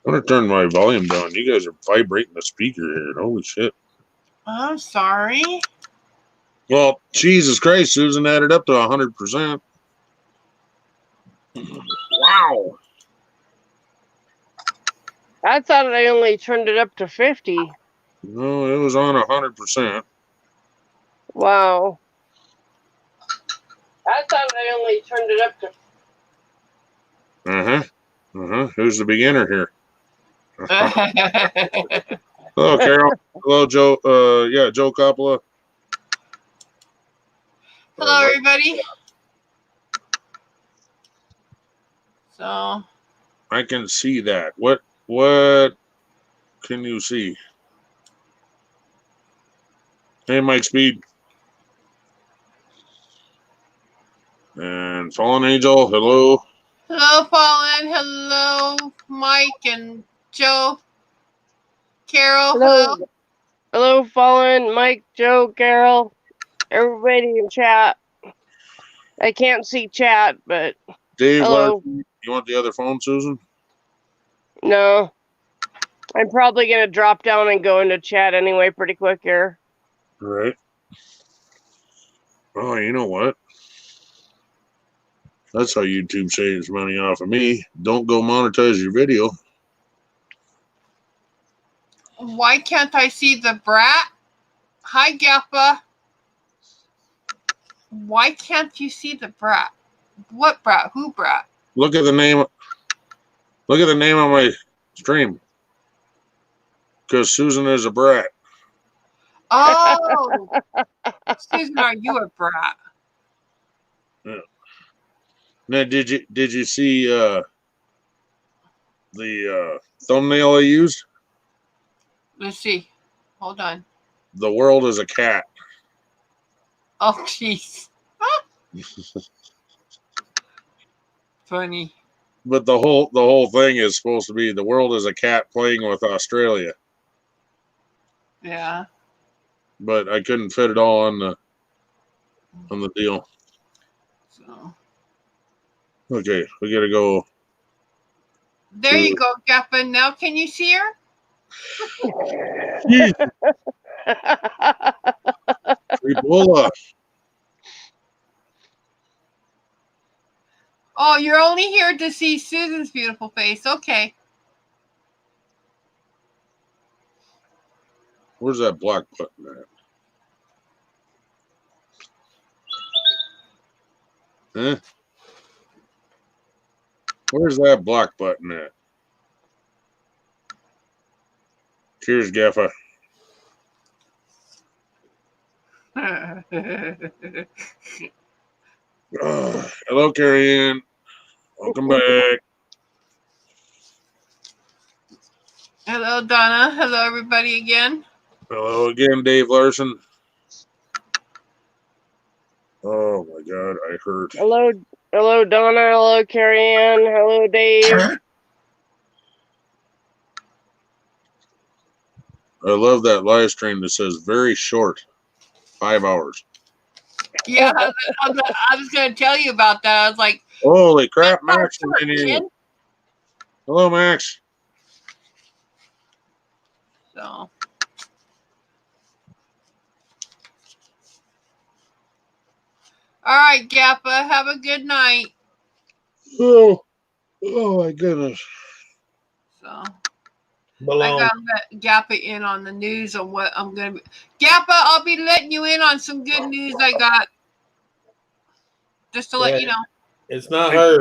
I'm going to turn my volume down. You guys are vibrating the speaker here. Holy shit. I'm sorry. Well, Jesus Christ, Susan added up to 100%. Wow. I thought I only turned it up to 50. No, it was on 100%. Wow. I thought I only turned it up to. Who's the beginner here? Hello, Carol. Hello, Joe. Joe Coppola. Hello, everybody. So I can see that. What can you see? Hey, Mike Speed. And Fallen Angel, hello. hello, Fallen. Hello, Mike and Joe. Carol, hello. Hello, Fallen, Mike, Joe, Carol, everybody in chat. I can't see chat, but Dave, hello. You want the other phone, Susan? No. I'm probably going to drop down and go into chat anyway pretty quick here. All right. Oh, you know what? That's how YouTube saves money off of me. Don't go monetize your video. Why can't I see the brat? Hi, Gappa. Why can't you see the brat? What brat? Who brat? Look at the name. Look at the name on my stream. Because Susan is a brat. Oh, Susan, are you a brat? Yeah. Now, did you see the thumbnail I used? Let's see. Hold on. The world is a cat. Oh, jeez. Funny. But the whole thing is supposed to be the world is a cat playing with Australia. Yeah. But I couldn't fit it all on the deal. So Okay, we gotta go. there you go, Gappa. Now can you see her? Ebola. Oh, you're only here to see Susan's beautiful face. Okay. Where's that black button at? Huh? Where's that black button at? Cheers, Gaffa. Hello, Carrie Ann. Welcome back. Hello, Donna. Hello, everybody again. Hello again, Dave Larson. Oh my God, I hurt. Hello, Donna. Hello, Carrie Ann. Hello, Dave. I love that live stream that says very short, 5 hours. Yeah, I was going to tell you about that. I was like, holy crap, Max is in here. Hello, Max. So. All right, Gappa. Have a good night. Oh my goodness. So I gotta let Gappa in on the news on what I'm gonna be. Gappa, I'll be letting you in on some good news I got. Just to let you know. It's not her.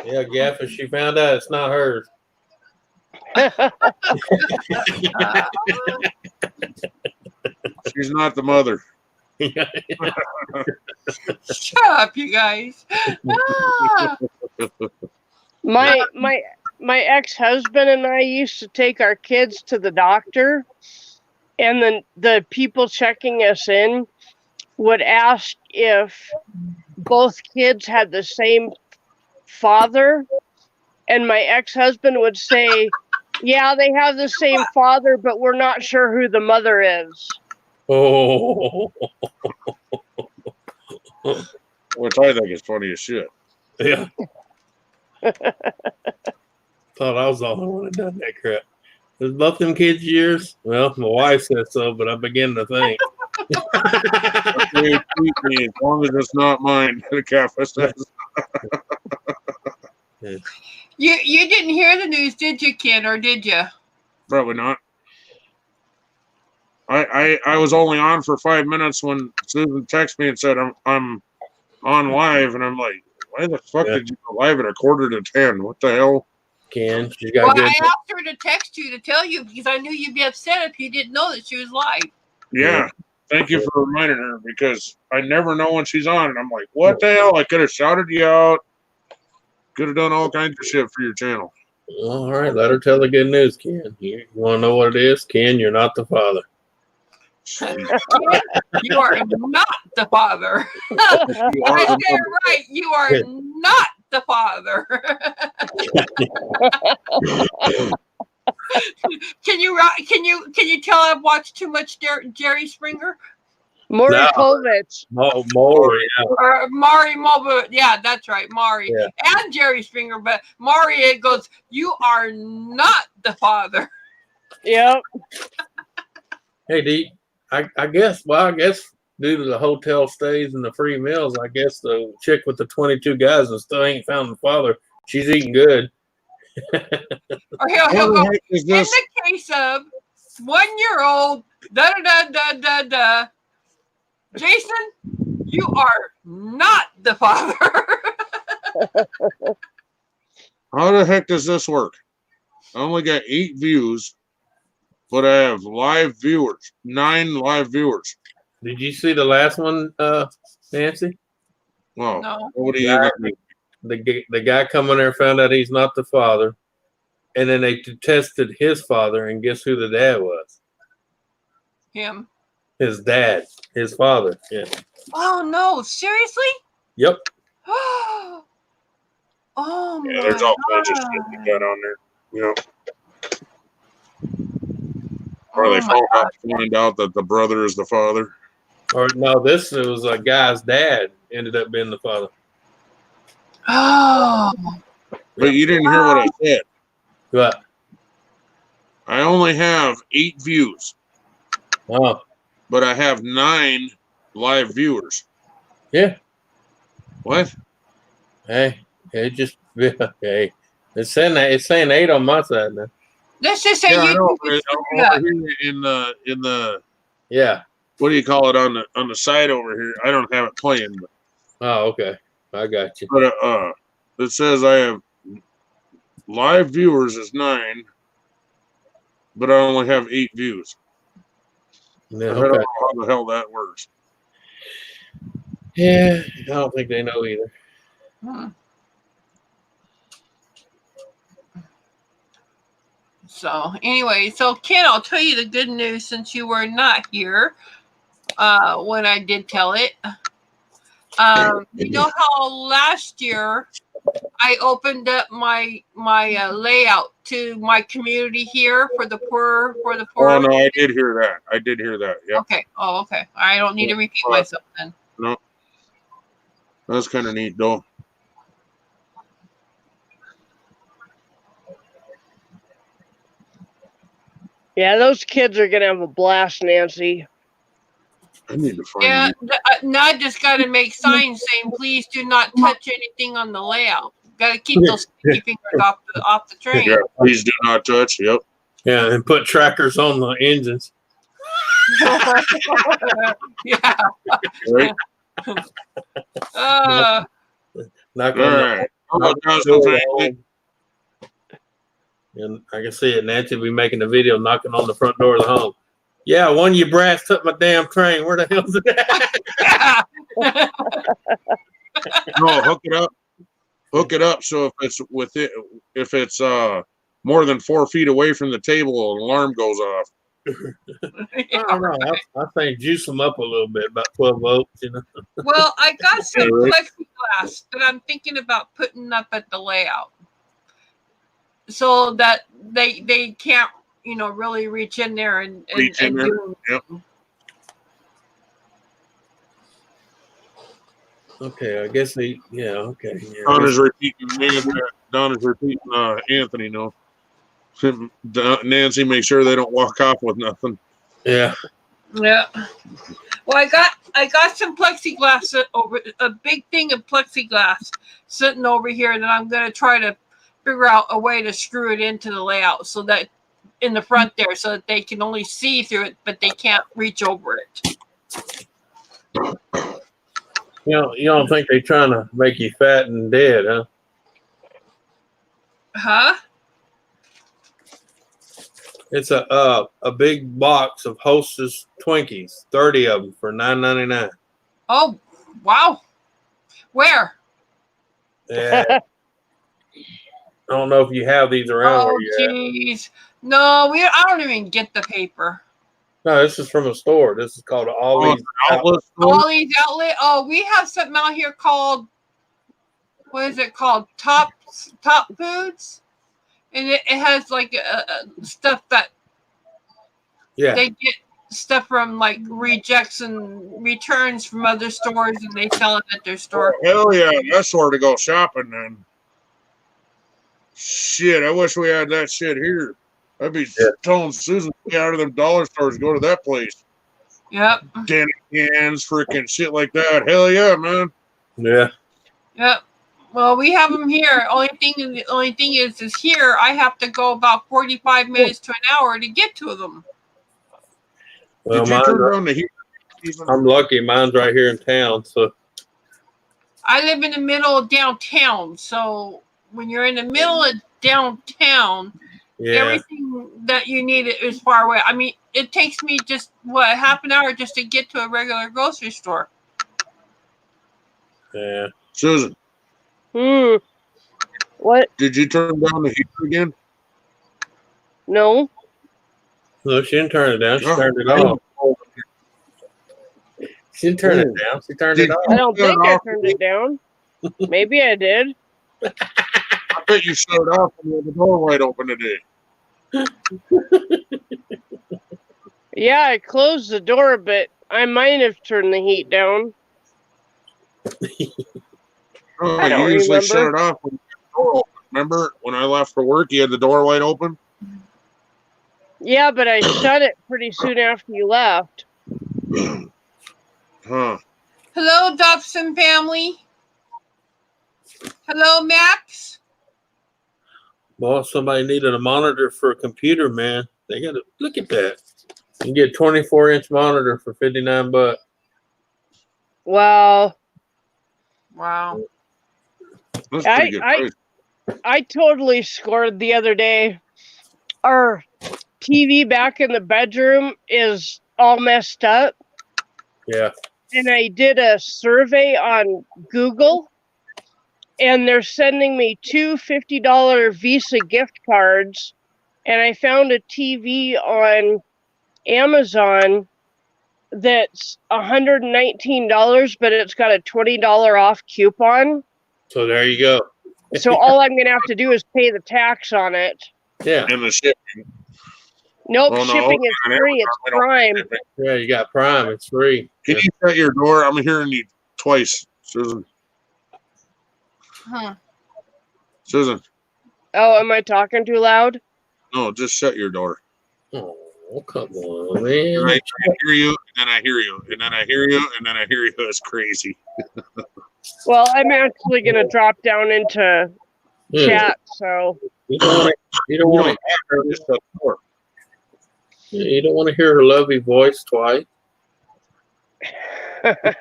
Yeah, Gaffa, she found out it's not hers. She's not the mother. Shut up, you guys. My ex-husband and I used to take our kids to the doctor, and then the people checking us in would ask if both kids had the same father, and my ex-husband would say, yeah, they have the same father, but we're not sure who the mother is. Oh. Which I think is funny as shit. Yeah. Thought I was the only one that done that crap. Is both them kids yours? Well, my wife said so, but I begin to think. Okay, treat me, as long as it's not mine, the Kappa says. You didn't hear the news, did you, Ken, or did you? Probably not. I was only on for 5 minutes when Susan texted me and said I'm on live, and I'm like, why the fuck did you go live at 9:45? What the hell? Ken, she's got Well, good. I asked her to text you to tell you because I knew you'd be upset if you didn't know that she was live. Yeah. Thank you for reminding her, because I never know when she's on, and I'm like, what the hell? I could have shouted you out. Could have done all kinds of shit for your channel. All right, let her tell the good news, Ken. You want to know what it is? Ken, you're not the father. Ken, you are not the father. I said it right. You are not the father. Can you tell I've watched too much Jerry Springer? Maury Povich. Maury, yeah. Or Maury Mobile. Yeah, that's right, Maury. Yeah. And Jerry Springer, but Maury, it goes, you are not the father. Yep. Hey, Dee, I guess due to the hotel stays and the free meals, I guess the chick with the 22 guys and still ain't found the father. She's eating good. Or he'll go, in the case of 1-year-old, da-da-da-da-da-da, Jason, you are not the father. How the heck does this work? I only got 8 views, but I have live viewers, 9 live viewers. Did you see the last one, Nancy? Well, No. what do you The guy coming there found out he's not the father, and then they tested his father, and guess who the dad was? Him. His dad, his father. Yeah. Oh no! Seriously? Yep. Oh my! Yeah, there's all kinds of shit you got on there. You know. Or they find out that the brother is the father. Or no, this was a guy's dad ended up being the father. Oh. But you didn't hear what I said. What? I only have 8 views. Oh. But I have 9 live viewers. Yeah. What? Hey, it just hey. It's saying 8 on my side now. Let's just say I you know, but over here in the yeah. What do you call it on the side over here? I don't have it playing. But, oh, okay. I got you. But it says I have live viewers is 9, but I only have 8 views. Yeah, I don't know how the hell that works. Yeah, I don't think they know either. So anyway, so Ken, I'll tell you the good news since you were not here when I did tell it. You know how last year I opened up my layout to my community here for the poor. Oh no, I did hear that. I did hear that. Yeah. Okay. Oh, okay. I don't need to repeat myself then. No. That's kind of neat, though. Yeah, those kids are gonna have a blast, Nancy. I need to find. Yeah, now just got to make signs saying, "Please do not touch anything on the layout." Got to keep those sticky fingers off the train. Yeah, please do not touch. Yep. Yeah, and put trackers on the engines. Yeah. Right. Knock All right. And I can see it. Nancy be making a video knocking on the front door of the home. Yeah, one of you brats took my damn train. Where the hell's it at? No, hook it up. Hook it up so if it's more than 4 feet away from the table, an alarm goes off. I don't know. I think juice them up a little bit, about 12 volts, you know. Well, I got some plexiglass that I'm thinking about putting up at the layout, so that they can't, really reach in there and do. Yep. Okay, I guess okay. Yeah, Connor's repeating me Donna's repeating Anthony, no. Nancy, make sure they don't walk off with nothing. Yeah. Yeah. Well, I got some plexiglass over, a big thing of plexiglass sitting over here that I'm going to try to figure out a way to screw it into the layout so that in the front there, so that they can only see through it, but they can't reach over it. You don't think they're trying to make you fat and dead, huh? Huh? It's a big box of Hostess Twinkies, 30 of them for $9.99. Oh, wow. Where? Yeah. I don't know if you have these around Oh, where you're at. jeez. No, I don't even get the paper. No, this is from a store. This is called Ollie's Outlet store? Ollie's Outlet. Oh, we have something out here called, what is it called? Top Foods. And it has like stuff that Yeah. they get stuff from like rejects and returns from other stores and they sell it at their store. Hell yeah, that's where to go shopping then. Shit, I wish we had that shit here. I'd be telling Susan to get out of them dollar stores, go to that place. Yep. Danny cans, freaking shit like that. Hell yeah, man. Yeah. Yep. Well, we have them here. The only thing is here I have to go about 45 minutes to an hour to get to them. Well, Did you turn down the heat? I'm lucky. Mine's right here in town. So I live in the middle of downtown, so when you're in the middle of downtown, everything that you need is far away. I mean, it takes me just half an hour just to get to a regular grocery store. Yeah. Susan. What? Did you turn down the heater again? No. No, she didn't turn it down. She turned it off. She didn't turn it down. She turned it off. I don't think I turned it down. Maybe I did. I bet you shut it off when you had the door wide open today. Yeah, I closed the door, but I might have turned the heat down. I don't you usually remember. shut it off when you had the door open. Remember when I left for work, you had the door wide open? Yeah, but I shut it pretty soon after you left. Huh. Hello, Dobson family. Hello, Max. Well, somebody needed a monitor for a computer, man. They got to look at that. You can get a 24-inch monitor for $59. Wow. Wow. That's pretty good price. I totally scored the other day. Our TV back in the bedroom is all messed up. Yeah. And I did a survey on Google, and they're sending me two $50 Visa gift cards. And I found a TV on Amazon that's $119, but it's got a $20 off coupon. So there you go. So all I'm going to have to do is pay the tax on it. Yeah. And the shipping. Nope, Oh, no, shipping is free. It's Prime. Yeah, you got Prime. It's free. Can you shut your door? I'm hearing you twice, Susan. Huh. Susan. Oh, am I talking too loud? No, just shut your door. Oh, come on, man. And I hear you, and then I hear you, and then I hear you, and then I hear you. It's crazy. Well, I'm actually going to drop down into chat, so. You don't want to hear Just shut the door. You don't want to hear her lovely voice twice. Shut up.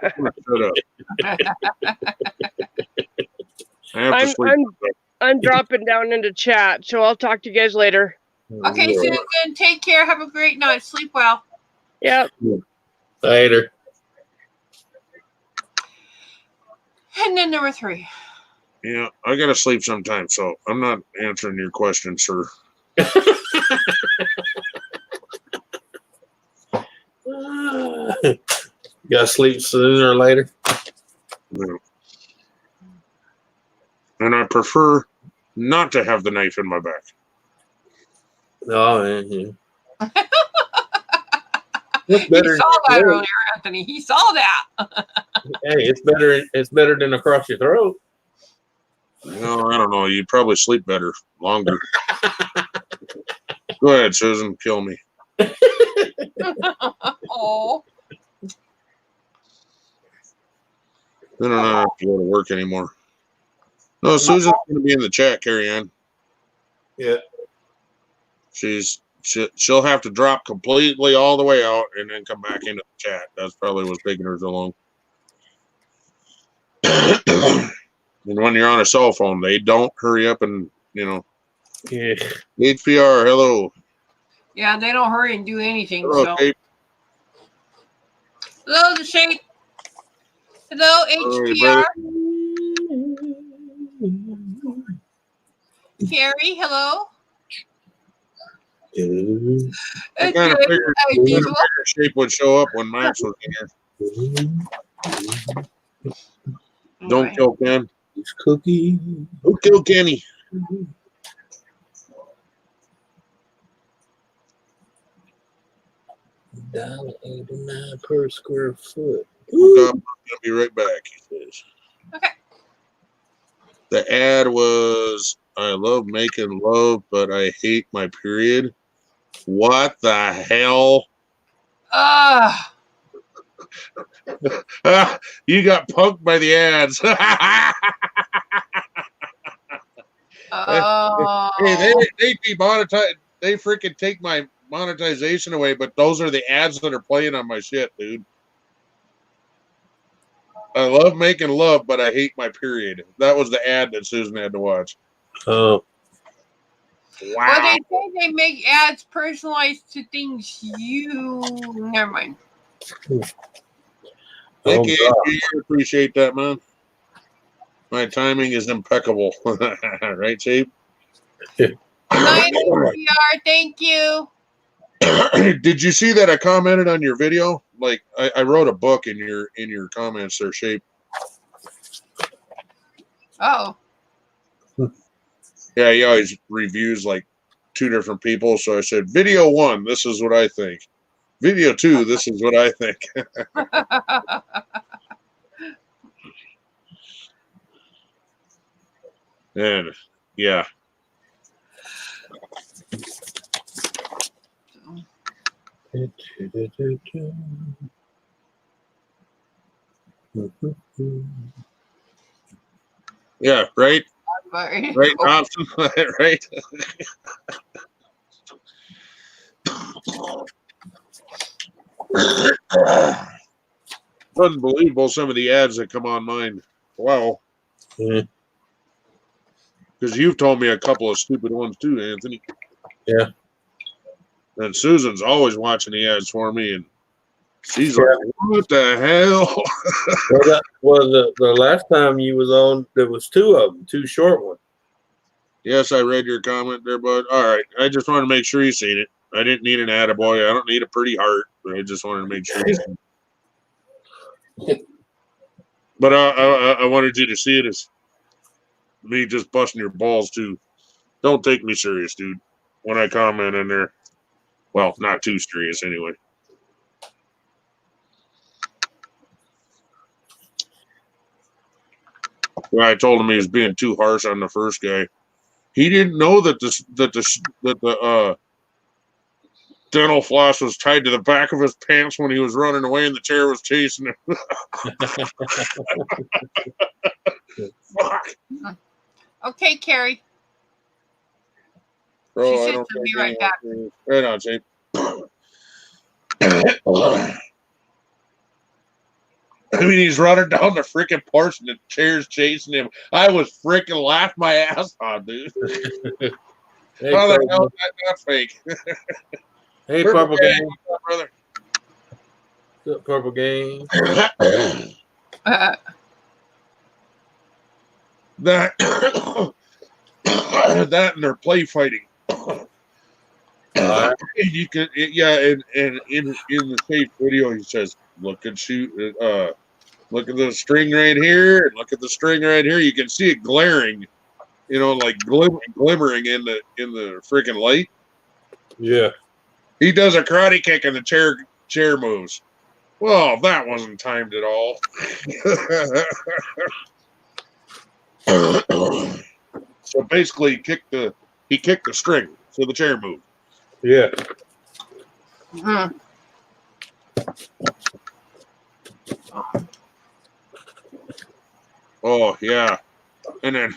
I have to sleep. I'm dropping down into chat, so I'll talk to you guys later. Okay, Susan, take care. Have a great night. Sleep well. Yep. Later. And then number 3. Yeah, I gotta sleep sometime, so I'm not answering your question, sir. You gotta sleep sooner or later. No. And I prefer not to have the knife in my back. Oh, man. He saw that earlier, Anthony. He saw that. Hey, it's better. It's better than across your throat. No, I don't know. You'd probably sleep better, longer. Go ahead, Susan. Kill me. Oh. I don't have to go to work anymore. No, Susan's going to be in the chat, Carrie Ann. Yeah. She'll have to drop completely all the way out and then come back into the chat. That's probably what's taking her so long. And when you're on a cell phone, they don't hurry up and, Yeah. HPR, hello. Yeah, they don't hurry and do anything. Hello, So. Kate. Hello, the shape. Hello, HPR. Carrie, hello. I kind of figured Shape would show up when Max was in here. Don't kill Ken. It's Cookie. Who killed Kenny? $1.89 per square foot. I'll be right back, he says. Okay. The ad was, I love making love, but I hate my period. What the hell? You got punked by the ads. Hey, they demonetize. They freaking take my monetization away, but those are the ads that are playing on my shit, dude. I love making love, but I hate my period. That was the ad that Susan had to watch. Oh. Wow. Well, they say they make ads personalized to things you. Never mind. Thank you. I appreciate that, man. My timing is impeccable. Right, Shape? Nice, PR. Thank you. Did you see that I commented on your video? Like I wrote a book in your comments there, Shape. Oh. Yeah, he always reviews like 2 different people. So I said, video 1, this is what I think. Video 2, this is what I think. And yeah. Yeah, right? Right, option, right? Unbelievable, some of the ads that come on mine. Wow. Because you've told me a couple of stupid ones too, Anthony. Yeah. And Susan's always watching the ads for me, and she's like, what the hell? Well, the last time you was on, there was 2 of them, 2 short ones. Yes, I read your comment there, bud. All right. I just wanted to make sure you seen it. I didn't need an attaboy. I don't need a pretty heart, but I just wanted to make sure you seen it. But I wanted you to see it as me just busting your balls, too. Don't take me serious, dude, when I comment in there. Well, not too serious, anyway. Well, I told him he was being too harsh on the first guy. He didn't know that the dental floss was tied to the back of his pants when he was running away and the chair was chasing him. Fuck. Okay, Carrie. Bro, She I said don't she'll be think right back. Right on, Jake. I mean, he's running down the freaking porch and the chair's chasing him. I was freaking laughing my ass off, dude. Hey, how the hell is that not fake? Hey, Purple Gang. Brother. What's up, Purple Gang? That and their play fighting. You can, yeah, and in the safe video, he says, "Look at look at the string right here, and look at the string right here. You can see it glaring, like glimmering in the freaking light." Yeah. He does a karate kick and the chair moves. Well, that wasn't timed at all. So basically, he kicked the string, so the chair moved. Yeah. Mm. Oh yeah, and then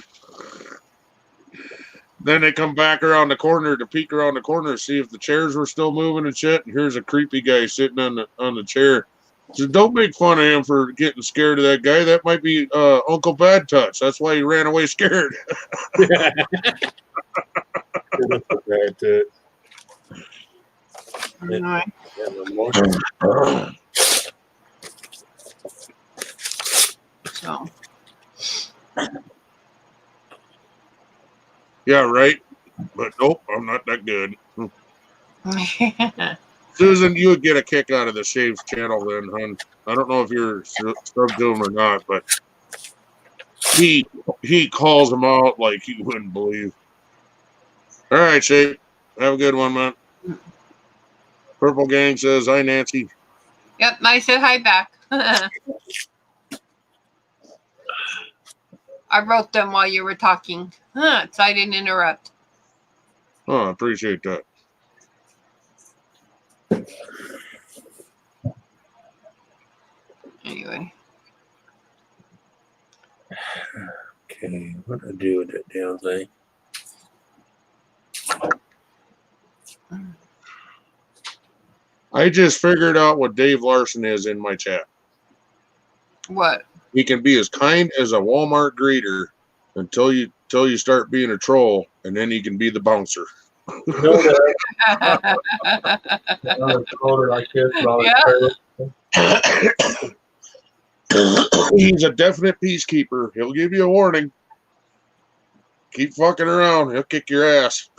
they come back around the corner to peek around the corner to see if the chairs were still moving and shit. And here's a creepy guy sitting on the chair. So don't make fun of him for getting scared of that guy. That might be Uncle Bad Touch. That's why he ran away scared. Anyway. So. Yeah, right. But nope, I'm not that good. Susan, you would get a kick out of the Shaves channel then, hon. I don't know if you're subbed to him or not, but he calls him out like you wouldn't believe. All right, Shave. Have a good one, man. Purple Gang says, hi, Nancy. Yep, I said hi back. I wrote them while you were talking, so I didn't interrupt. Oh, I appreciate that. Anyway. Okay, what do I do with that damn thing? I just figured out what Dave Larson is in my chat. What? He can be as kind as a Walmart greeter until you start being a troll, and then he can be the bouncer. He's a definite peacekeeper. He'll give you a warning. Keep fucking around. He'll kick your ass.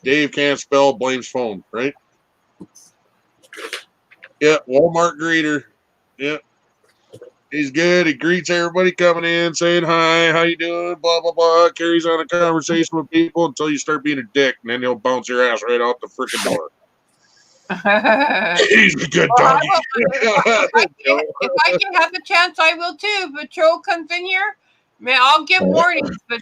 Dave can't spell, blames phone, right? Yeah, Walmart greeter. Yeah. He's good. He greets everybody coming in, saying hi, how you doing, blah, blah, blah. Carries on a conversation with people until you start being a dick, and then he'll bounce your ass right out the freaking door. He's a good doggy. If I can have the chance, I will too. But Patrol comes in here, man, I'll give warnings. But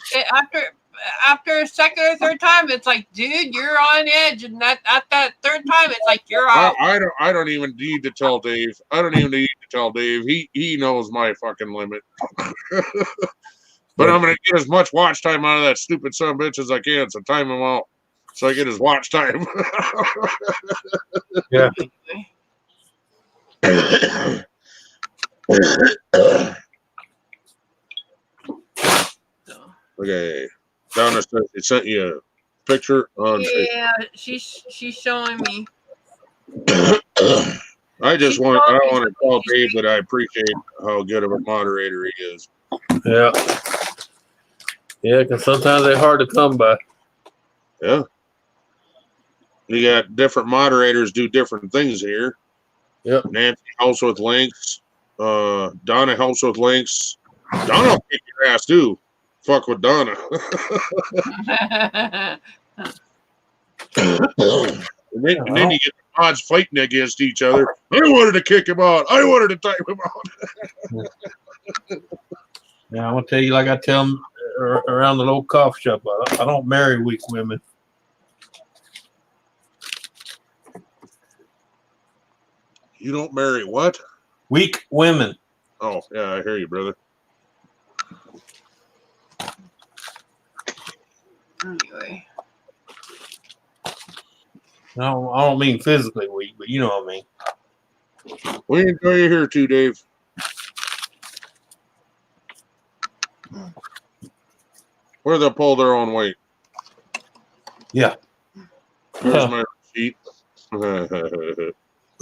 after a second or third time, it's like, dude, you're on edge. And at that third time, it's like you're out. I don't even need to tell Dave. I don't even need to tell Dave. He knows my fucking limit. But I'm gonna get as much watch time out of that stupid son of a bitch as I can. So time him out. So I get his watch time. Yeah. Okay. Donna says she sent you a picture on Yeah, she's showing me. I want to tell Dave that I appreciate how good of a moderator he is. Yeah. Yeah, because sometimes they're hard to come by. Yeah. You got different moderators do different things here. Yep. Nancy helps with links. Donna helps with links. Donna will kick your ass too. Fuck with Donna. And then you get the mods fighting against each other. I wanted to kick him out. I wanted to type him out. Yeah, I'm gonna tell you, like I tell them around the little coffee shop, I don't marry weak women. You don't marry what? Weak women. Oh, yeah, I hear you, brother. Anyway. No, I don't mean physically weak, but you know what I mean. We enjoy you here too, Dave. Where they'll pull their own weight. Yeah. Here's my receipt.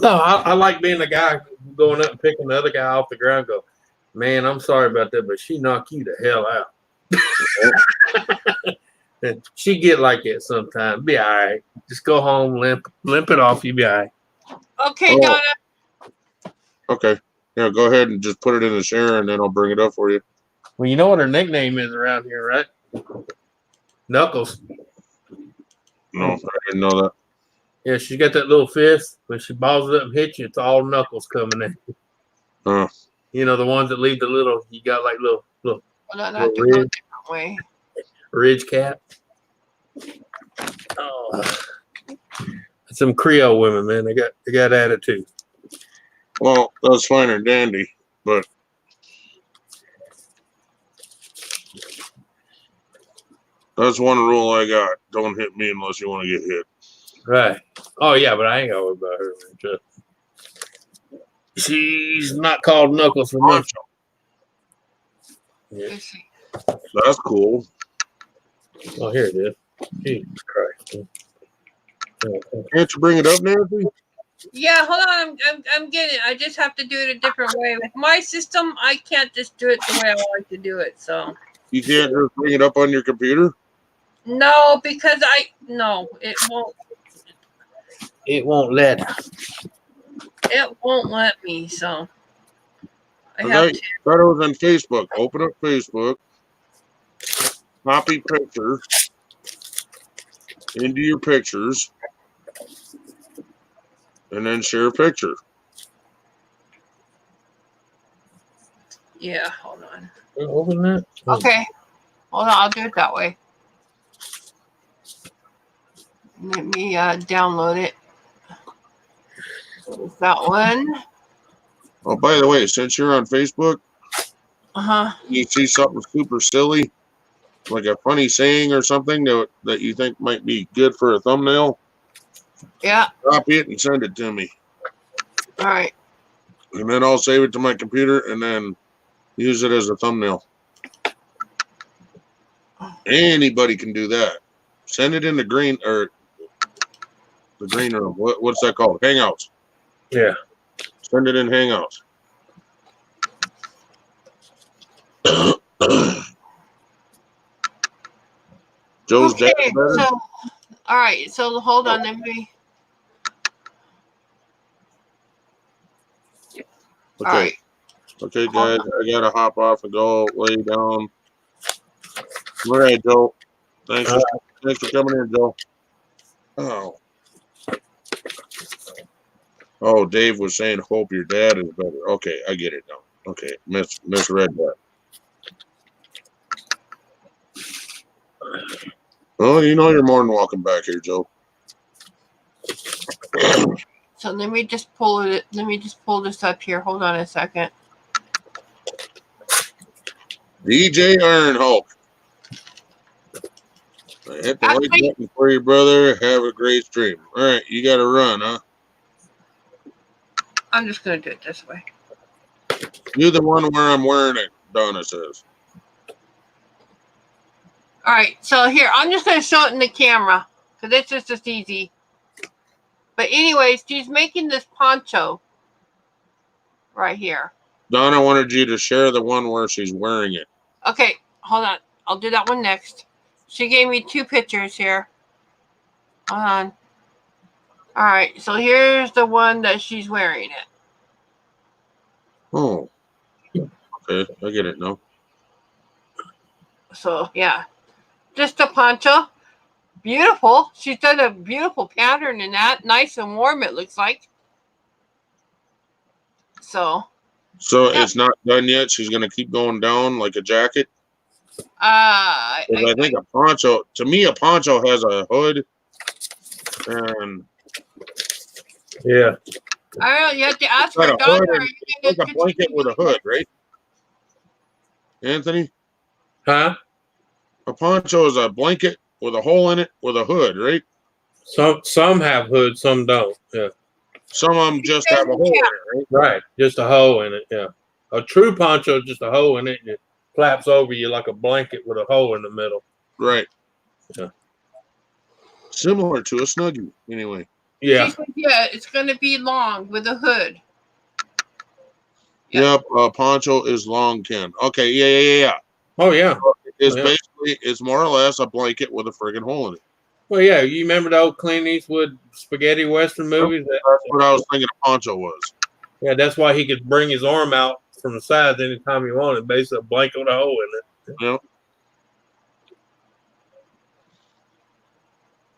No, I like being the guy going up and picking the other guy off the ground and go, man, I'm sorry about that, but she knocked you the hell out. She get like that sometimes. Be all right. Just go home, limp it off. You be all right. Okay, Donna. Okay. Yeah, go ahead and just put it in the share, and then I'll bring it up for you. Well, you know what her nickname is around here, right? Knuckles. No, I didn't know that. Yeah, she got that little fist. When she balls it up and hits you, it's all knuckles coming in. You know, the ones that leave the little. You got like little Well, not little to go a ridge, different way. ridge cap. Oh, some Creole women, man. They got attitude. Well, that's fine and dandy, but that's one rule I got. Don't hit me unless you want to get hit. Right. Oh yeah, but I ain't gonna worry about her. Man. She's not called Knuckles for nothing. Yeah. Let's see. That's cool. Oh, here it is. Jesus Christ. Can't you bring it up, Nancy? Yeah, hold on. I'm getting it. I just have to do it a different way. With my system, I can't just do it the way I like to do it. So You can't just bring it up on your computer? no, because it won't. It won't let. It won't let me. So I I have to. thought it was on Facebook. Open up Facebook, copy picture into your pictures, and then share a picture. Yeah, hold on. Open that. Okay, hold on. I'll do it that way. Let me download it. Is that one? Oh, by the way, since you're on Facebook, you see something super silly, like a funny saying or something that you think might be good for a thumbnail, Yeah. copy it and send it to me. All right. And then I'll save it to my computer and then use it as a thumbnail. Anybody can do that. Send it in the green or the green room. What's that called? Hangouts. Yeah. Send it in Hangouts. Joe's Okay. dad better? So, all right. So hold on. Let me. Okay. All right. Okay, guys. I gotta hop off and go lay down. All right, Joe. Thanks for coming in, Joe. Oh. Oh, Dave was saying, hope your dad is better. Okay, I get it now. Okay, misread that. Oh, you know you're more than welcome back here, Joe. So let me just pull it. Let me just pull this up here. Hold on a second. DJ Iron Hulk. I hit the like button for you, brother. Have a great stream. All right, you got to run, huh? I'm just gonna do it this way. You're the one where I'm wearing it, Donna says. All right. So here, I'm just gonna show it in the camera because it's just easy. But anyways, she's making this poncho right here. Donna wanted you to share the one where she's wearing it. Okay, hold on. I'll do that one next. She gave me 2 pictures here. Hold on. All right, so here's the one that she's wearing it. Oh. Okay, I get it now. So, yeah. Just a poncho. Beautiful. She's done a beautiful pattern in that. Nice and warm, it looks like. So It's not done yet. She's going to keep going down like a jacket. I think a poncho, to me, a poncho has a hood. And yeah. I don't know. You have to ask got her, a Donna. hood and it's like a blanket with a hood, right? Anthony? Huh? A poncho is a blanket with a hole in it with a hood, right? Some have hoods, some don't. Yeah. Some of them just have a hole in it, right? Right. Just a hole in it. Yeah. A true poncho is just a hole in it and it flaps over you like a blanket with a hole in the middle. Right. Yeah. Similar to a Snuggie, anyway. Yeah. Yeah, it's going to be long with a hood. Yep, poncho is long, Ken. Okay, yeah. Oh, yeah. It's basically, it's more or less a blanket with a friggin' hole in it. Well, yeah. You remember the old Clint Eastwood spaghetti western movies? That's what I was thinking a poncho was. Yeah, that's why he could bring his arm out from the sides anytime he wanted. Basically, a blanket with a hole in it. Yep.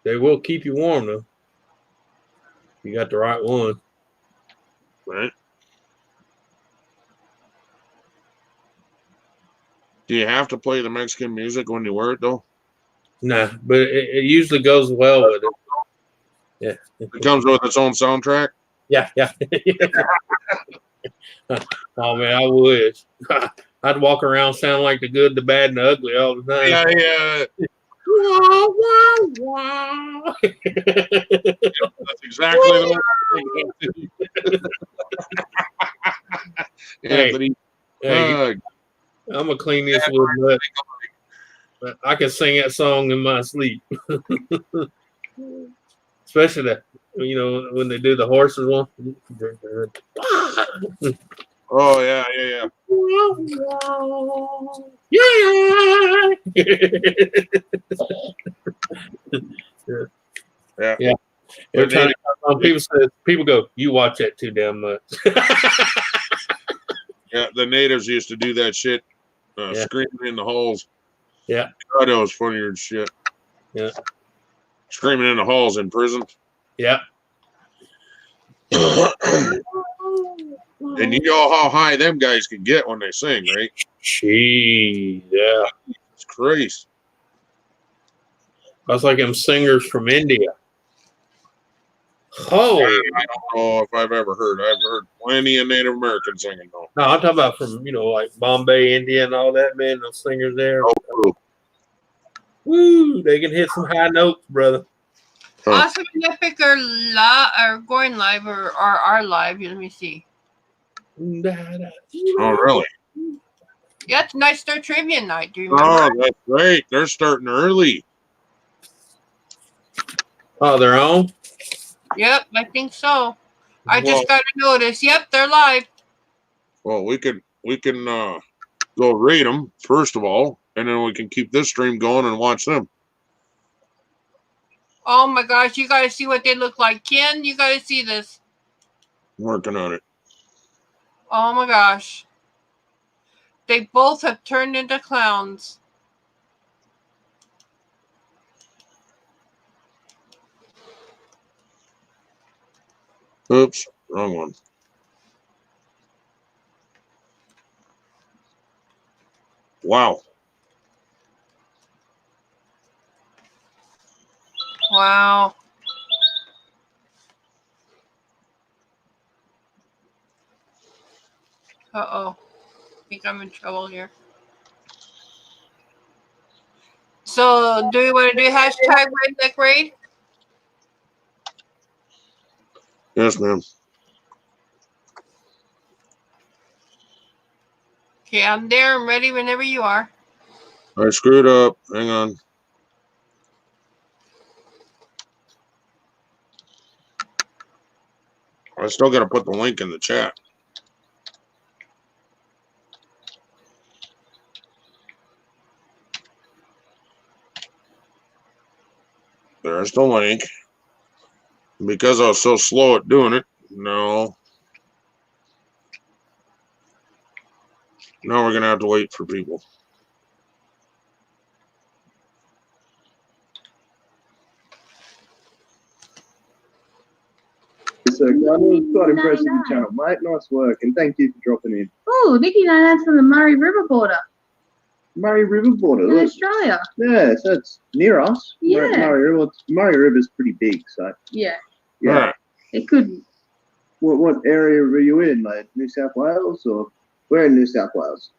They will keep you warm, though. You got the right one. Right. Do you have to play the Mexican music when you wear it though? Nah, but it usually goes well with it. Yeah. It comes with its own soundtrack. Yeah. Oh man, I wish. I'd walk around sounding like the good, the bad, and the ugly all the time. Yeah. Wow, wow, wow. That's exactly the one. Anthony, Hey, I'm gonna clean this wood nut. I can sing that song in my sleep. Especially that, when they do the horses one. oh yeah. Yeah. Every time people go, you watch that too damn much. Yeah, the natives used to do that shit, screaming in the halls. Yeah. God, that was funnier than shit. Yeah. Screaming in the halls in prison. Yeah. And you know how high them guys can get when they sing, right? Gee, yeah. It's crazy. That's like them singers from India. Oh, I don't know if I've ever heard. I've heard plenty of Native American singing though. no, I'm talking about from like Bombay, India, and all that, man. Those singers there. Oh, cool. Woo, they can hit some high notes, brother. Awesome and Epic are going live or are live. Let me see. Oh, really? Yeah, tonight's their trivia night. Do you remember? Oh, that's great. They're starting early. Oh, they're on? Yep, I think so. I just got a notice. Yep, they're live. Well, we can go rate them first of all, and then we can keep this stream going and watch them. Oh my gosh, you gotta see what they look like. Ken, you gotta see this. I'm working on it. Oh my gosh. They both have turned into clowns. Oops, wrong one. Wow. Wow. Uh-oh. I think I'm in trouble here. So, do you want to do hashtag redneck raid? Yes, ma'am. Okay, I'm there. I'm ready whenever you are. I screwed up. Hang on. I still got to put the link in the chat. There's the link. Because I was so slow at doing it, no. Now we're going to have to wait for people. So, Carl, quite impressed with the channel, mate. Nice work, and thank you for dropping in. Oh, Vicky, that's from the Murray River border Murray River border. in Australia. Yeah, so it's near us. Yeah. Murray River's pretty big, so. Yeah, All right. it could be. What area were you in, like New South Wales, or we're in New South Wales?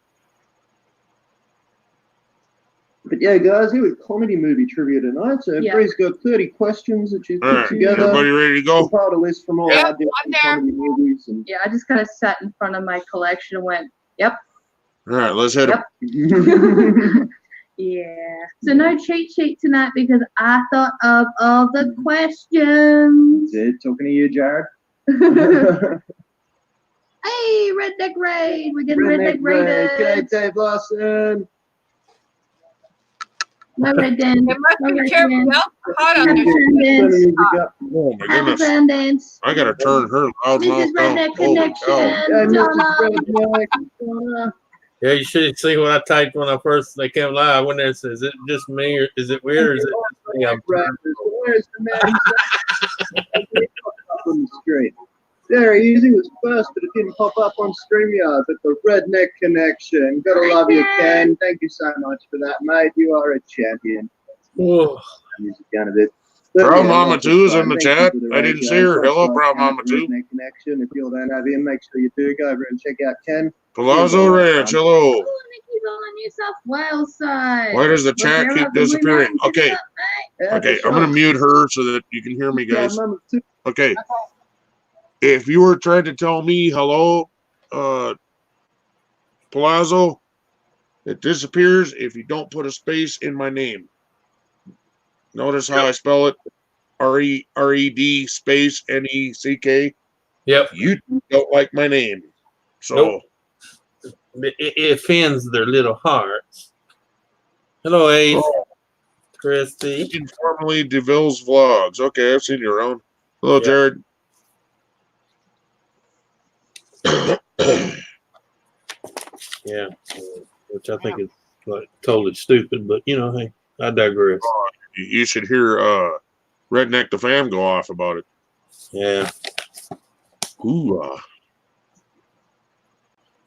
But yeah, guys, here with comedy movie trivia tonight. So Bree's got 30 questions that she's put together. Everybody ready to go? Compiled a list from all our different comedy movies. And Yeah, I just kind of sat in front of my collection and went, yep. All right, let's hit them. Yeah. So no cheat sheet tonight because I thought of all the questions. Is it talking to you, Jared? Hey, Redneck Raid. We're getting Redneck Raided. G'day, Dave Larson. No Red Dan. It must No be Red terrible. Dan. Hot on Happy this. Sundance. Oh my Happy goodness. Sundance. I got to turn her loud Mrs. mouth down. Redneck Holy Connection. cow. Yeah, Mrs. Donna. Redneck. Yeah, you should have seen what I typed when they came live. I went there and said, is it just me or is it weird or is it just me? Where's the man? Up on the screen. Very easy. Was first, but it didn't pop up on StreamYard. But the Redneck Connection. Gotta love you, Ken. Thank you so much for that, mate. You are a champion. Oh, Music down a bit. Proud Mama 2 is in the chat. I didn't see her. Hello, Proud Mama 2. Connection. If you don't have him, make sure you do go over and check out Ken. Palazzo Ranch. Hello. Oh, Nikki's on the New South Wales side. Why does the chat keep disappearing? Okay. Okay, I'm gonna mute her so that you can hear me, guys. Okay. If you were trying to tell me hello, Palazzo, it disappears if you don't put a space in my name. Notice how I spell it? RED space NECK. yep. You don't like my name. So Nope. It offends their little hearts. Hello, Ace. Oh. Christy. informally DeVille's vlogs. Okay, I've seen you around. Hello, Yeah. Jared. Yeah, which I think is like totally stupid, but you know, hey, I digress. You should hear Redneck the Fam go off about it. Yeah, Ooh,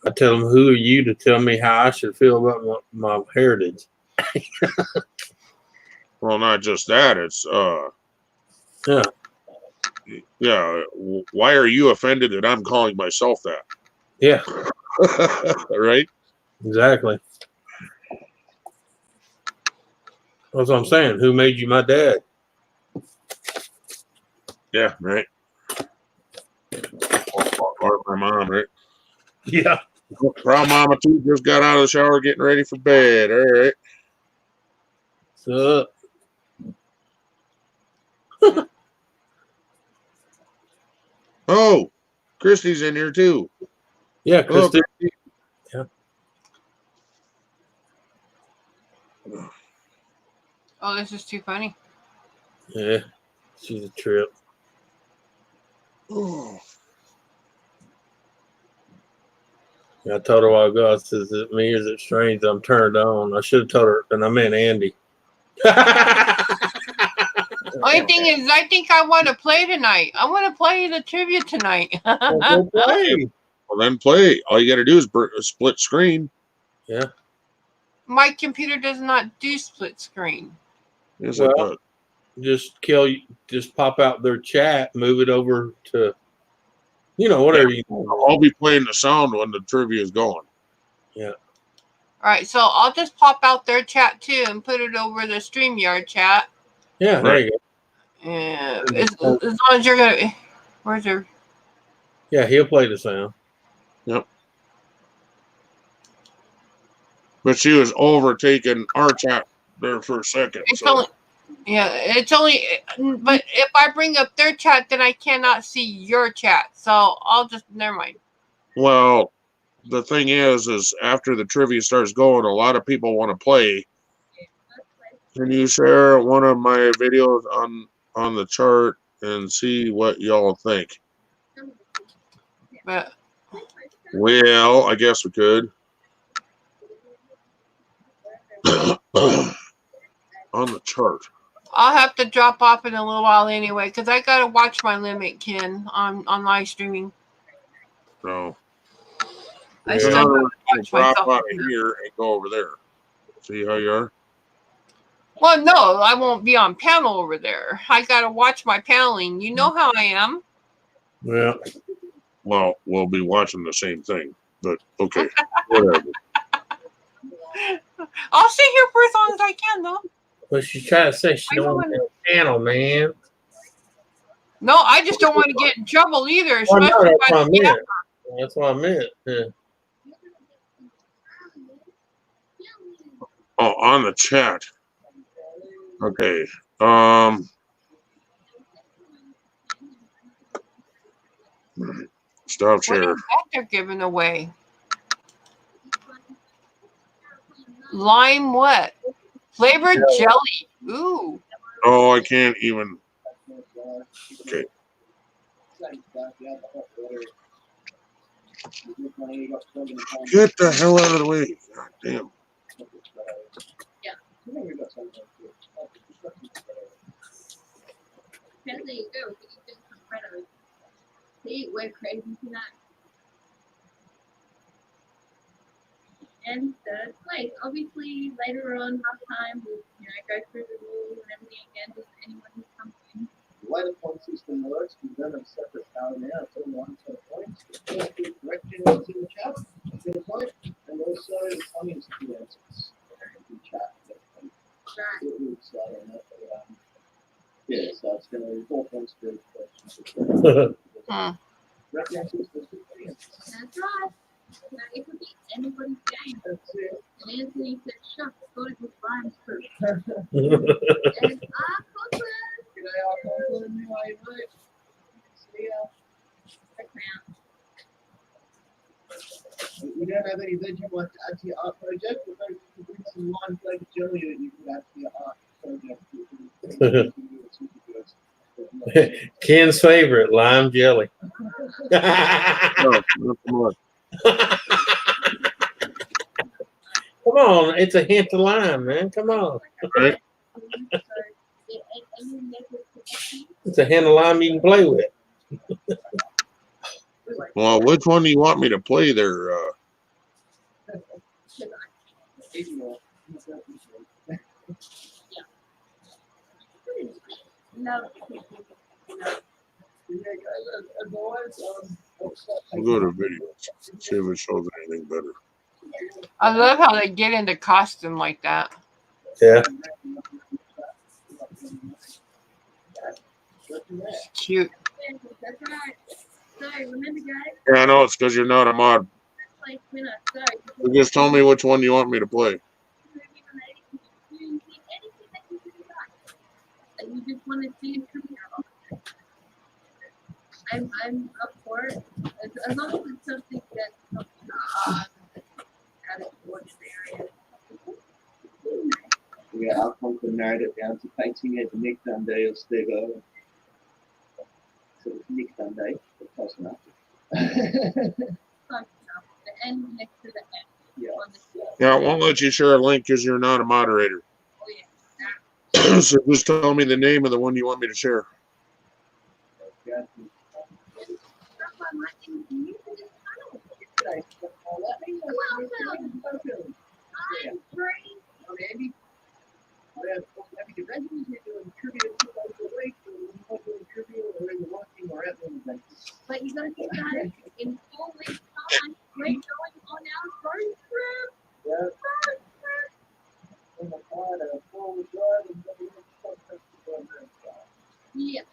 I tell them, who are you to tell me how I should feel about my heritage? well, not just that. It's Yeah, yeah. Why are you offended that I'm calling myself that? yeah, Right? exactly. That's what I'm saying. Who made you my dad? Yeah, right. Or my mom, right? Yeah. Proud Mama too just got out of the shower getting ready for bed. All right. So, Oh, Christy's in here too. yeah, Hello, Christy. Christy. Yeah. Oh, this is too funny. Yeah, she's a trip. Oh. I told her a while ago, I said, is it me or is it strange that I'm turned on? I should have told her, and I meant Andy. Only thing is, I think I want to play tonight. I want to play the trivia tonight. Well, play. Well, then play. All you got to do is split screen. Yeah. My computer does not do split screen. Yes, Well, it does. Just pop out their chat, move it over to, you know, whatever you I'll be playing the sound when the trivia is going. Yeah. All right, so I'll just pop out their chat too and put it over the StreamYard chat. Yeah, there you go. Yeah, as long as you're gonna. Where's your? Yeah, he'll play the sound. Yep. But she was overtaking our chat there for a second. It's So. only. Yeah, it's only. But if I bring up their chat, then I cannot see your chat. So I'll just never mind. Well, the thing is after the trivia starts going, a lot of people want to play. Can you share one of my videos on the chart and see what y'all think? But Well, I guess we could. On the chart. I'll have to drop off in a little while anyway, because I gotta watch my limit, Ken, on live streaming. No. I still gotta watch drop myself. out of here and go over there. See how you are? Well, no, I won't be on panel over there. I gotta watch my paneling. You know how I am. Yeah. Well, we'll be watching the same thing, but okay, whatever. I'll stay here for as long as I can, though. But she's trying to say she don't want to panel, man. No, I just don't want to get in trouble either. Well, no, Especially that's if what I I meant. That's what I meant. Yeah. Oh, on the chat. Okay. Stop What share. is that they're giving away? Lime what? Flavored jelly. Ooh. Oh, I can't even. Okay. Get the hell out of the way. God damn. See, we're crazy tonight. And like obviously later on halftime we'll go through the rules and everything again, just anyone who comes in. The way the point system works, we don't have separate power now. It's all one set of points. The first two correct answers in the chat get a point, and also the funniest two answers in the chat. Right. It will say on that, but, yeah, so it's going to be 4 points for each question. Correct answers, there's 2 answers. That's right. Now it could be anybody's game. That's it. And Anthony said, "Shucks, thought it was rhymes first." And Conklin. G'day, Conklin. How are you, mate? See ya. We don't have any veg you want to add to your art project, but maybe you could bring some lime flavored jelly that you could add to your art project. Ken's favorite, lime jelly. No, not too much. Come on, it's a hint of lime, man. Come on. Right? It's a hint of lime you can play with. Well, which one do you want me to play there? No. We'll go to videos. See if it shows anything better. I love how they get into costume like that. Yeah. It's cute. That's right. Sorry, remember, guys? Yeah, I know it's because you're not a mod. Like, we're not sorry. You just tell me which one you want me to play. Anything that you really like. And you just want to see it come out. I'm up for it. As long as it's something that's not out of the ordinary. Yeah, our Conklin narrowed it down to painting it Nick Dundee or Steve Irwin. So it's Nick Dundee, but close enough. Close enough. The N next to the N. Yeah. On the C. Yeah, I won't let you share a link because you're not a moderator. Oh, yeah. So just tell me the name of the one you want me to share. Yeah. That's why my thing is new to this channel. Welcome. I'm Brady. I'm Andy. We're happy to resume. We're doing trivia 2 days a week. We're not doing trivia. We're either working or at the event. But you gotta think about it. In 4 weeks' time, we're going on our first trip. Yeah. First trip. And I find a forward drive and then we have to Yeah.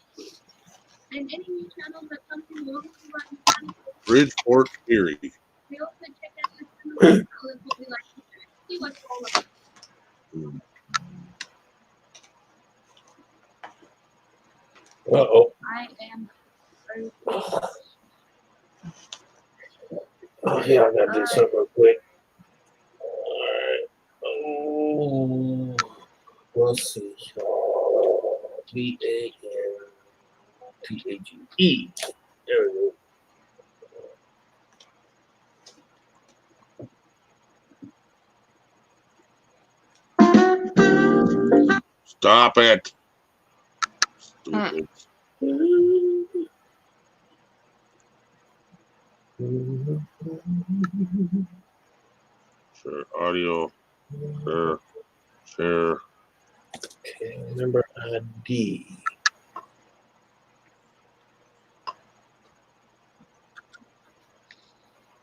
And any new channels that come through, we'll see what we can. Bridgeport, Erie. We also check out the channel. What we like to do. See what's all about. Uh-oh. I am very Oh, yeah, I gotta do something real quick. Alright. Oh, let's see. TANTAGE. There we go. Stop it. Stupid. Share audio. Share. Okay, member ID.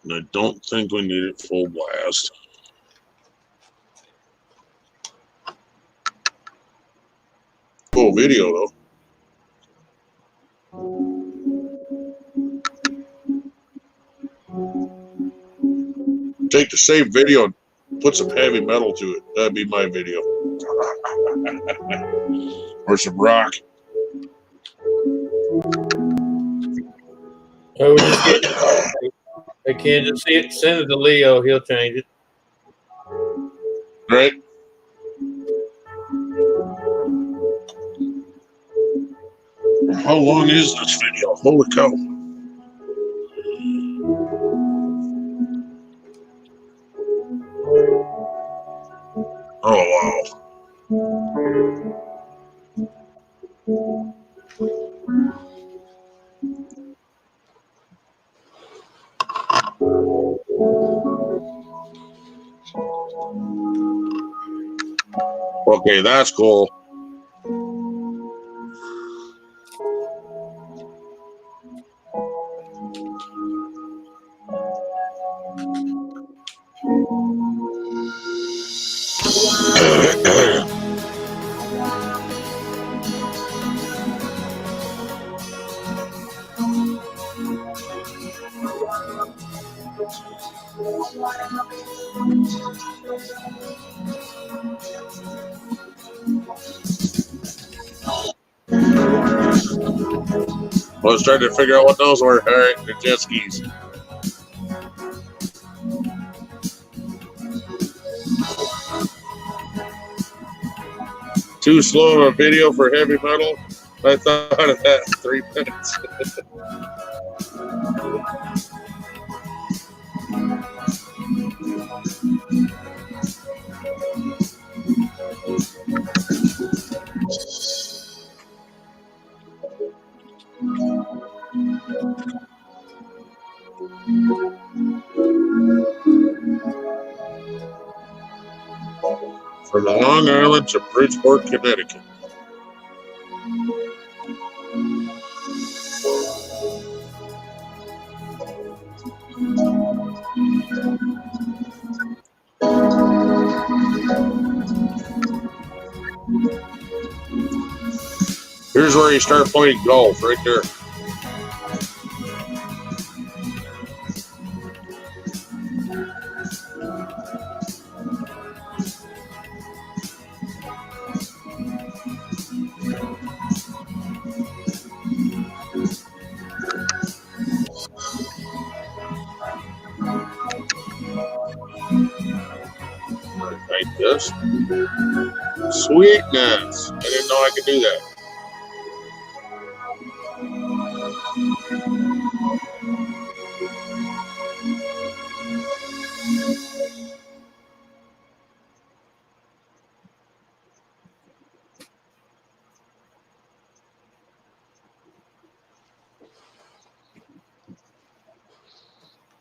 And I don't think we need it full blast. Full video though. Take the save video and put some heavy metal to it. That'd be my video. Or some rock. Oh, we just get, they can't just see it. Send it to Leo. He'll change it. Right? How long is this video? Holy cow. Oh, wow. Okay, that's cool. I was trying to figure out what those were. All right, the jet skis. Too slow of a video for heavy metal. I thought of that in 3 minutes. From Long Island to Bridgeport, Connecticut. Here's where you start playing golf, right there. Like this. Sweetness. I didn't know I could do that.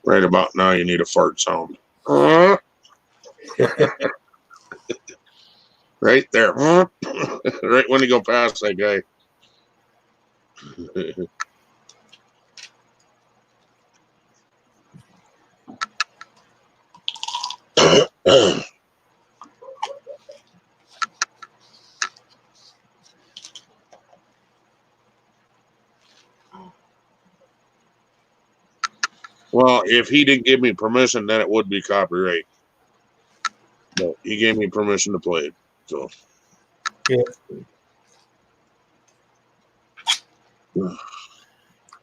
Right about now, you need a fart sound. Right there. Right when you go past that guy. Well, if he didn't give me permission, then it would be copyright. But he gave me permission to play it. So. Yeah.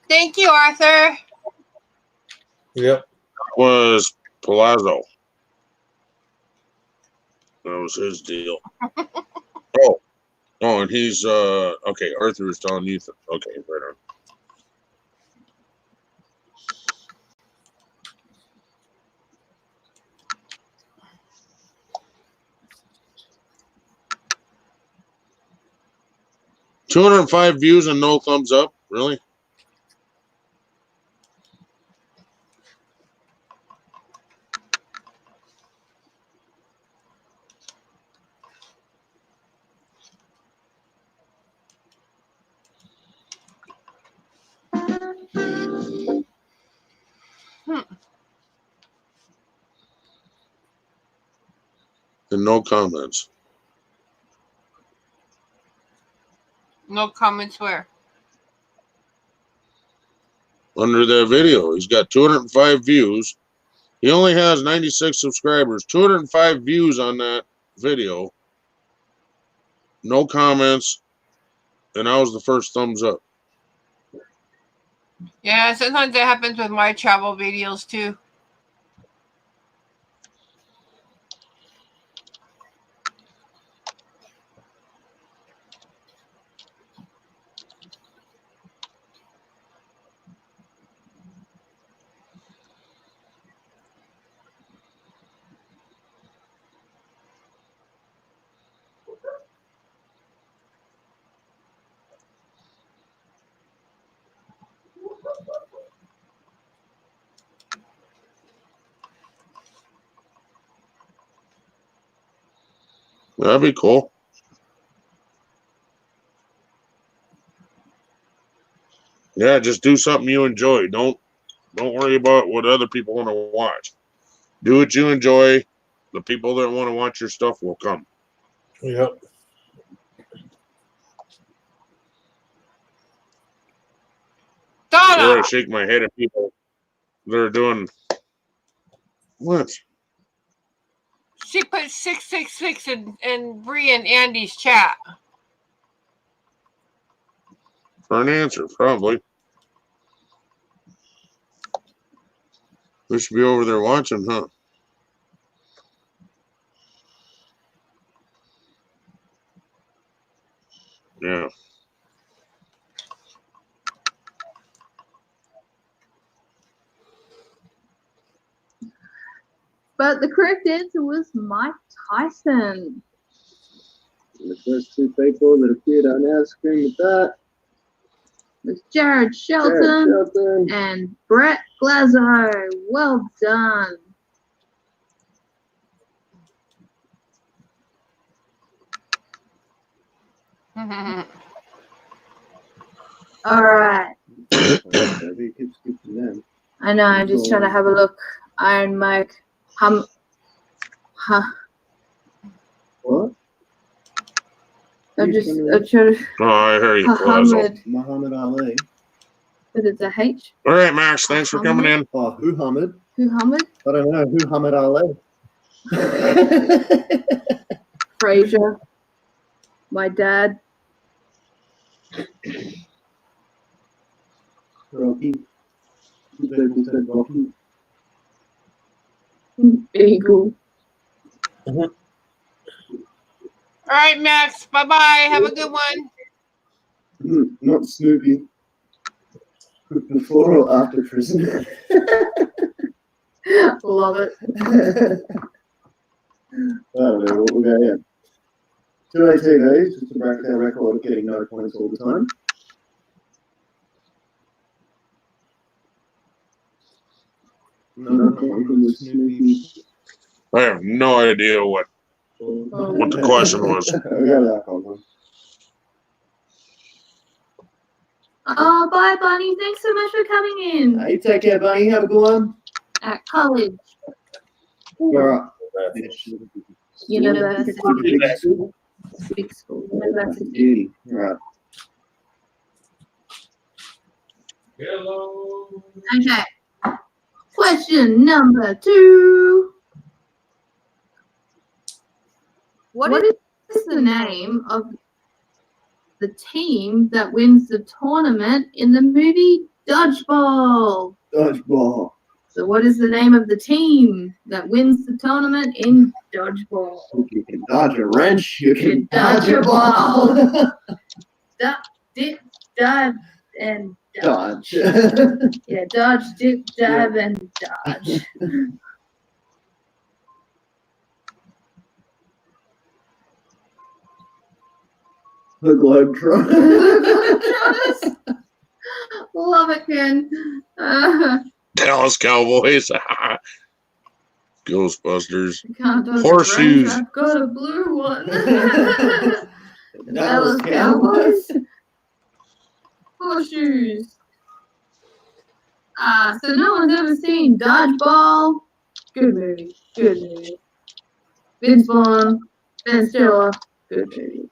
Thank you, Arthur. Yep. Was Palazzo. That was his deal. Oh, and he's okay. Arthur is telling you. Okay, right on. $205 views and no thumbs up. Really? And no comments. No comments where? Under the video, he's got 205 views. He only has 96 subscribers. 205 views on that video. No comments. And I was the first thumbs up. Yeah, sometimes that happens with my travel videos too. That'd be cool. Yeah, just do something you enjoy. Don't worry about what other people want to watch. Do what you enjoy. The people that want to watch your stuff will come. Yep. Donna. Where I shake my head at people that are doing what? She put 666 in Bree and Andy's chat. For an answer, probably. They should be over there watching, huh? Yeah. But the correct answer was Mike Tyson. The first two people that appeared on our screen with that. It was Jared Shelton and Brett Glazo. Well done. All right. I know. I'm just trying to have a look. Iron Mike. What? I'm trying to. Oh, I hear you, Plazo. Muhammad Ali. But it's a H. All right, Max. Thanks for coming in. Oh, Muhammad. Muhammad? I don't know. Muhammad Ali. Fraser. My dad. Rocky. People said Rocky. Eagle. All right, Max. Bye-bye. Have a good one. Not Snoopy. Before or after prison? Love it. I don't know what we'll go in. 218 days, just to break our record of getting no points all the time. No, Snoopy. I have no idea what the question was. Oh, bye, Bunny. Thanks so much for coming in. Hey, take care, Bunny. Have a good one. At college. All right. University. Big school. University. Right. Hello. Okay. Question number 2. What is the name of the team that wins the tournament in the movie Dodgeball? Dodgeball. So what is the name of the team that wins the tournament in Dodgeball? You can dodge a wrench. You can dodge a ball. Dip, dive, and Dodge. Yeah, dodge, dip, dive, and dodge. The Globetrotters. Love it, Ken. Dallas Cowboys. Ghostbusters. Can't dodge a Horseshoes. wrench, I've got a blue one. Dallas Cowboys. Horseshoes. So no one's ever seen Dodgeball. Good movie. Good movie. Vince Vaughn, Ben Stiller. Good movie.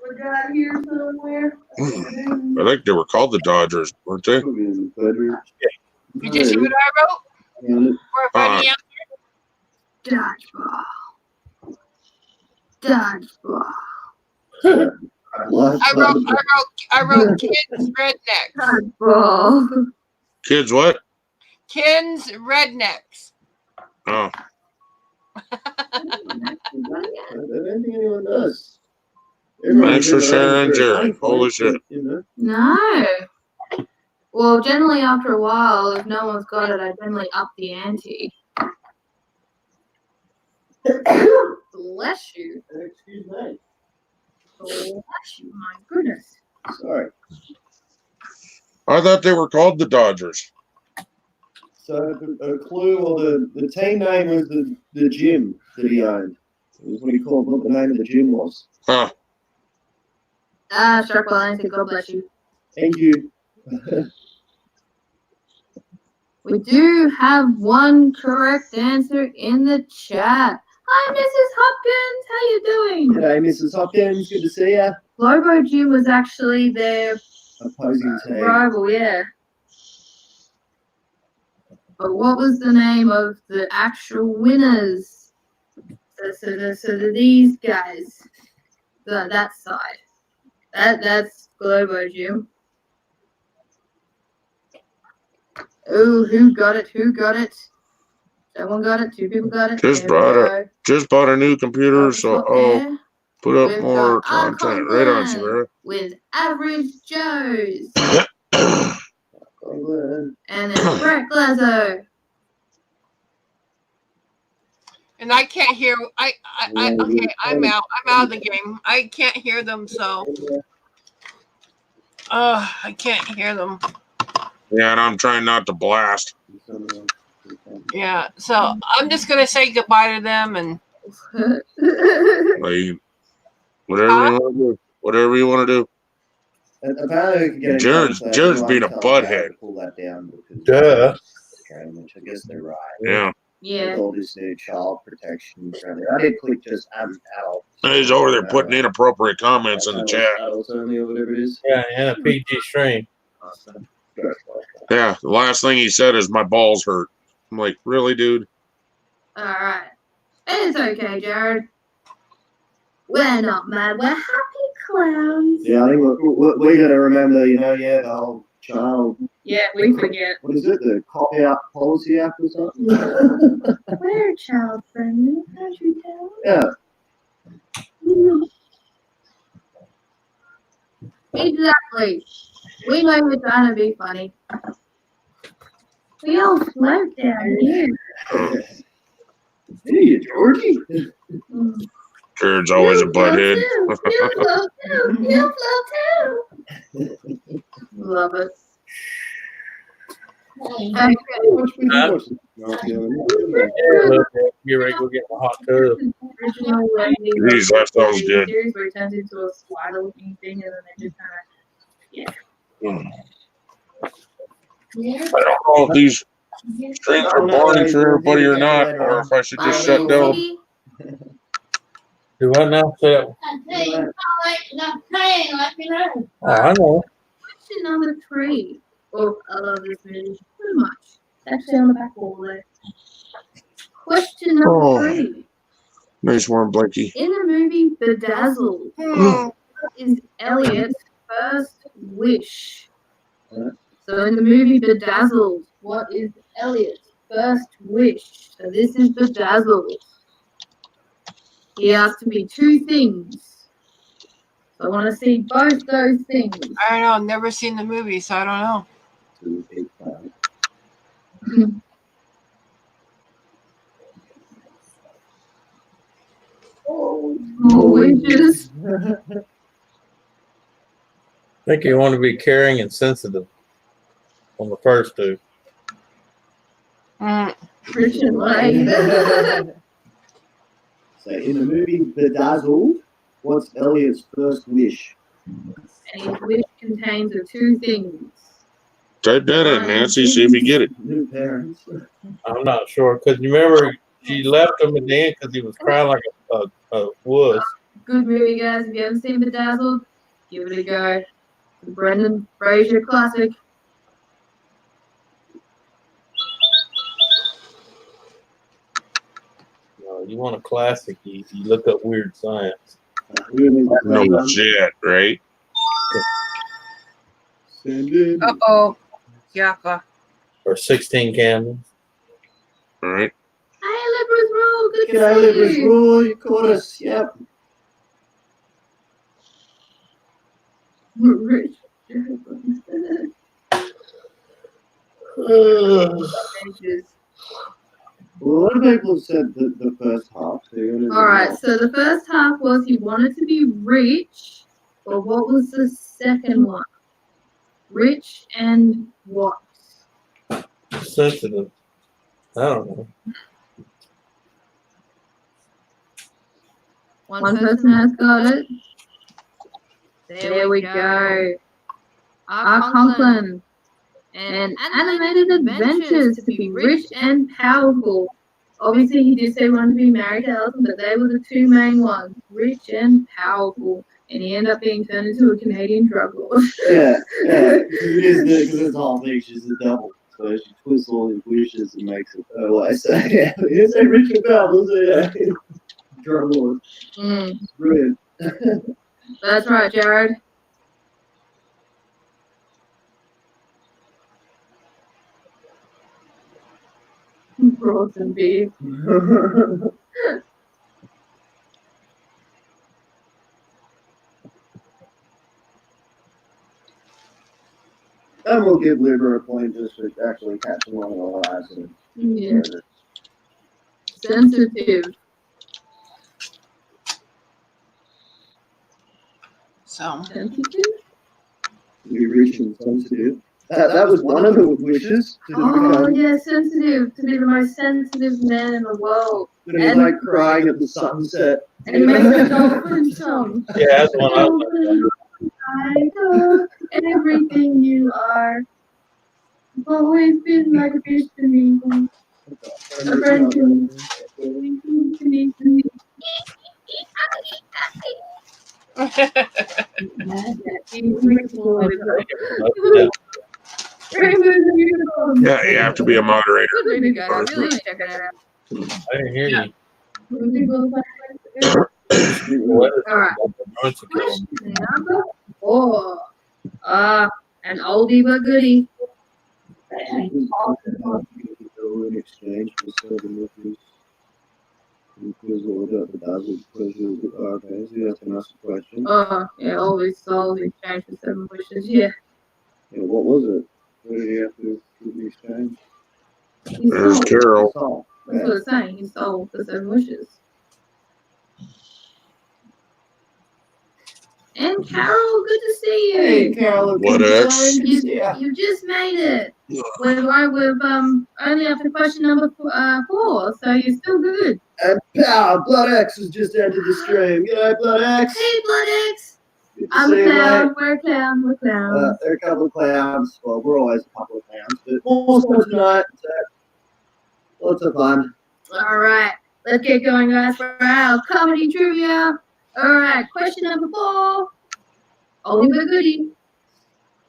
We got here somewhere. I think they were called the Dodgers, weren't they? You just see what I wrote? For a funny answer? Dodgeball. I wrote Kids Rednecks. Dodgeball. Kids, what? Ken's Rednecks. Oh, I don't think anyone does. thanks for sharing, Jerry. Holy shit. No. Well, generally after a while, if no one's got it, I generally up the ante. Bless you. Excuse me. Bless you, my goodness. Sorry. I thought they were called the Dodgers. So a clue, or the team name was the gym that he owned. It was what he called, what the name of the gym was. Huh. Struck by lightning. God bless you. Thank you. We do have one correct answer in the chat. Hi, Mrs. Hopkins. How you doing? G'day, Mrs. Hopkins. Good to see ya. Globo Gym was actually their Opposing team. rival, yeah. But what was the name of the actual winners? So these guys, that side, that's Globo Gym. Oh, who got it? Who got it? Someone got it. 2 people got it. Just There we go. bought a new computer, so Up I'll there, put up we've more got our content. Right on, Conklin Samara. with Average Joe's. Conklin. And then Brett Glazo. And I can't hear. Okay. I'm out. I'm out of the game. I can't hear them. So, I can't hear them. Yeah, and I'm trying not to blast. Yeah. So I'm just gonna say goodbye to them and. Like, whatever you want to do. Whatever you want to do. And apparently, we can get in Jared's contact, you know, being a tell Dad butthead. to pull that down because Duh. which I guess they're right. Yeah. Yeah. With all this new child protection. I did click just adult. He's over there putting inappropriate comments in the chat. Adults only, or whatever it is. Yeah, and a PG stream. Yeah, the last thing he said is my balls hurt. I'm like, really, dude? All right. It's okay, Jared. We're not mad. We're happy clowns. Yeah, I think we got to remember, you know, the whole child. Yeah, we forget. What is it? The Cop Out Policy Act or something? We're child friendly, can't you tell? Yeah. Exactly. We know we're trying to be funny. We all float down here. Hey, Georgie. Jared's always a butthead. You float too. You float too. Love it. Okay. Get ready to go get my hot tub. Original Wendy Jeez, that sounds good. series where it turns into a spider looking thing and then they just kind I don't know if these streams are boring for everybody or not, or if I should just shut down. Do I now say it? Oh, I know. Question number 3. Oh, I love this movie so much. It's actually on the back wall there. Question number 3. Nice warm blankie. In the movie Bedazzled, what is Elliot's first wish? So in the movie Bedazzled, what is Elliot's first wish? So this is Bedazzled. He asked me 2 things. So I want to see both those things. I don't know. I've never seen the movie, so I don't know. Wishes. I think you want to be caring and sensitive on the first 2. Christian Lane. So in the movie Bedazzled, what's Elliot's first wish? And his wish contains of 2 things. Type that in, Nancy, see if you get it. New parents. I'm not sure because you remember she left him at the end because he was crying like a wuss. Good movie, guys. If you haven't seen Bedazzled, give it a go. The Brendan Fraser classic. You want a classic? You look up Weird Science. No shit, right? Uh-oh. Yaka. Or 16 Candles. All right. Hey, Libra's Rule. Good G'day, to Libra's see you. Rule. You caught us. Yep. Rich. Well, a lot of people have said the first half. All right, so the first half was he wanted to be rich, but what was the second one? Rich and what? Sensitive. I don't know. One person has got it. There we go. Our Conklin. And animated adventures to be rich and powerful. Obviously, he did say he wanted to be married to Alison, but they were the two main ones, rich and powerful. And he ended up being turned into a Canadian drug lord. Yeah. Because it's all thing, she's a devil. So she twists all his wishes and makes it what I say. Yeah, it's a rich and powerful, so yeah. Drug lord. Brilliant. That's right, Jared. Frozen beef. And we'll give Liver a point just for actually catching one of the lives. Yeah. Sensitive. So Sensitive? Be rich and sensitive. That was one of the wishes. Oh, yeah, sensitive. To be the most sensitive man in the world. And he's like crying at the sunset. And he makes a dolphin song. Yeah, that's the one I was I know everything you are. You've always been like a fish to me. A friend to me. Yeah, you have to be a moderator. Good movie, guys. Really check it out. I didn't hear Yeah. you. Alright. Question number 4. An oldie but goodie. In exchange for serving wishes. Because all about the dazzle pleasure of the fancy. That's an ask question. Yeah, always sold in exchange for 7 wishes. Yeah. Yeah, what was it? What did he have to do the exchange? He There's sold. Carol. Oh, That's what it's saying. He sold for 7 wishes. And Carol, good to see you. Hey, Carol. What X? You just made it. We're only up to question number 4, so you're still good. And pow, Blood X has just entered the stream. G'day, Blood X. Hey, Blood X. Good to I'm see a you, clown. mate. We're a clown. We're clowns. There are a couple of clowns. Well, we're always a couple of clowns, but more so tonight. So lots of fun. All right, let's get going, guys, for our comedy trivia. All right, question number 4. Oldie but goodie.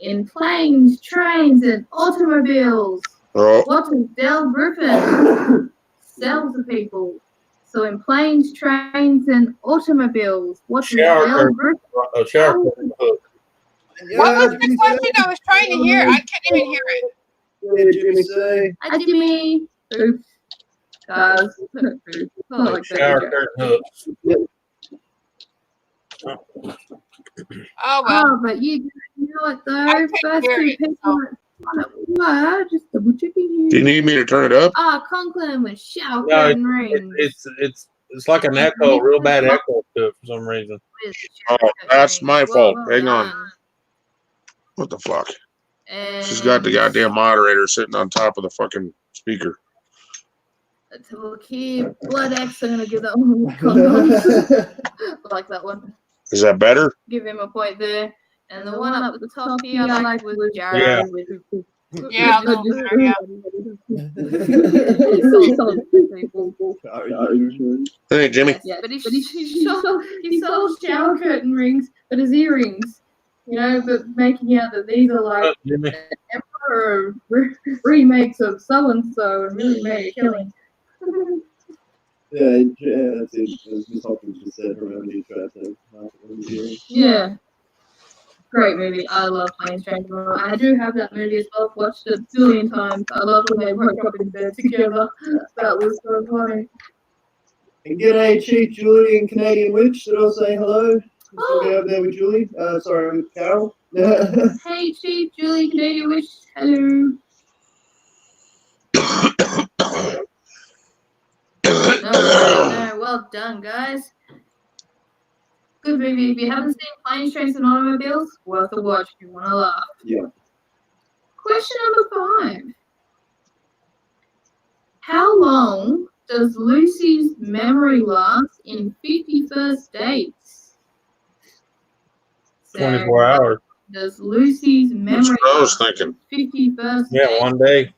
In planes, trains, and automobiles, Oh, what does Del Griffin sell to people? So in planes, trains, and automobiles, what does Shower Del curtain. Griffin A shower curtain hook. what was the question? I was trying to hear. I couldn't even hear it. What did Jimmy say? Hi, Jimmy. Oops. Guys. Oh, like Shower that. curtain hook. Oh well. Oh, but you know what though? I couldn't First hear 2 it, people. What? Just double checking do you here. need me to turn it up? Conklin with shower No, curtain rings. It's like an echo, real bad echo to it for some reason. Oh, that's my fault. Hang on. done. What the fuck? And She's got the goddamn moderator sitting on top of the fucking speaker. let's have a look here. Blood X, I'm gonna give that one. I like that one. Is that better? Give him a point there. And the one up at the top here, I like was Jared. Yeah. Yeah, a little better, yeah. Hey, Jimmy. Yeah, but he sold shower curtain rings, but his earrings, but making out that these are like Jimmy. Emperor remakes of so and so and really made a killing. Yeah, that's it. As Miss Hopkins just said, around you tried to Yeah. Great movie. I love Planes, Trains, and Automobiles. I do have that movie as well. I've watched it a billion times. I love when they woke up in bed together. That was so funny. And g'day, Chief Julie and Canadian Witch. Did I say hello? Still go over there with Julie. Sorry, with Carol. Hey, Chief, Julie, Canadian Witch. Hello. No, well done, guys. Good movie. If you haven't seen Planes, Trains, and Automobiles, worth a watch if you want to laugh. Yeah. Question number 5. How long does Lucy's memory last in 50 First Dates? 24 hours. Does Lucy's That's memory what I was last thinking. 50 First Yeah, Dates? one day.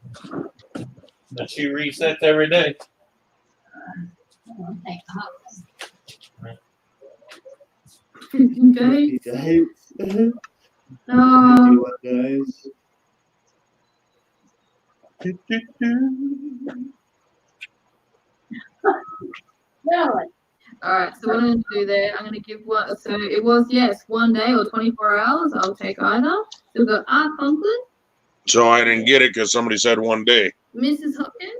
But she resets every day. 50 days? 50 days. 51 No. days. Alright, so what I'm going to do there, I'm going to give one. So it was, yes, 1 day or 24 hours. I'll take either. So we've got R. Conklin, So I didn't get it because somebody said 1 day. Mrs. Hopkins.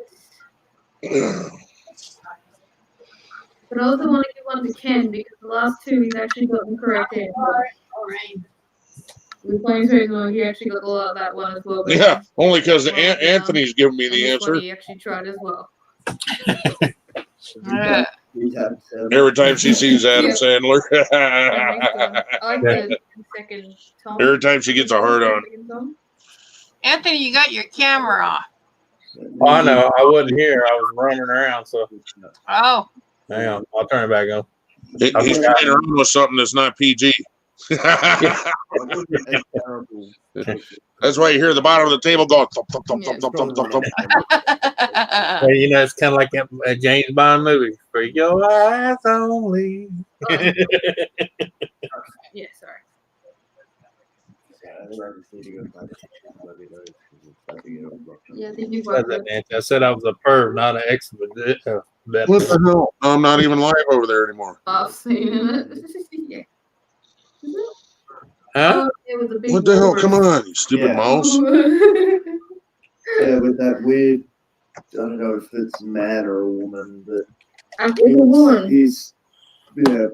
But I also want to give one to Ken because the last two he's actually got the correct answer. With Planes Reasonable, he actually got a lot of that one as well. But Yeah, only because Well, yeah. Anthony's giving me and the this one answer. he actually tried as well. Yeah. He's had 7. Every time she sees Adam Yeah. Sandler. I like the second Tom. Every time she gets a hard on. Second Tom. Anthony, you got your camera off. Oh, I know. I wasn't here. I was running around. So, Oh. hang on. I'll turn it back on. He's playing around with something that's not PG. That's why you hear the bottom of the table going thump, thump, thump, thump, thump, thump, thump, thump. Well, you know, it's kind of like a James Bond movie. For your eyes only. Yeah, sorry. Yeah, I think you've Said got that, Nancy. I said I was a perv, not an expedite. What the hell? I'm not even live over there anymore. I've seen it. Yeah. Huh? Oh, it was a big What the hell? walrus. Come on, you stupid Yeah. mouse. Yeah, with that weird, I don't know if it's a man or a woman, but It's a woman. he's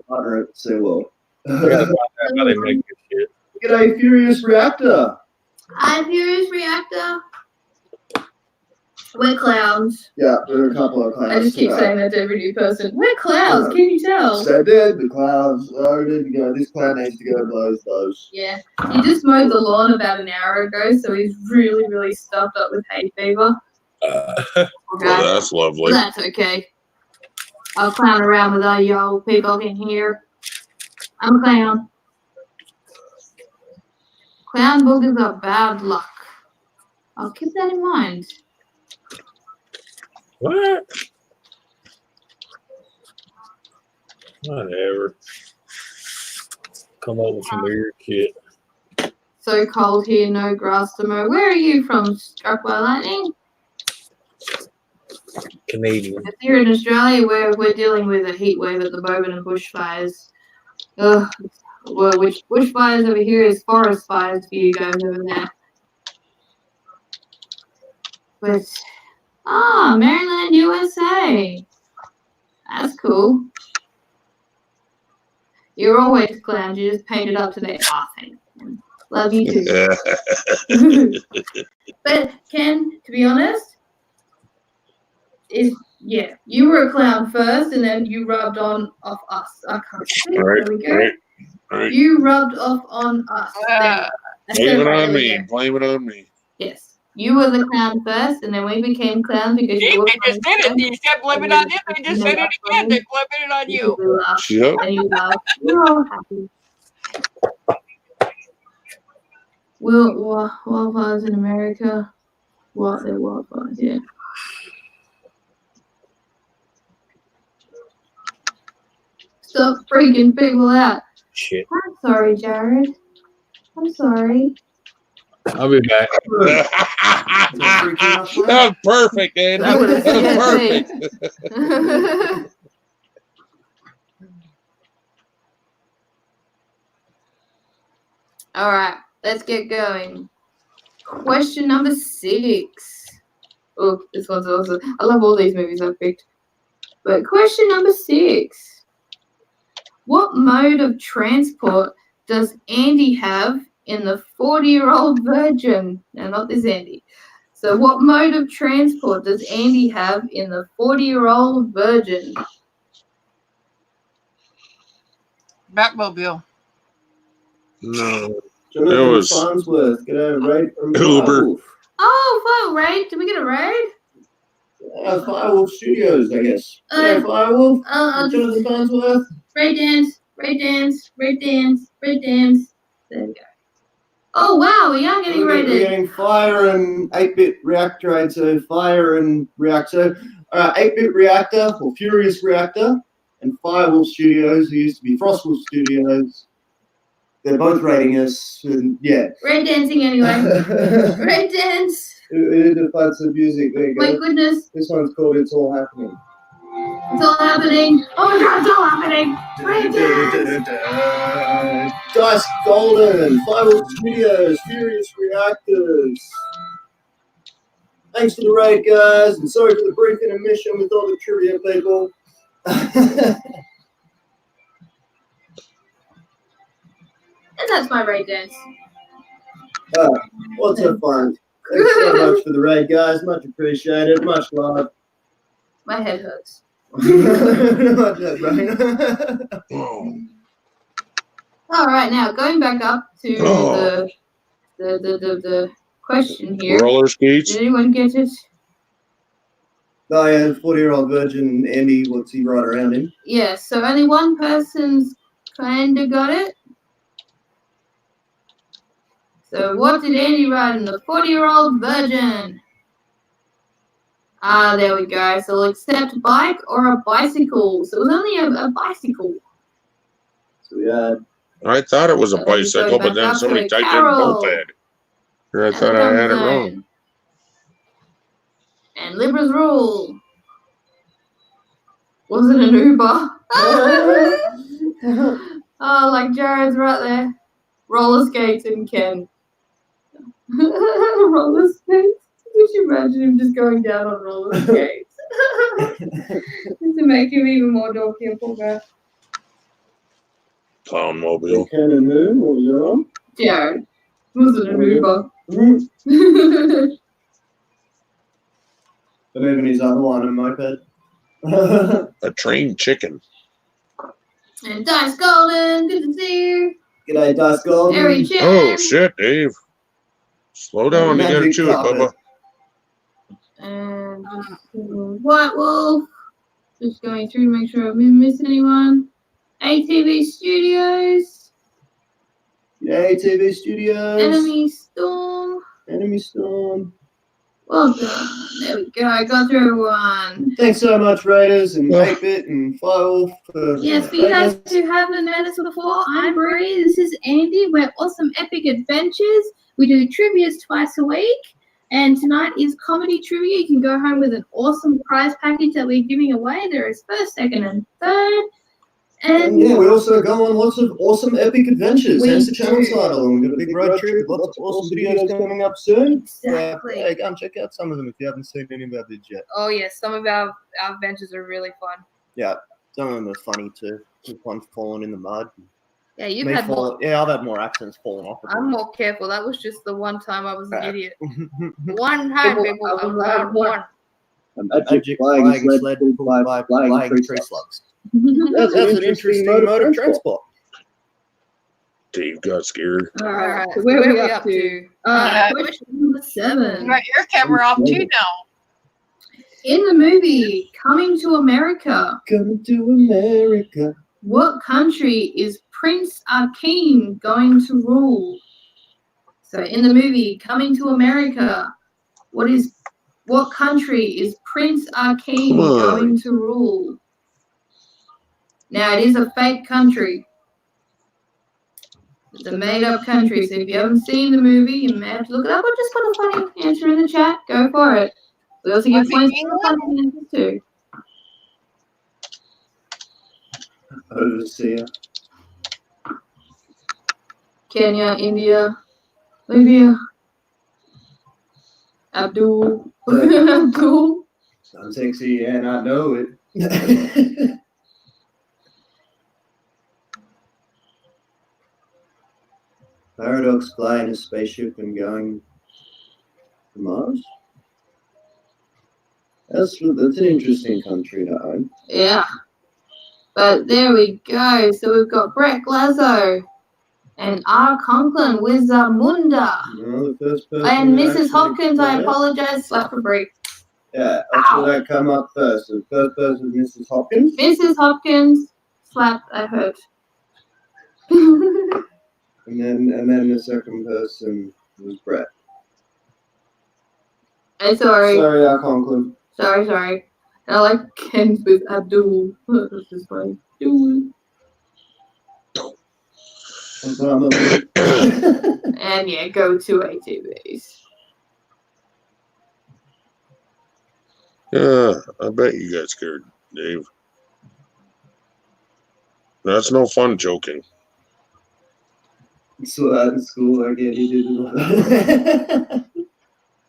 partner at Sewell. I gotta find out how they make this shit. G'day, Furious Reactor. Hi, Furious Reactor. We're clowns. Yeah, there are a couple of clowns. I just keep tonight. saying that to every new person. We're clowns, can you tell? So did the clowns. Oh, did you go? This clown needs to go blows those. Yeah. He just mowed the lawn about an hour ago, so he's really, really stuffed up with hay fever. Well, that's lovely. That's okay. I'll clown around with all you old people in here. I'm a clown. Clown boogers are bad luck. I'll keep that in mind. What? Whatever. Come up with some weird shit. So cold here, no grass to mow. Where are you from, struck by lightning? Canadian. If you're in Australia, we're dealing with a heat wave at the moment and bushfires. Ugh. Well, which bushfires over here is forest fires for you guys over there. But Maryland, USA. That's cool. You're always clowns. You just painted up today. Thanks. Love you too. But Ken, to be honest, you were a clown first, and then you rubbed off us. I can't speak. All right, There we go. all right, all right. You rubbed off on us. There. Blame it There on we me. go. Blame it on me. Yes. You were the clown first, and then we became clowns because you were They just did it. You said blame it on you. They just said it again. They blame it on you. We laughed, Yep. and you laughed. We're all happy. Wildfires in America. What? They're wildfires, yeah. Stop freaking people out. Shit. I'm sorry, Jared. I'm sorry. I'll be back. That was perfect, Andy. That would have That was scared perfect. me. All right, let's get going. Question number 6. Oh, this one's awesome. I love all these movies I've picked. But question number 6. What mode of transport does Andy have in the 40-year-old virgin? Now, not this Andy. So what mode of transport does Andy have in the 40-year-old virgin? Batmobile. No. Jonathan It was- Farnsworth. G'day, right from Uber. Wolf. Oh, fun, raid. Did we get a raid? Firewolf Studios, I guess. Yeah, Firewolf. Jonathan Farnsworth. Ray dance. There we go. Oh wow, we are getting We're rated. getting Fire and 8-bit Reactor, I'd say. Fire and Reactor. 8-bit Reactor, or Furious Reactor, and Firewolf Studios, who used to be Frostwolf Studios. They're both rating us, and yeah. Ray dancing anyway. Ray dance. Who defines the music? There you go. My goodness, This one's called It's All Happening. it's all happening. Oh my god, it's all happening. Ray dance. Dice Golden, Firewolf Studios, Furious Reactors. Thanks for the raid, guys, and sorry for the brief intermission with all the trivia people. And that's my Ray dance. Lots of fun. Thanks so much for the raid, guys. Much appreciated. Much love. My head hurts. All right, now going back up to the question here. Roller skates. Did anyone get it? Oh yeah, 40-year-old virgin Andy, what's he right around him? Yeah, so only one person's kinda got it. So what did Andy ride in the 40-year-old virgin? Ah, there we go. So we'll accept bike or a bicycle. So it was only a bicycle. So we had I thought it was a So we bicycle, go but back then up somebody to typed in Carol. moped. Or I thought I had it wrong. And Libra's rule. Was it an Uber? Oh, like Jared's right there. Roller skates and Ken. Roller skates? Could you imagine him just going down on roller skates? To make him even more dorky and poor guy. Clown mobile. Ken and Moon, what was it on? Jared. Was it an Uber? But even his other one, a moped. A trained chicken. And Dice Golden, good to see you. G'day, Dice Golden. Harry Chen. Oh shit, Dave. Slow down to get Magic it to it, carpet. Bubba. And White Wolf. Just going through to make sure I didn't miss anyone. ATV Studios. Yay, TV Studios. Enemy Storm. Storm. Well done. There we go. I got through everyone. Thanks so much, Raiders and Well- 8-bit and Firewolf. Yes, for you guys who haven't met us before, I'm Bree. This is Andy. We're Awesome Epic Adventures. We do trivias twice a week. And tonight is comedy trivia. You can go home with an awesome prize package that we're giving away. There is first, second, and third. And yeah, we also go on lots of awesome epic adventures. We Hence the channel do. title. And we've got a big road trip with lots of awesome videos coming up soon. Exactly. Yeah, go and check out some of them if you haven't seen any of our vids yet. Oh, yes. Some of our adventures are really fun. Some of them are funny too. Just one falling in the mud. Yeah, you've Me had more. fall- yeah, I've had more accidents falling off. I'm more careful. That was just the one time I was an idiot. more. One time, people. I was allowed one. Magic flying sled pulled by flying tree slugs. That's an interesting mode of transport. Dave got scared. All right. So where are we up to? Question number 7. You got your camera off too now. In the movie Coming to America, Coming to America. what country is Prince Akeem going to rule? So in the movie Coming to America, what country is Prince Akeem Come on. going to rule? Now it is a fake country. It's a made-up country. So if you haven't seen the movie, you may have to look it up or just put a funny answer in the chat. Go for it. We also give Was it points for England? funny answers too. Overseer. Kenya, India, Libya, Abdul, Abdul. Sounds sexy and I know it. Paradox flying a spaceship and going to Mars? That's an interesting country to own. Yeah. But there we go. So we've got Brett Glasgow and R. Conklin with Zamunda. No, the first person And to Mrs. actually Hopkins, I fly. apologize, slap a break. Yeah, so that come up first. The first person is Mrs. Hopkins. Mrs. Hopkins slapped, I heard. And then the second person was Brett. I'm sorry. Sorry, Conklin. Sorry. And I like Ken's with Abdul. That's just funny. Abdul. And yeah, go to ATVs. Yeah, I bet you got scared, Dave. That's no fun joking. So at school, I get he did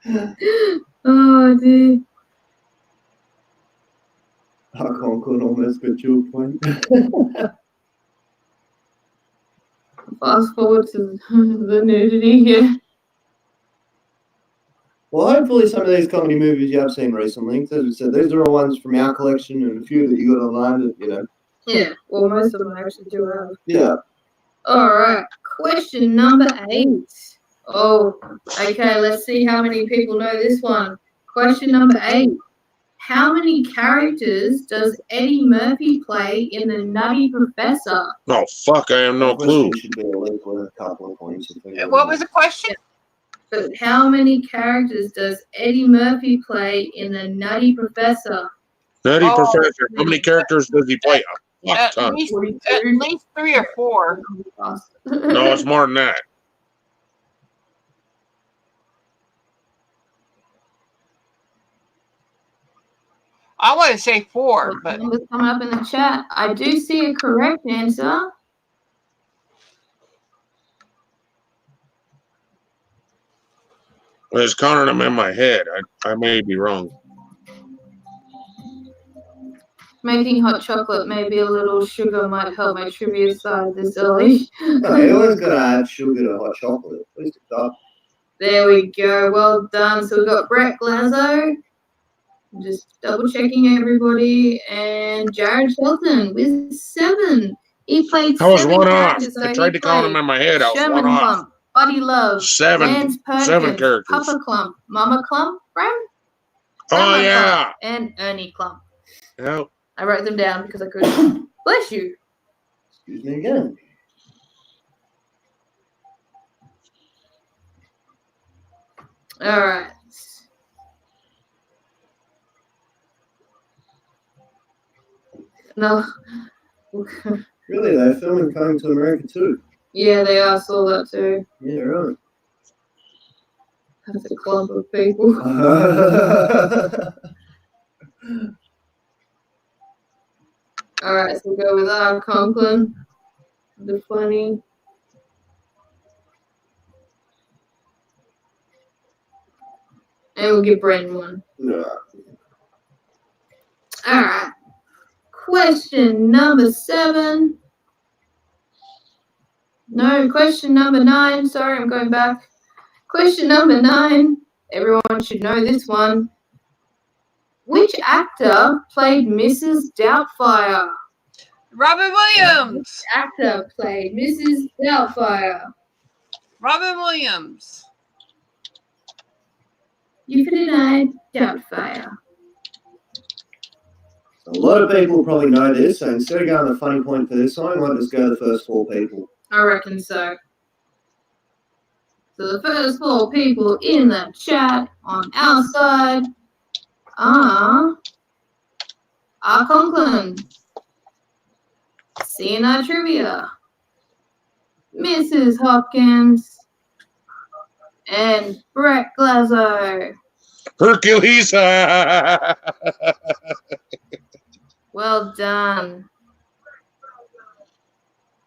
it. Oh, dude. Conklin almost got you a point. Fast forward to the nudity here. Well, hopefully some of these comedy movies you have seen recently. As we said, these are all ones from our collection and a few that you got online that, you know. Yeah, well, most of them I actually do have. Yeah. Alright, question number 8. Oh, okay, let's see how many people know this one. Question number 8. How many characters does Eddie Murphy play in The Nutty Professor? Oh, fuck, I have no clue. Should be at least worth a couple of points. What was the question? But how many characters does Eddie Murphy play in The Nutty Professor? Nutty Professor. How many characters does he play? A fuck At ton. least 3 or 4. No, it's more than that. I want to say 4, but Numbers coming up in the chat. I do see a correct answer. There's counting them in my head. I may be wrong. Making hot chocolate, maybe a little sugar might help my trivia side this early. No, you always got to add sugar to hot chocolate. At least it's up. There we go. Well done. So we've got Brett Glasgow. Just double checking everybody. And Jared Shelton with 7. He played I was 7 one off. characters. So I tried to count them in my head. I was Sherman one off. Clump, Buddy Love, 7 Lance Perkins, 7 characters. Papa Clump, Mama Clump, right? Oh, Grandma yeah. Clump, and Ernie Clump. Yeah. I wrote them down because I couldn't. Bless you. Excuse me again. All right. No. Really, they're filming Coming to America too. Yeah, they are. Saw that too. Yeah, right. That's a clump of people. All right, so we'll go with our Conklin. The funny. And we'll give Brandon one. Yeah. All right. Question number 7. No, question number 9. Sorry, I'm going back. Question number 9. Everyone should know this one. Which actor played Mrs. Doubtfire? Robin Williams. Which actor played Mrs. Doubtfire? Robin Williams. You could deny Doubtfire. A lot of people probably know this, so instead of going the funny point for this one, I'll just go the first 4 people. I reckon so. So the first 4 people in the chat on our side are Conklin, CNI Trivia, Mrs. Hopkins, and Brett Glasgow. Hercules. Well done.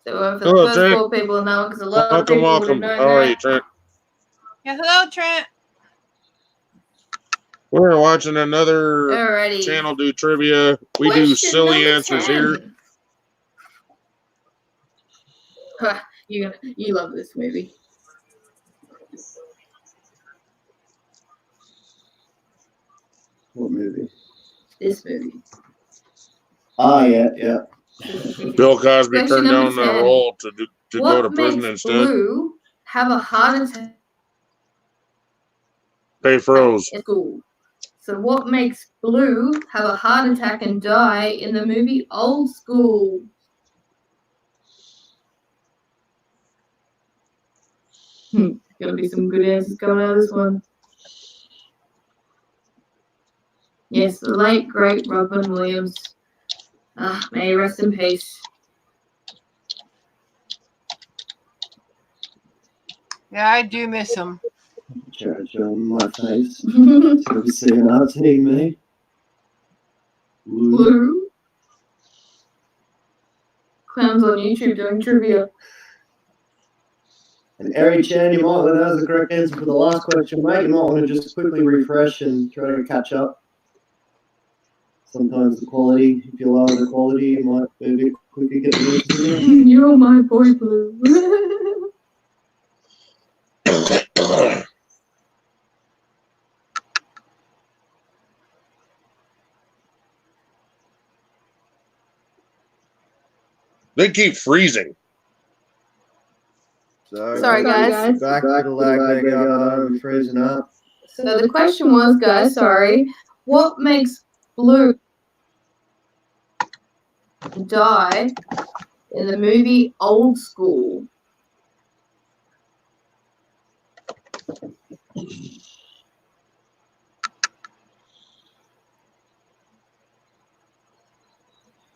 So we went for the Hello, first Trent. 4 people in that one because a lot of people would have Welcome. known How are that. you, Trent? Yeah, hello, Trent. We're watching another Alrighty. channel do trivia. We do Question silly number answers 10. here. You love this movie. What movie? This movie. Ah, yeah. Bill Cosby Question turned down number the 10. role to go What to prison makes instead. Blue have a heart attack They froze. at school? So what makes Blue have a heart attack and die in the movie Old School? Gonna be some good answers coming out of this one. Yes, the late great Robin Williams. May he rest in peace. Yeah, I do miss him. Judge on my face. So we see an RT, me. Blue. Clowns on YouTube doing trivia. And Ari Chan, you might, when that was the correct answer for the last question, mate, you might want to just quickly refresh and try to catch up. Sometimes the quality, if you lower the quality, you might be a bit quicker get the answers in there. You're my boy, Blue. They keep freezing. So, Sorry, guys. Back to the lag back up, I'm freezing up. So the question was, guys, sorry, what makes Blue die in the movie Old School?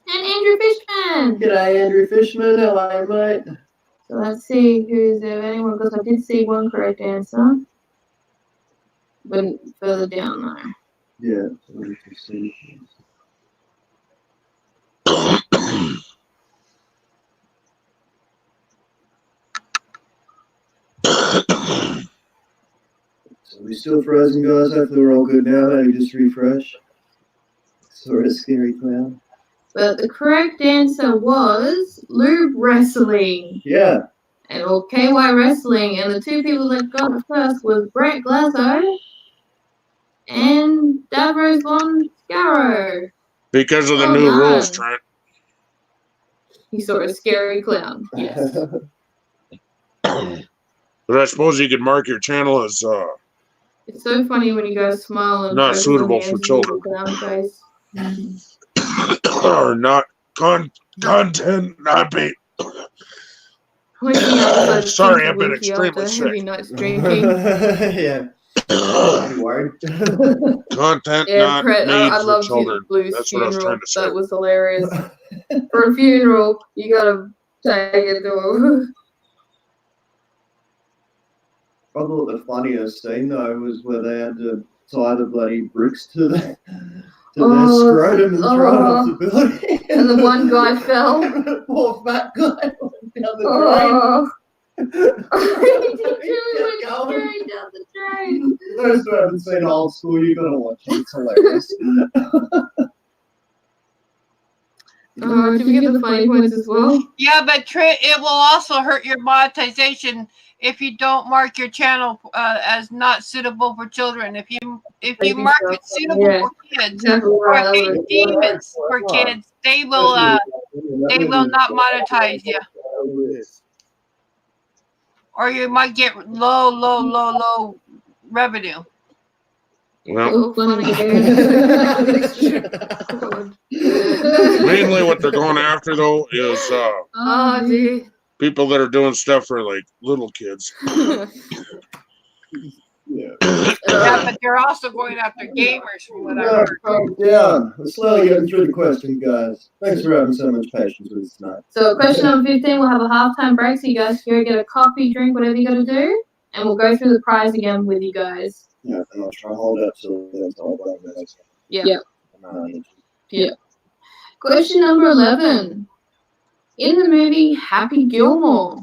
And Andrew Fishman. G'day, Andrew Fishman. How are you, mate? So let's see who's there. Anyone? Because I did see one correct answer, but further down there. Yeah. So we still frozen, guys. Hopefully we're all good now. Maybe just refresh. Sort of scary clown. But the correct answer was lube wrestling. Yeah. And or KY wrestling. And the two people that got it first was Brett Glasgow and Davros Von Scarrow. Because of the Well new done. rules, Trent. You saw a scary clown. Yes. But I suppose you could mark your channel as It's so funny when you guys smile and Not focus suitable on the for ends of children. your clown face. or not content not be. Waking up like Sorry, I've been winky after extremely a sick. heavy night's drinking. Yeah. I'm worried. Content Yeah, not Brett, made I for loved children. Blue's That's what I was funeral. trying to say. That was hilarious. For a funeral, you gotta take it to I thought the funniest scene though was where they had to tie the bloody bricks to their scrotum and throw it off the building. And the one guy fell. The poor fat guy went down the Oh. He drain. truly Kept went going. straight down the drain. Those who haven't seen Old School, you gotta watch it. It's hilarious. Did we get the funny points as well? Yeah, but Trent, it will also hurt your monetization if you don't mark your channel as not suitable for children. If you mark it suitable for kids Exactly or right. they deem it's for kids, they will not monetize you, or you might get low revenue. Well, Oh, funny. mainly what they're going after though is Oh, dear. people that are doing stuff for like little kids. Yeah. Yeah, but they're also going after gamers from what I heard. Down. We're slowly getting through the questions, guys. Thanks for having so much patience with us tonight. So question number 15, we'll have a halftime break, so you guys can go get a coffee, drink, whatever you got to do, and we'll go through the prize again with you guys. Yeah, and I'll try and hold up till the whole break. Yeah. Question number 11. In the movie Happy Gilmore,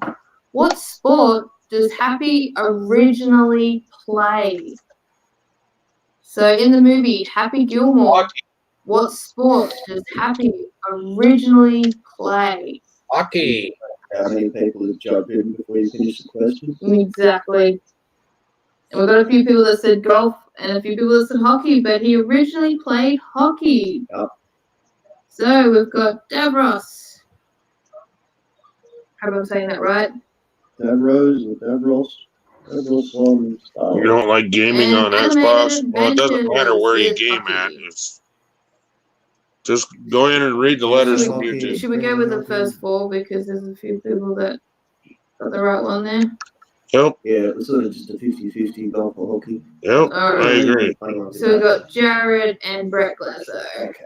what sport does Happy originally play? So in the movie Happy Gilmore, what sport does Happy originally play? Hockey. How many people have jumped in before you finish the question? Exactly. And we've got a few people that said golf and a few people that said hockey, but he originally played hockey. Yep. So we've got Davros. Hope I'm saying that right. Davros or Davros? You don't like gaming on And Xbox? animated Well, it doesn't matter adventures where you is game at. hockey. It's just go in and read the letters from Hockey. YouTube. Should we go with the first four because there's a few people that got the right one there? Yep, Yeah, it was sort of just a 50-50 golf or hockey. yep, All I agree. So we got Jared and Brett Glasser. Okay.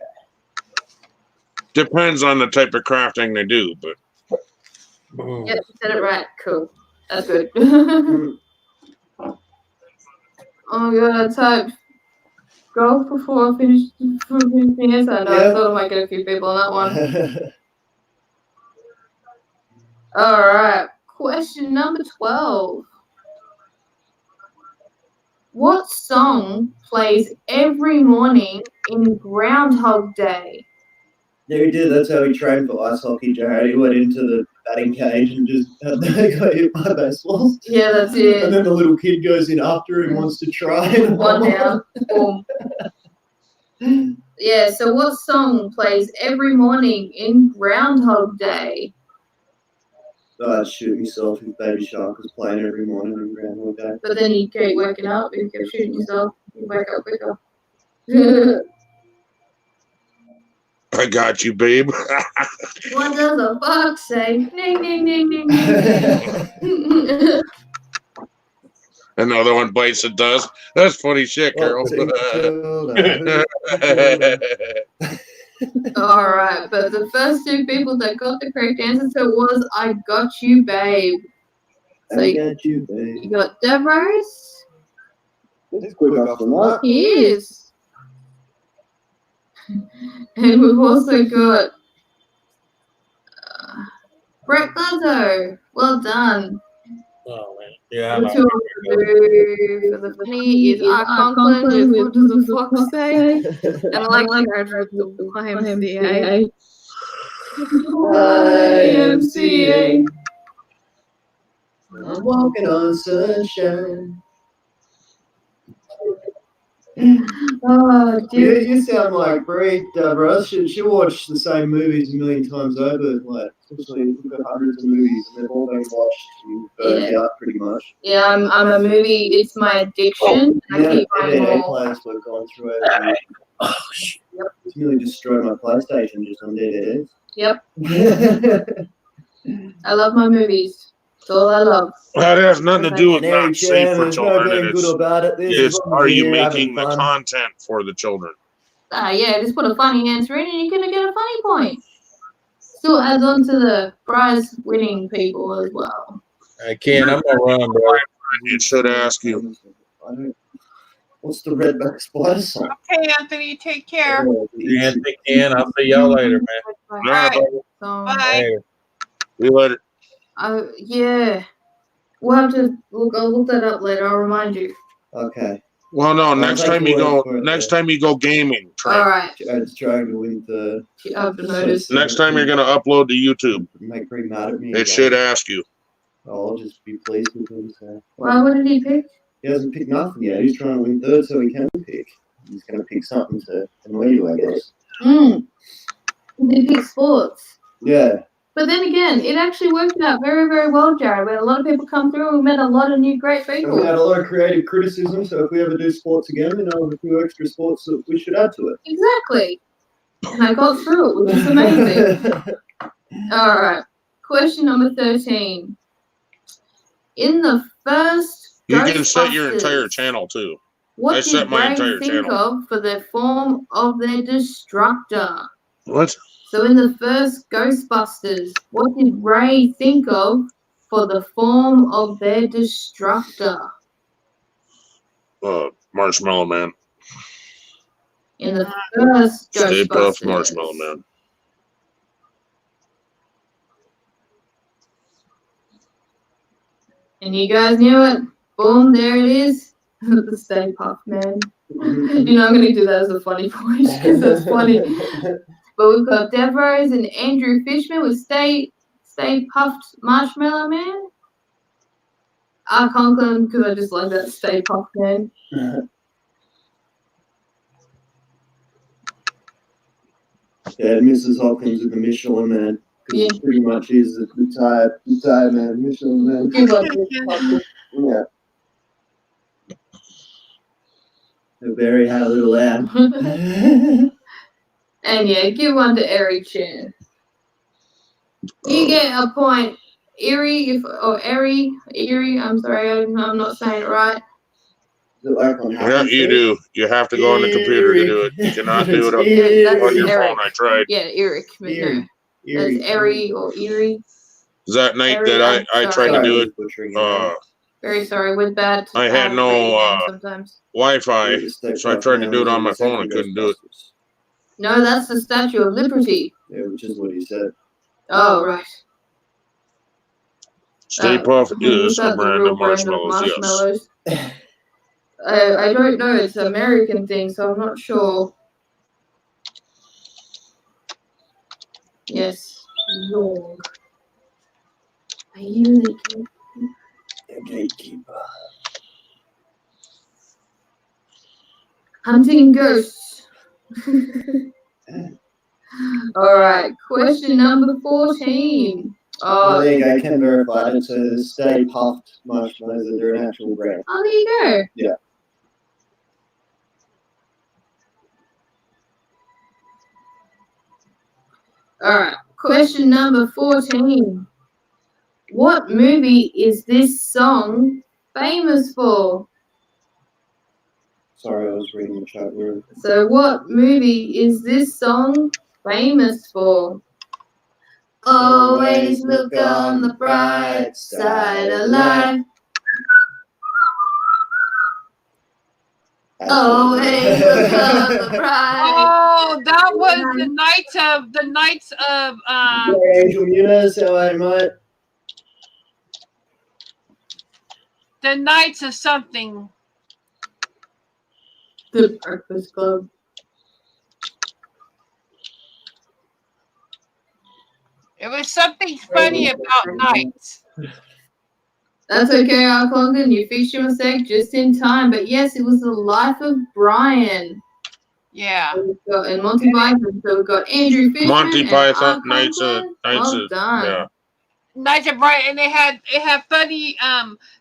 Depends on the type of crafting they do, but Yep, said it right. Cool. That's good. Oh my god, I typed golf before I finished the answer. I know, I thought I might get a few people on that one. Alright, question number 12. What song plays every morning in Groundhog Day? Yeah, he did. That's how he trained for ice hockey, Jared. He went into the batting cage and just got hit by baseballs. Yeah, that's it. And then the little kid goes in after him and wants to try. One down. Boom. Yeah, so what song plays every morning in Groundhog Day? Shoot yourself if Baby Shark was playing every morning in Groundhog Day. But then you keep waking up and you keep shooting yourself. You wake up quicker. I got you, babe. What does a fox say? Ding, ding, ding, ding, ding. Another one bites the dust. That's funny shit, Carol. All right, but the first two people that got the correct answer to it was "I Got You, Babe." So I got you, babe. you got Devros. It's quick off the mark. He is. And we've also got Brett Glasgow. Well done. Oh man, yeah. The two of them for the funny is our Conklin with What Does the Fox Say? And I like Jared with the YMCA. YMCA. I'm walking on sunshine. Oh, dude. You sound like Brie, Russ. She watched the same movies a million times over. Like, especially we've got hundreds of movies and they've all been watched. You burned out pretty much. Yeah, I'm a movie. It's my addiction. And I keep buying DVD more. players we've gone through it. Yep. It's nearly destroyed my PlayStation just on DVDs. Yep. I love my movies. That's all I love. That has nothing to do with not safe for There's no children. being good about it. It's are you making the content for the children? Yeah, just put a funny answer in and you're going to get a funny point. Still adds on to the prize winning people as well. Hey, Ken, I'm gonna run, bro. It should ask you. What's the redback spider song? Okay, Anthony, take care. Yeah, Ken, I'll see y'all later, man. All right, Bye. So, Bye. Later. see you later. yeah. We'll have to I'll look that up later. I'll remind you. Okay. Well, no. Next take time your you go, word for it, next then. time you go gaming, All Trent. right. Jared's trying to win the. I've noticed. Next time you're gonna upload to YouTube, Make Brie mad at me. it should ask you. I'll just be pleased with him. So. Well, what did he pick? He hasn't picked nothing yet. He's trying to win third so he can pick. He's going to pick something to annoy you, I guess. He picked sports. Yeah. But then again, it actually worked out very, very well, Jared. We had a lot of people come through and we met a lot of new great And people. we had a lot of creative criticism, so if we ever do sports again, there's a few extra sports that we should add to it. Exactly. And I got through it, which is amazing. All right. Question number 13. In the first You can set your Ghostbusters, entire channel too. what I set did my Ray entire think channel. of for the form of their destructor? What? So in the first Ghostbusters, what did Ray think of for the form of their destructor? Marshmallow Man. In the first Stay Puft Ghostbusters. Marshmallow Man. And you guys knew it. Boom, there it is. The Stay Puft Man. You know, I'm going to do that as a funny point because that's funny. But we've got Dev Rose and Andrew Fishman with Stay Puft Marshmallow Man. Conklin, because I just like that Stay Puft Man. Yeah, Mrs. Hawkins with the Michelin Man. Yeah. Pretty much is the tire man, Michelin Man. Good one. Yeah. Barry had a little lamb. And yeah, give one to Erie Chan. You get a point. Erie, I'm sorry, I'm not saying it right. Yeah, you do. You have to go on the computer to do it. You cannot do it on your phone. I tried. Yeah, Eric. But no. That's Erie or Erie. Is that night Erie, that I tried to do it? Very sorry, with bad. I had no sometimes. Wi-Fi, so I tried to do it on my phone. I couldn't do it. No, that's the Statue of Liberty. Yeah, which is what he said. Oh, right. Stay Puft is that a brand of marshmallows. Yes. I don't know. It's an American thing, so I'm not sure. Yes. Long. Are you The gatekeeper. hunting ghosts? All right. Question number 14. Oh, there you go. I can verify it. So the Stay Puft marshmallows are an actual brand. Oh, there you go. Yeah. All right. Question number 14. What movie is this song famous for? Sorry, I was reading the chat room. So, what movie is this song famous for? Always look on the bright side of life. Always look on the bright. Oh, that was the Knights of Angel Muniz, how are you, mate? the Knights of something. The Breakfast Club. It was something funny about knights. That's okay, Alclongton. You fixed your mistake just in time. But yes, it was The Life of Brian. Yeah. And Monty Python. So we've got Andrew Fishman. Monty Python, Knights done. Yeah. Knights of Brian, and it had funny.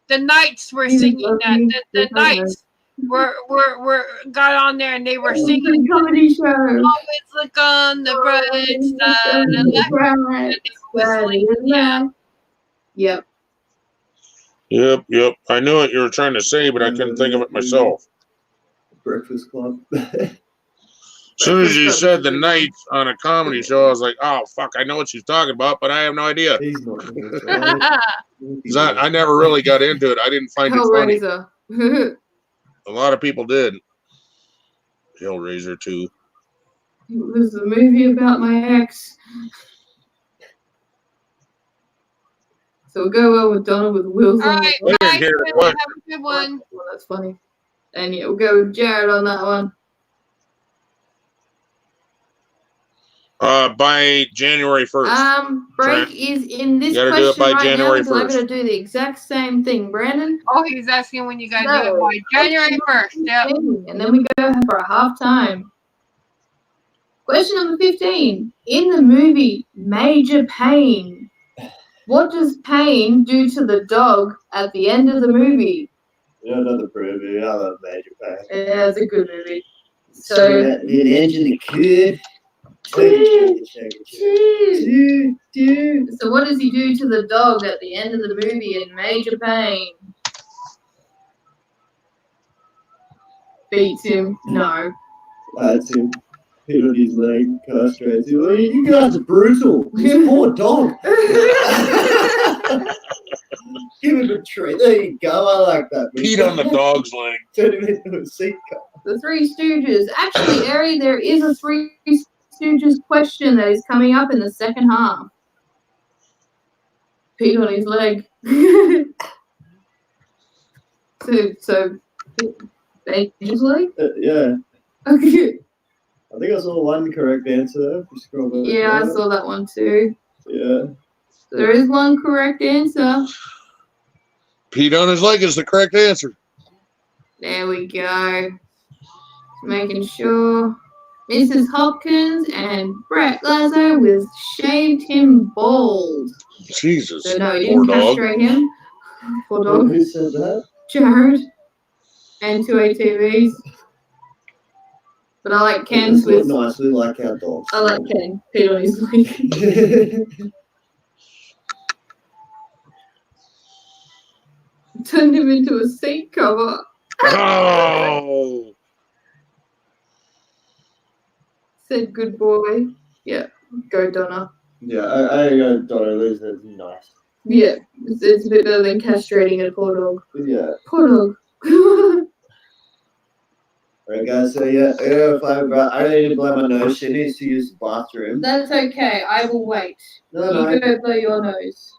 The knights were singing that. The knights were got on there and they were singing. Comedy show. Always look on the bright side of life. Yeah. Yep. Yep. I knew what you were trying to say, but I couldn't think of it myself. Breakfast Club. As soon as you said the Knights on a comedy show, I was like, oh, fuck, I know what she's talking about, but I have no idea. He's not. I never really got into it. I didn't find it funny. Hellraiser. A lot of people did. Hellraiser 2. It was a movie about my ex. So we'll go well with Donna with Wills All on right, the I didn't hear the have question. a good one. Well, that's funny. And yeah, we'll go with Jared on that one. By January 1st. Break is in this You gotta question do it by right January now because I'm 1st. going to do the exact same thing. Brandon? Oh, he's asking when you got to do it by January 1st. Yep. And then we go for a half time. Question number 15. In the movie Major Payne, what does Payne do to the dog at the end of the movie? Yeah, another movie. I love Major Payne. Yeah, it's a good movie. So, the engine, the kid. So what does he do to the dog at the end of the movie in Major Payne? Beats him? No. That's him. Hit on his leg, castrates him. You guys are brutal. This poor dog. Give him a treat. There you go. I like that. Pete on the dog's leg. Turn him into a seat car. The Three Stooges. Actually, Ari, there is a Three Stooges question that is coming up in the second half. Pete on his leg. so his leg? Yeah. Okay. I think I saw one correct answer there. If you scroll back Yeah, I down. saw that one too. Yeah. There is one correct answer. Pete on his leg is the correct answer. There we go. Making sure. Mrs. Hopkins and Brett Lazo was shaved him bald. Jesus. So no, he Poor didn't dog. castrate him. Poor dog. Who said that? Jared. And 2 ATVs. But I like Ken's with. Nice. We like our dogs. I like Ken. Pete on his leg. Turned him into a seat cover. Oh, Said good boy. Yeah, go Donna. Yeah, I don't know. That's nice. Yeah, it's a bit better than castrating a poor dog. Yeah. Poor dog. Alright, guys. So yeah, if I need to blow my nose. She needs to use the bathroom. That's okay. I will wait. No, You go blow your nose.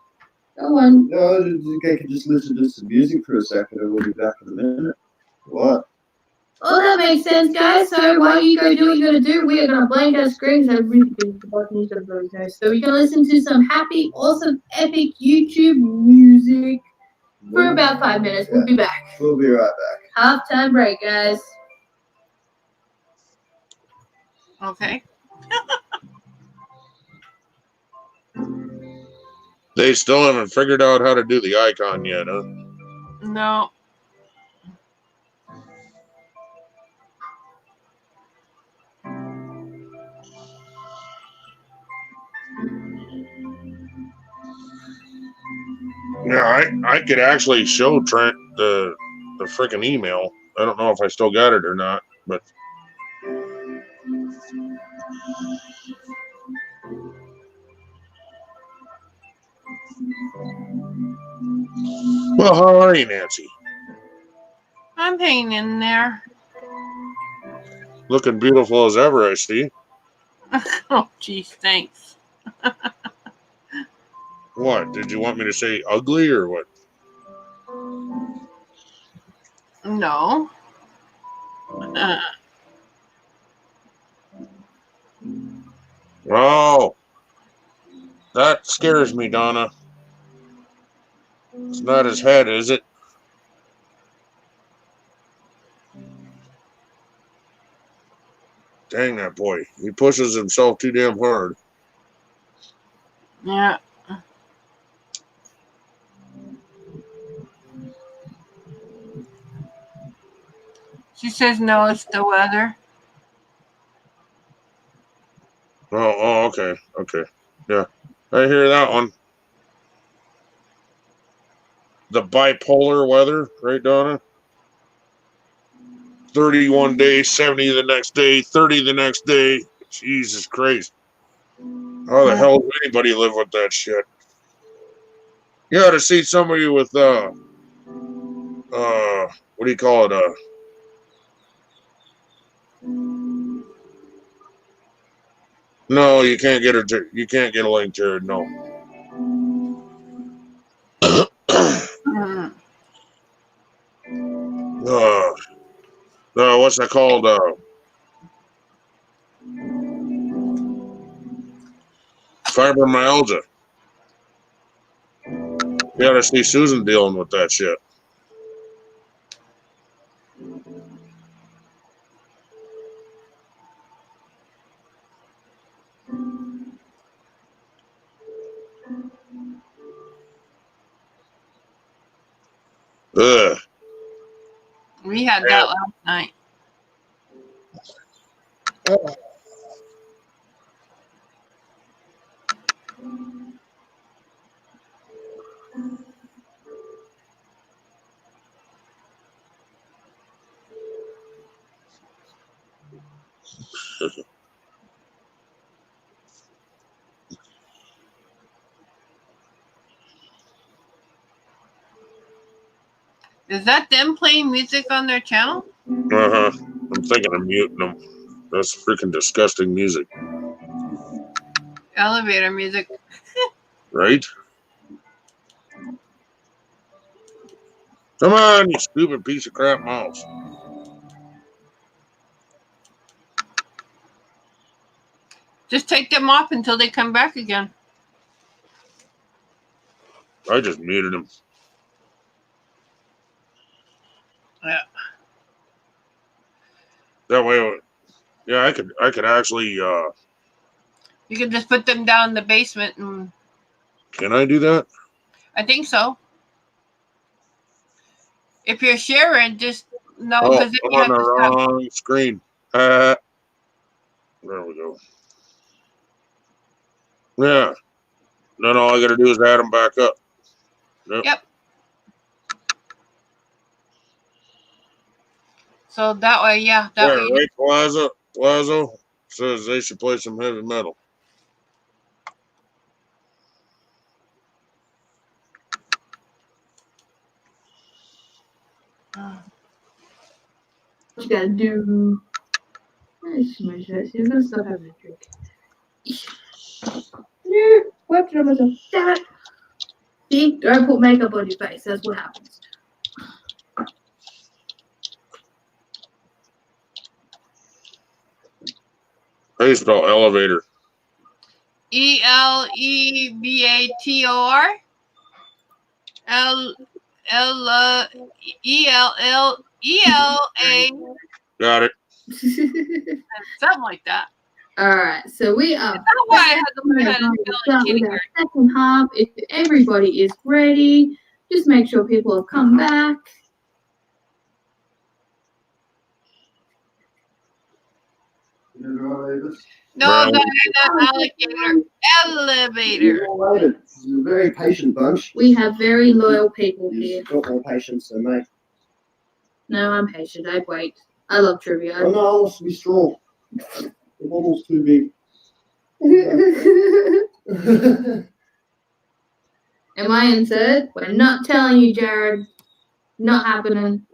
Go on. No, I can just listen to some music for a second, and we'll be back in a minute. What? Oh, that makes sense, guys. So while you go do what you gotta do, we are gonna blank our screens and really big the bottom of those nose. So we can listen to some happy, awesome, epic YouTube music for about 5 minutes. We'll be back. We'll be right back. Halftime break, guys. Okay. they still haven't figured out how to do the icon yet, huh? No. Yeah, I could actually show Trent the freaking email. I don't know if I still got it or not, but well, how are you, Nancy? I'm hanging in there. Looking beautiful as ever, I see. Oh, geez, thanks. What? Did you want me to say ugly or what? No. Oh, that scares me, Donna. It's not his head, is it? Dang that boy. He pushes himself too damn hard. Yeah. She says no, it's the weather. Oh, okay. Okay. Yeah. I hear that one. The bipolar weather, right, Donna? 31 days, 70 the next day, 30 the next day. Jesus Christ. How the hell does anybody live with that shit? You ought to see somebody with what do you call it? No, you can't get a link, Jared. No. What's that called? Fibromyalgia. You ought to see Susan dealing with that shit. Ugh. We had that last night. Is that them playing music on their channel? I'm thinking of muting them. That's freaking disgusting music. Elevator music. Right? Come on, you stupid piece of crap mouse. Just take them off until they come back again. I just muted him. Yeah. That way, yeah, I could actually. You can just put them down in the basement, and Can I do that? I think so. If you're sharing, just no, Oh, because I'm on the wrong screen. There we go. Yeah. Then all I got to do is add them back up. Yep. So that way, yeah, that way. Right, Plaza says they should play some heavy metal. What you gotta do? Smash that. You're gonna stop having a drink. No, wiped it on myself. Damn it. See, don't put makeup on your face. That's what happens. How do you spell elevator? Elevator. ELLELA. Got it. Something like that. Alright, so we are That's why I had to learn how to spell it start with our kindergarten. second half. If everybody is ready, just make sure people have come back. No, Brown. that is not alligator. Elevator. You're a very patient bunch. We have very loyal people here. You've got more patience than me. No, I'm patient. I wait. I love trivia. Oh no, I want to be strong. The model's too big. Am I in third? We're not telling you, Jared. Not happening.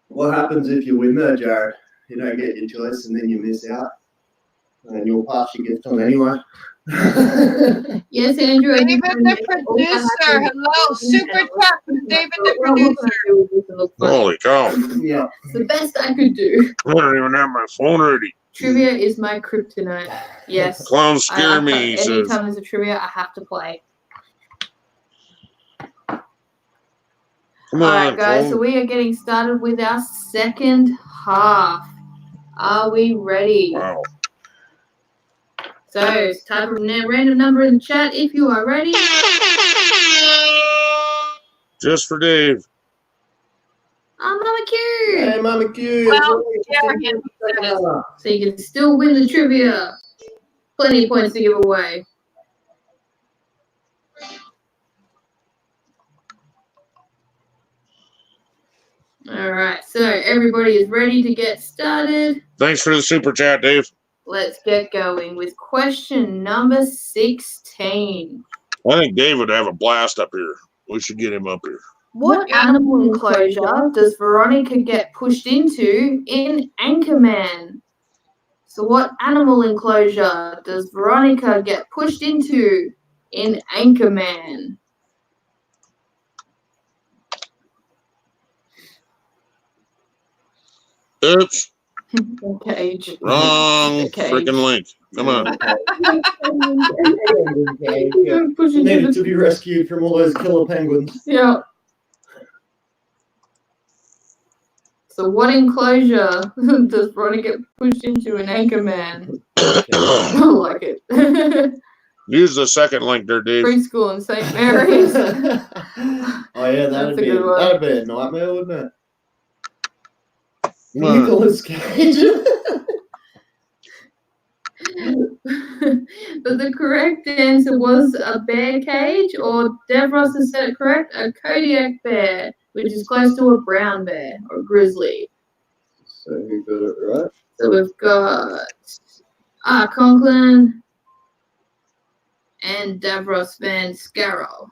What happens if you win though, Jared? You don't get your choice and then you miss out. And you'll pass your gift on anyway. Yes, Andrew. David the producer. Hello. Super chat from David the producer. Holy cow. Yeah. It's the best I could do. I don't even have my phone ready. Trivia is my kryptonite. Yes. Clowns scare me, he says. Anytime there's a trivia, I have to play. Come Alright, on, guys, phone. so we are getting started with our second half. Are we ready? Wow. So, type a random number in the chat if you are ready. Just for Dave. Oh, Mama Q! Hey, Mama Q. Well, Jared says. So you can still win the trivia. Plenty of points to give away. Alright, so everybody is ready to get started. Thanks for the super chat, Dave. Let's get going with question number 16. I think Dave would have a blast up here. We should get him up here. What animal enclosure does Veronica get pushed into in Anchorman? So what animal enclosure does Veronica get pushed into in Anchorman? Oops. Cage. Wrong Okay. freaking link. Come on. Push into Needed the- to be rescued from all those killer penguins. Yeah. So what enclosure does Veronica get pushed into in Anchorman? I like it. Use the second link there, Dave. Preschool in St. Mary's. Oh yeah, That's a good one. that'd be a nightmare, wouldn't it? Come on. Nicolas Cage. But the correct answer was a bear cage, or Devros has said it correct, a Kodiak bear, which is close to a brown bear or grizzly. So who got it right? So we've got Conklin and Davros Van Scarrow.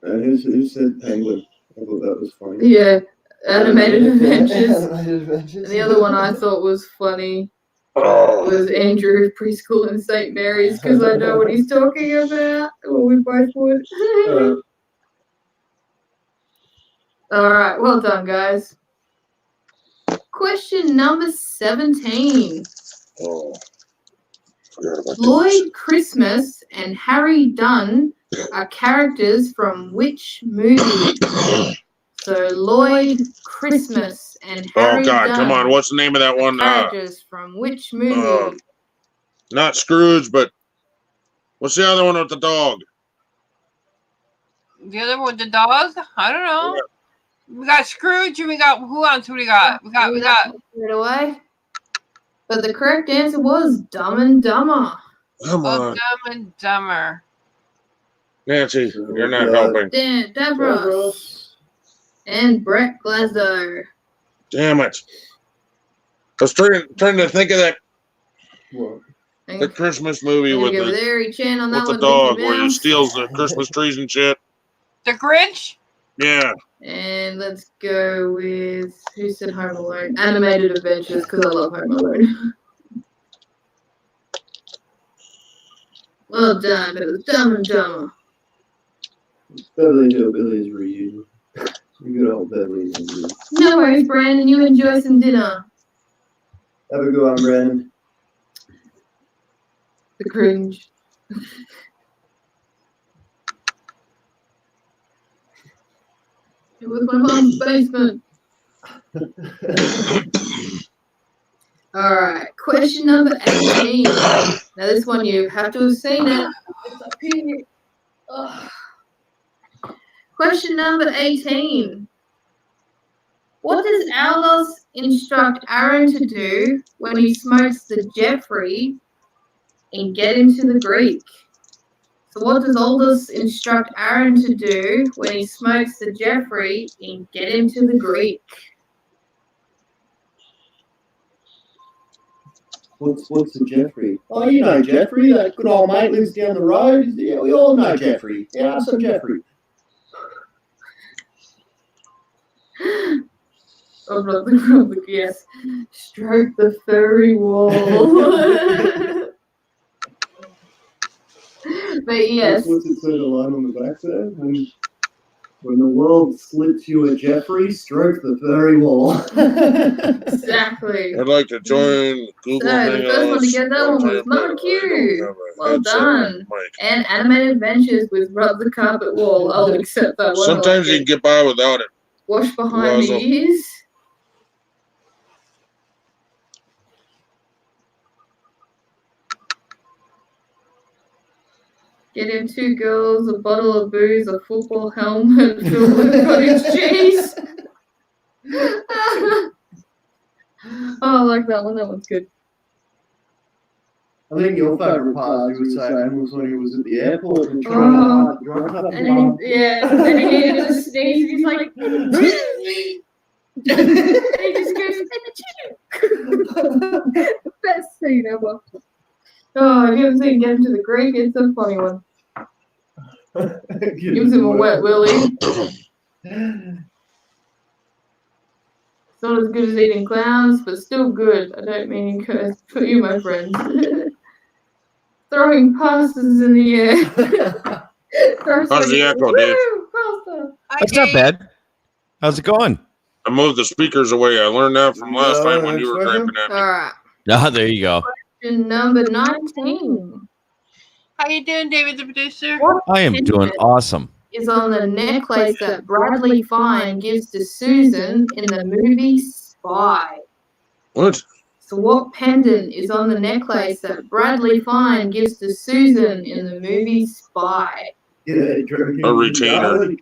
Who said penguin? I thought that was funny. Yeah, Animated Adventures. Animated Adventures. And the other one I thought was funny Oh, was Andrew Preschool in St. Mary's, because I know what he's talking about. Well, we both would. All right, well done, guys. Question number 17. oh. Forgot about Lloyd Christmas and Harry Dunn are characters from which movie? So Lloyd Christmas and Oh, Harry God. Dunn Come on. What's the name of that are one? characters from which movie? Not Scrooge, but what's the other one with the dog? The other one, the dog? I don't know. We got Scrooge and we got who else? Who we got? We got Right away. But the correct answer was Dumb and Dumber. Come Oh, on, Dumb and Dumber. Nancy, you're not helping. Dan Davros and Brett Glasgow. Damn it! I was trying to think of that What? the Christmas movie I'm with gonna go with the Ari Chan on that with the one. dog Mickey where he Mouse. steals the Christmas trees and shit. The Grinch? Yeah. And let's go with who said Home Alone? Animated Adventures, because I love Home Alone. Well done, but it was Dumb and Dumber. Beverly Hillbillies reunion. Good old Beverly Hillbillies. No worries, Brandon. You enjoy some dinner. Have a good one, Brandon. The cringe. It was my mom's basement. Alright, question number 18. Now this one you have to have seen it. It's up here. Ugh. Question number 18. What does Aldous instruct Aaron to do when he smokes the Jeffrey in Get Him to the Greek? So what does Aldous instruct Aaron to do when he smokes the Jeffrey in Get Him to the Greek? What's the Jeffrey? Oh, you know Jeffrey, that good old mate lives down the road. Yeah, we all know Jeffrey. Yeah, I'm some Jeffrey. Oh, brother, yes. Stroke the furry wall. But yes. What's it say the line on the back there? When the world slips you a Jeffrey, stroke the furry wall. Exactly. I'd like to join Google So, the first one to Hangouts. get that one was Mama Q. Well done. And Animated Adventures with Rub the Carpet Wall. I'll accept that one. Sometimes you can get by without it. Wash behind the Wazzle. ears. Get him 2 girls, a bottle of booze, a football helmet filled with cottage cheese. Oh, I like that one. That one's good. I think your favourite part, you were saying, was when he was at the airport and trying to drive up And then, and he needed to sneeze. He's like, and he just goes, best scene ever. Oh, if you haven't seen Get Him to the Greek, it's a funny one. Gives him a wet willy. It's not as good as eating clowns, but still good. I don't mean curse for you, my friend. Throwing pastas in the air. How's the echo, Dave? Pasta. That's not bad. How's it going? I moved the speakers away. I learned that from last time when you were griping at me. Alright. Ah, there you go. Question number 19. How you doing, David the producer? I am doing awesome. Is on the necklace that Bradley Fine gives to Susan in the movie Spy. What? So what pendant is on the necklace that Bradley Fine gives to Susan in the movie Spy? A retainer.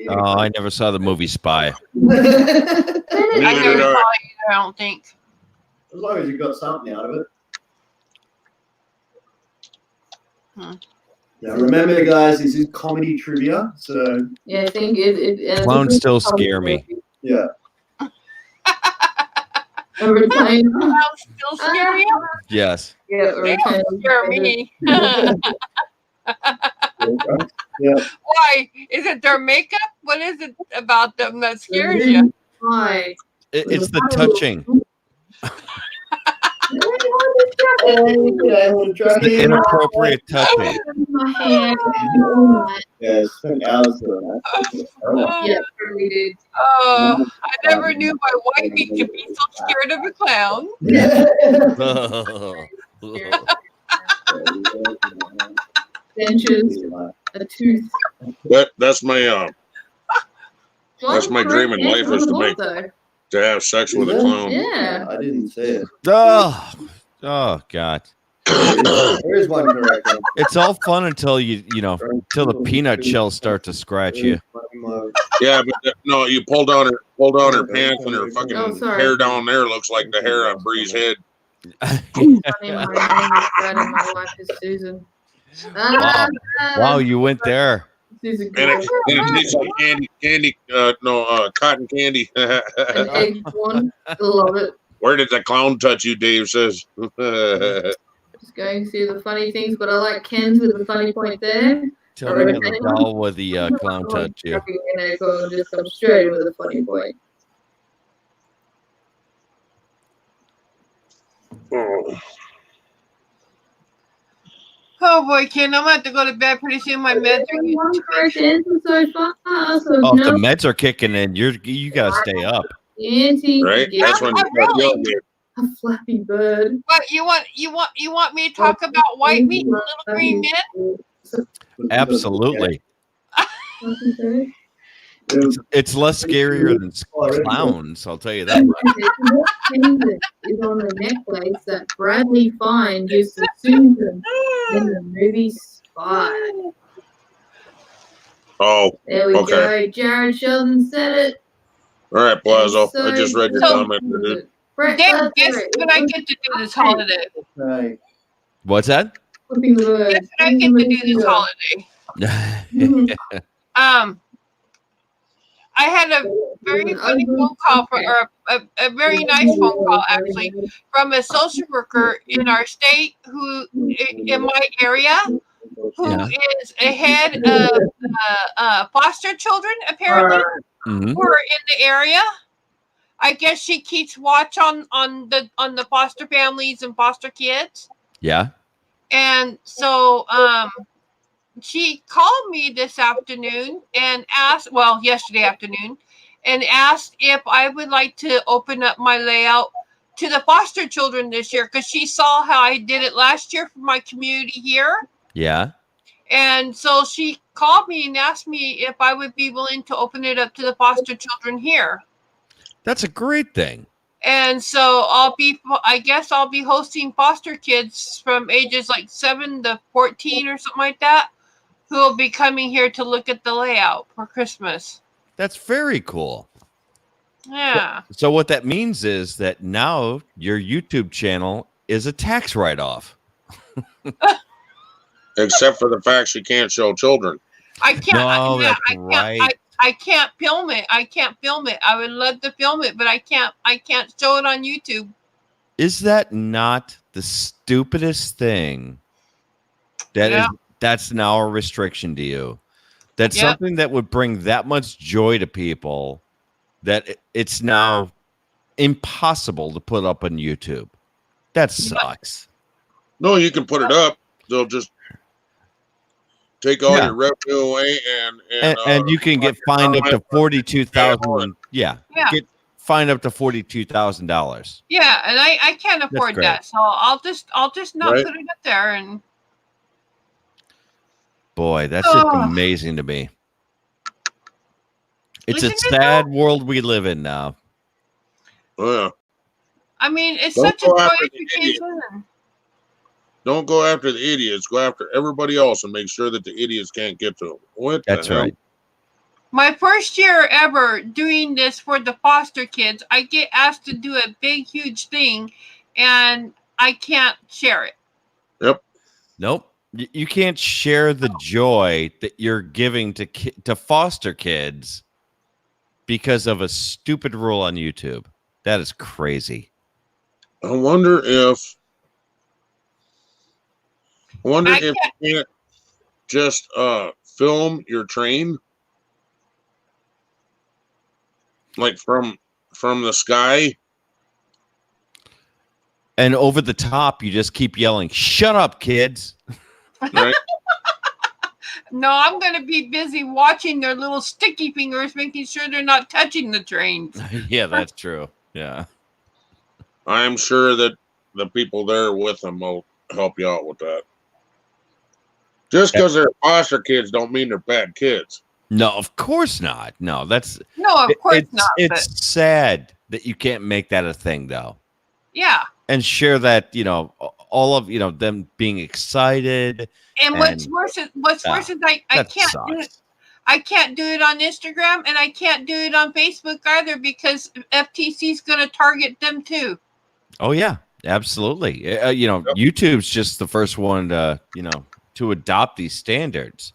Oh, I never saw the movie Spy. I Neither never did saw I. it either, I don't think. As long as you got something out of it. Now remember, guys, this is comedy trivia, so Yeah, I think it Clowns still scare me. yeah. A retainer. Clowns still scare you? Yes. Yeah, a They retainer. don't scare me. Yeah. Why? Is it their makeup? What is it about them that scares you? Why? It's the touching. It's the inappropriate touching. My hand. Yeah, spent hours doing that. Yeah, we did. Oh, I never knew my wifey could be so scared of a clown. Dentures, a tooth. That's my That's my dream in life is to have sex with a clown. Yeah. I didn't say it. Oh, God. There is one correct answer. It's all fun until until the peanut shells start to scratch you. Yeah, but no, you pull down her pants and her fucking Oh, sorry. hair down there looks like the hair on Bree's head. Funny, my name is Brad and my wife is Susan. Wow, you went there. Susan And girl. it tastes like cotton candy. An egg one. Love it. Where did the clown touch you, Dave says? Just going through the funny things, but I like Ken's with the funny point there. Tell me how the doll with the clown touch you. And I go and just come straight in with a funny point. Oh boy, Ken, I'm gonna have to go to bed pretty soon. My meds are getting One too correct answer so far. So Oh, if the no, meds are kicking in, you gotta stay up. Auntie, Right? That's when you start Really? yelling at a flappy bird. What you want me to talk about white meat and little green men? Absolutely. It's less scarier than clowns, I'll tell you that much. What pendant is on the necklace that Bradley Fine gives to Susan in the movie Spy? Oh, There we okay. go. Jared Sheldon said it. All right, Plazo. So I just read your good. comment, dude. Brett, Dave, guess what I get to do this holiday? Right. What's that? Flipping the bird. Guess what I get to do this holiday? I had a very funny phone call or a very nice phone call actually from a social worker in our state who in my area who is a head of foster children apparently Mhm. who are in the area. I guess she keeps watch on the foster families and foster kids. Yeah. And so she called me this afternoon and asked, well, yesterday afternoon, and asked if I would like to open up my layout to the foster children this year because she saw how I did it last year for my community here. Yeah. And so she called me and asked me if I would be willing to open it up to the foster children here. That's a great thing. And so I guess I'll be hosting foster kids from ages like 7 to 14 or something like that, who will be coming here to look at the layout for Christmas. That's very cool. Yeah. So what that means is that now your YouTube channel is a tax write-off. Except for the fact she can't show children. I can't. No, that's right. I can't film it. I can't film it. I would love to film it, but I can't show it on YouTube. Is that not the stupidest thing? That's now a restriction to you. That's something that would bring that much joy to people that it's now impossible to put up on YouTube. That sucks. No, you can put it up. They'll just take all your revenue away and you can get fined up to $42,000. Yeah. Get fined up to $42,000. Yeah, and I can't afford that, so I'll just not put it up there. And boy, that's just amazing to me. It's a sad world we live in now. Yeah. I mean, it's such a joy for kids. Don't go after the idiots. Go after everybody else and make sure that the idiots can't get to them. What the hell? That's right. My first year ever doing this for the foster kids, I get asked to do a big, huge thing, and I can't share it. Yep. Nope. You can't share the joy that you're giving to foster kids because of a stupid rule on YouTube. That is crazy. I wonder if you can't just film your train like from the sky. And over the top, you just keep yelling, "Shut up, kids." Right? No, I'm going to be busy watching their little sticky fingers, making sure they're not touching the trains. Yeah, that's true. Yeah. I'm sure that the people there with them will help you out with that. Just because they're foster kids don't mean they're bad kids. No, of course not. No, of course not. It's sad that you can't make that a thing, though. Yeah. And share that, all of them being excited. And what's worse is I can't do it. I can't do it on Instagram, and I can't do it on Facebook either because FTC is going to target them too. Oh yeah, absolutely. Yep. YouTube's just the first one to, to adopt these standards.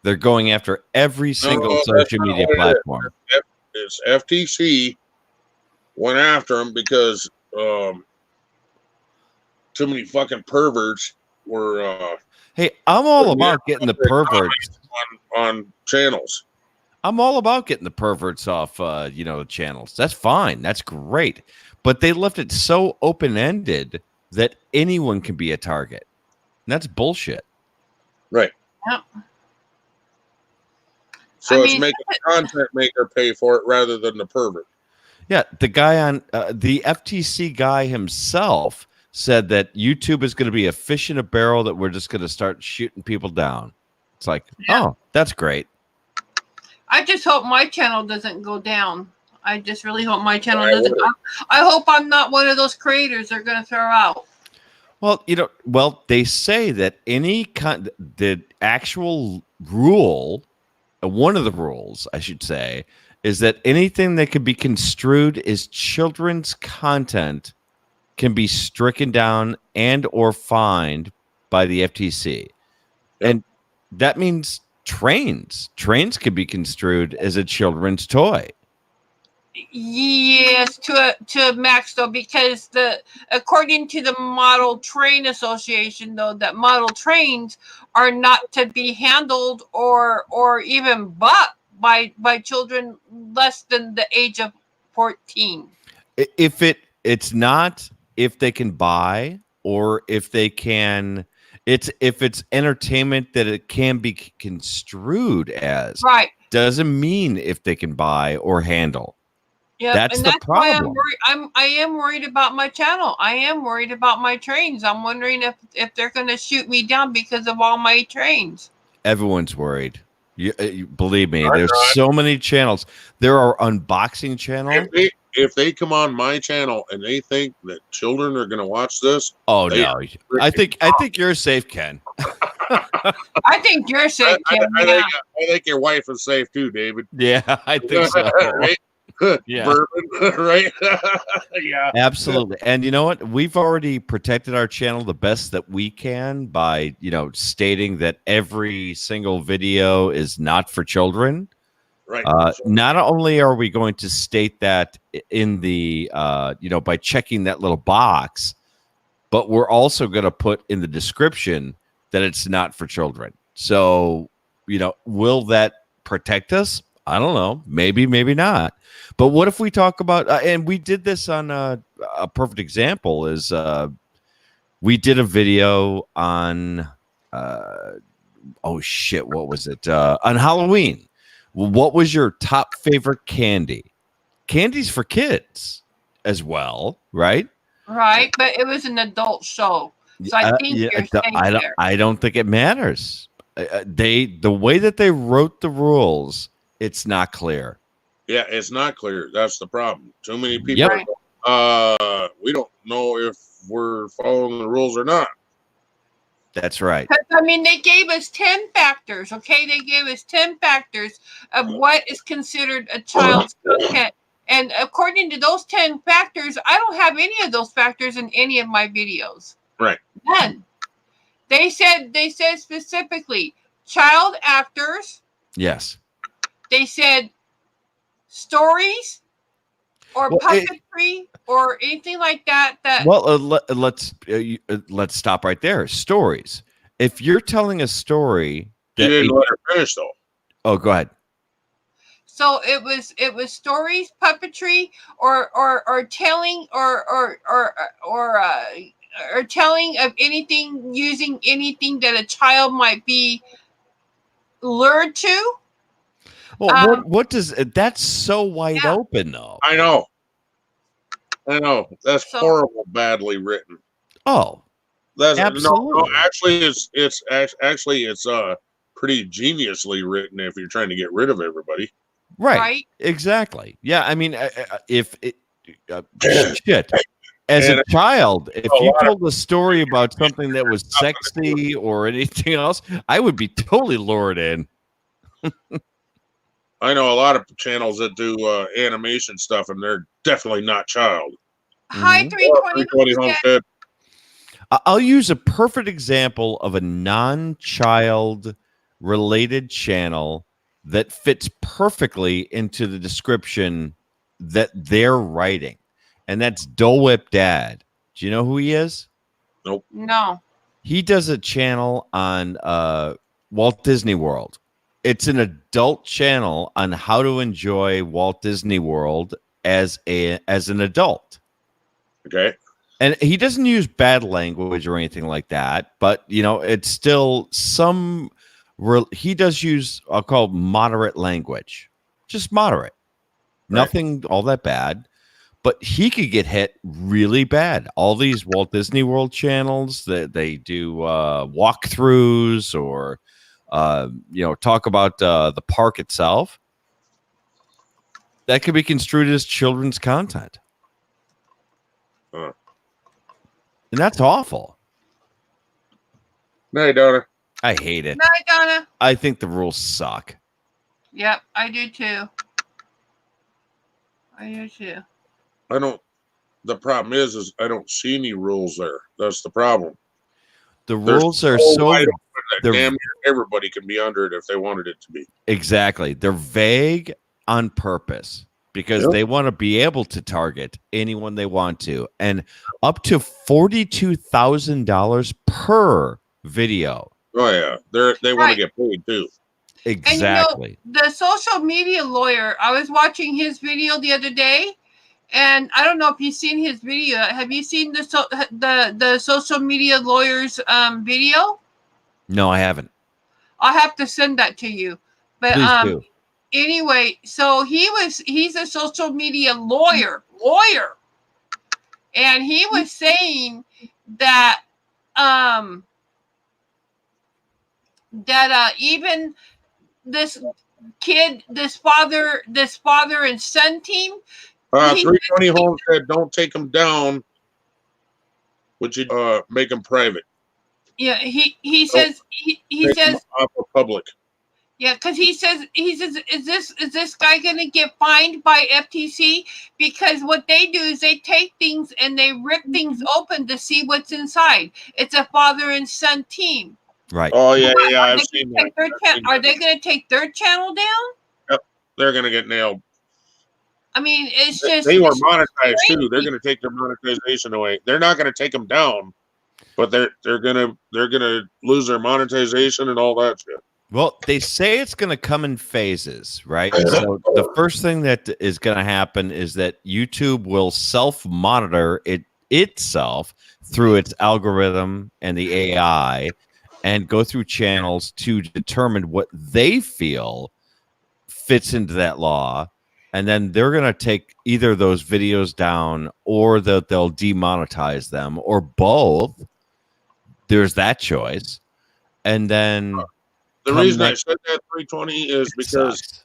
They're going after every single that's social not media what it is. platform. It's FTC went after them because too many fucking perverts were Hey, I'm all about getting the perverts on channels. I'm all about getting the perverts off, the channels. That's fine. That's great. But they left it so open-ended that anyone can be a target. And that's bullshit. Right. Yep. So it's making the content maker pay for it rather than the pervert. Yeah, the guy on the FTC guy himself said that YouTube is going to be a fish in a barrel that we're just going to start shooting people down. It's like, oh, that's great. I just hope my channel doesn't go down. I just really hope my channel doesn't. I hope I'm not one of those creators they're going to throw out. Well, they say that the actual rule, one of the rules, I should say, is that anything that can be construed as children's content can be stricken down and or fined by the FTC. Yep. And that means trains can be construed as a children's toy. Yes, to max though, because according to the Model Train Association though, that model trains are not to be handled or even bought by children less than the age of 14. It's not if they can buy or if they can. If it's entertainment that it can be construed as. Right. Doesn't mean if they can buy or handle. Yeah, that's the problem. Why I am worried about my channel. I am worried about my trains. I'm wondering if they're going to shoot me down because of all my trains. Everyone's worried. You believe me, there's so many channels. There are unboxing channels. If they come on my channel and they think that children are going to watch this, no, I think you're safe, Ken. I think you're safe, Ken. I think your wife is safe too, David. Yeah, I think so. Right? Yeah. Bourbon, right? Yeah, absolutely. And you know what? We've already protected our channel the best that we can by, stating that every single video is not for children. Right. Not only are we going to state that in the, by checking that little box, but we're also going to put in the description that it's not for children. So, will that protect us? I don't know. Maybe, maybe not. But what if we talk about, and we did this on a perfect example is we did a video on, what was it? On Halloween. What was your top favorite candy? Candy's for kids as well, right? Right, but it was an adult show. So I think you're safe there. I don't think it matters. The way that they wrote the rules, it's not clear. Yeah, it's not clear. That's the problem. Too many people. Yep. We don't know if we're following the rules or not. That's right. I mean, they gave us 10 factors, okay? They gave us 10 factors of what is considered a child's content. And according to those 10 factors, I don't have any of those factors in any of my videos. Right. None. They said specifically child actors. Yes. They said stories or puppetry or anything like that. Let's stop right there. Stories. If you're telling a story, you didn't let her finish though. Oh, go ahead. So it was stories, puppetry, or telling or telling of anything using anything that a child might be lured to. Well, what does that's so wide open though? I know. That's horrible, badly written. Oh, that's absolutely. No, actually, it's pretty geniusly written if you're trying to get rid of everybody. Right. Exactly. Yeah. I mean, if it, shit. As a child, if you told a story about something that was sexy or anything else, I would be totally lured in. I know a lot of channels that do animation stuff, and they're definitely not child. Hi, Mhm. 320 320 Homestead. Homestead. I'll use a perfect example of a non-child related channel that fits perfectly into the description that they're writing. And that's Dole Whip Dad. Do you know who he is? No. He does a channel on Walt Disney World. It's an adult channel on how to enjoy Walt Disney World as an adult. Okay. And he doesn't use bad language or anything like that, but it's still he does use, I'll call it moderate language, just moderate, nothing all that bad, but he could get hit really bad. All these Walt Disney World channels that they do walkthroughs or talk about the park itself, that could be construed as children's content. And that's awful. Night, Donna. I hate it. Night, Donna. I think the rules suck. Yep, I do too. I do too. The problem is I don't see any rules there. That's the problem. The rules are so wide open that they're- damn near everybody can be under it if they wanted it to be. exactly. They're vague on purpose because they want to be able to target anyone they want to, and up to $42,000 per video. Oh yeah, they want to get paid too. Exactly. And the social media lawyer, I was watching his video the other day, and I don't know if you've seen his video. Have you seen the social media lawyer's video? No, I haven't. I'll have to send that to you. But Please do. Anyway, so he's a social media lawyer, and he was saying that even this father and son team. 320 Homestead, don't take them down. Would you make them private? Yeah, he says he says off of public. Yeah, because he says is this guy gonna get fined by FTC? Because what they do is they take things and they rip things open to see what's inside. It's a father and son team. Right. Oh yeah, I've seen that. Are they gonna take their channel down? Yep, they're gonna get nailed. I mean, it's just they were monetized too. They're gonna take their monetization away. They're not gonna take them down, but they're gonna lose their monetization and all that shit. Well, they say it's going to come in phases, right? So the first thing that is going to happen is that YouTube will self-monitor itself through its algorithm and the AI and go through channels to determine what they feel fits into that law. And then they're going to take either those videos down or they'll demonetize them or both. There's that choice. And then... The reason I said that 320 is because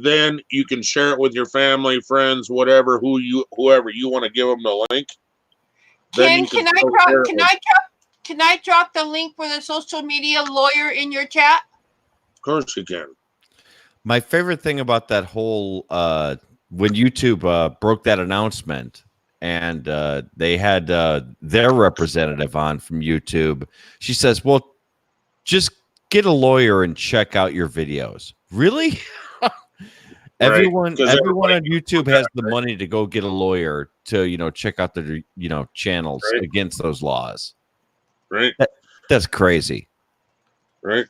then you can share it with your family, friends, whoever you want to give them the link. Can I drop the link for the social media lawyer in your chat? Of course you can. My favorite thing about that whole when YouTube broke that announcement and they had their representative on from YouTube, she says, "Well, just get a lawyer and check out your videos." Really? Everyone on YouTube has the money to go get a lawyer to check out their channels against those laws. Right. That's crazy. Right.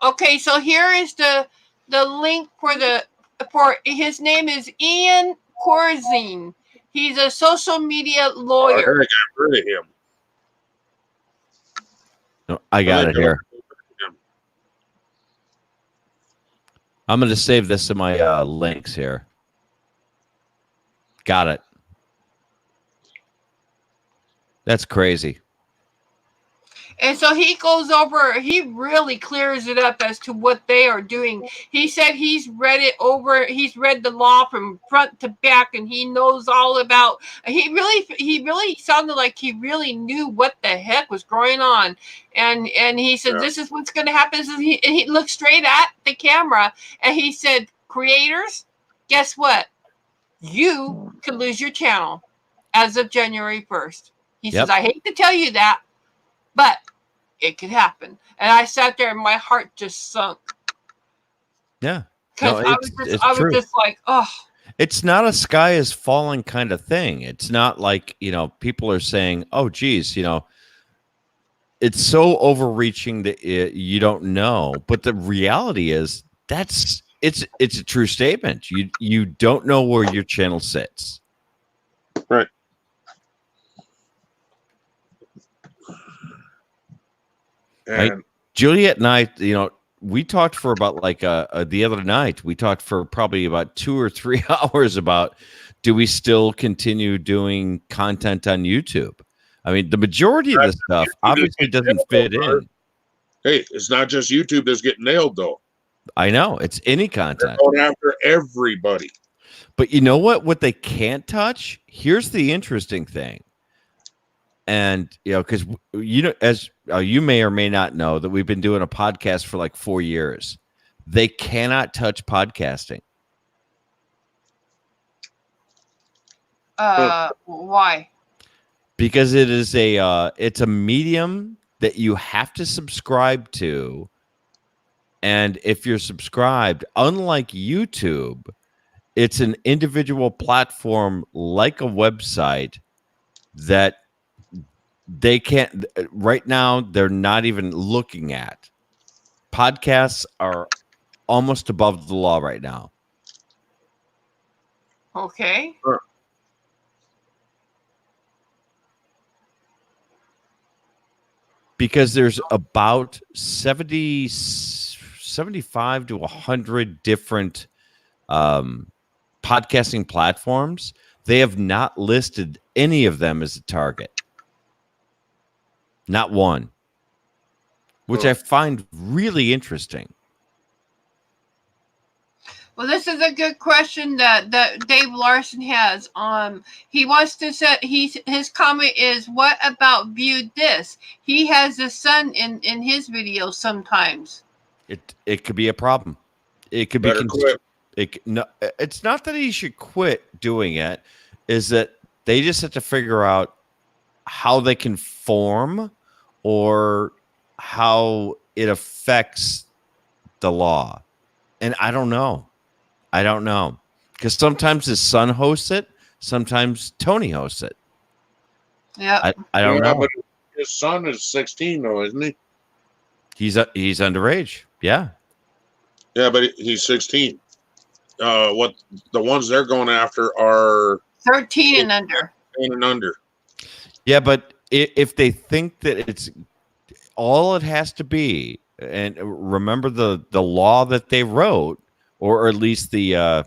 Okay, so here is the link for his name is Ian Corzine. He's a social media lawyer. I heard of him. No, I got it here. I'm going to save this in my links here. Got it. That's crazy. And so he goes over, he really clears it up as to what they are doing. He said he's read the law from front to back, and he knows all about, he really sounded like he really knew what the heck was going on. And he said, this is what's going to happen. So he looked straight at the camera and he said, creators, guess what? you could lose your channel as of January 1st. He Yep. says, I hate to tell you that, but it could happen. And I sat there and my heart just sunk. Yeah. Because No, I was true. just like, oh. It's not a sky is falling kind of thing. It's not like, people are saying, oh, geez, it's so overreaching that you don't know. But the reality is it's a true statement. You don't know where your channel sits. Right. And Juliet and I, we talked for about the other night, we talked for probably about 2 or 3 hours about, do we still continue doing content on YouTube? I mean, the majority of the stuff obviously doesn't fit in. Hey, it's not just YouTube that's getting nailed, though. I know. It's any content. They're going after everybody. But you know what? What they can't touch? Here's the interesting thing. And, because, as you may or may not know, that we've been doing a podcast for like 4 years. They cannot touch podcasting. Why? Because it is it's a medium that you have to subscribe to. And if you're subscribed, unlike YouTube, it's an individual platform like a website that they can't, right now, they're not even looking at. Podcasts are almost above the law right now. Okay. Sure. Because there's about 75 to 100 different podcasting platforms. They have not listed any of them as a target. Not one. Which I find really interesting. Well, this is a good question that Dave Larson has. He wants to say his comment is, what about View This? He has his son in his videos sometimes. It could be a problem. It could be it's not that he should quit doing it, is that they just have to figure out how they can form or how it affects the law. And I don't know. Because sometimes his son hosts it, sometimes Tony hosts it. Yeah, I don't know. But his son is 16, though, isn't he? He's underage. Yeah. Yeah, but he's 16. What the ones they're going after are 13 and under. 10 and under. Yeah, but if they think that it's all it has to be, and remember the law that they wrote, or at least the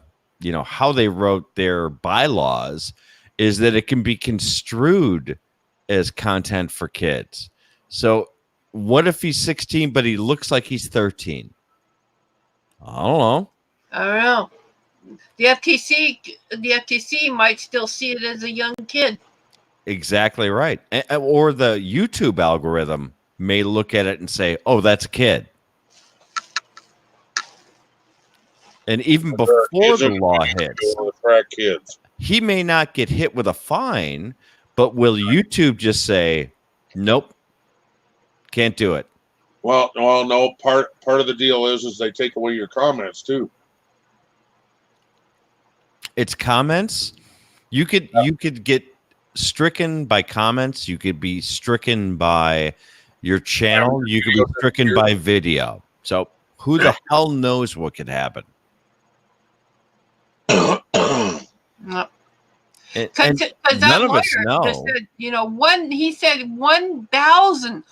how they wrote their bylaws, is that it can be construed as content for kids. So what if he's 16 but he looks like he's 13? I don't know. The FTC might still see it as a young kid. Exactly right. Or the YouTube algorithm may look at it and say, oh, that's a kid. And even before the law hits, he may not get hit with a fine, but will YouTube just say, nope, can't do it? Well, no. Part of the deal is they take away your comments too. It's comments. You could get stricken by comments. You could be stricken by your channel. You could be stricken by video. So who the hell knows what could happen? Because that none of us know. Just said, he said 1,000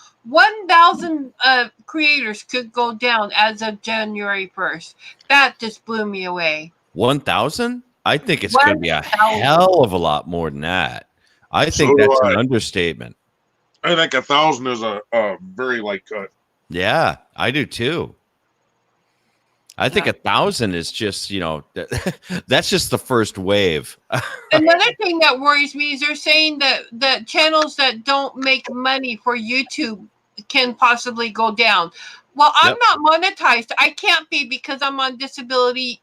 creators could go down as of January 1st. That just blew me away. 1,000? I think it's going to be a hell of a lot more than that. I think that's an understatement. I think 1,000 is a very light cut. Yeah, I do too. I think 1,000 is just, that's just the first wave. Another thing that worries me is they're saying that channels that don't make money for YouTube can possibly go down. Well, I'm not monetized. I can't be because I'm on disability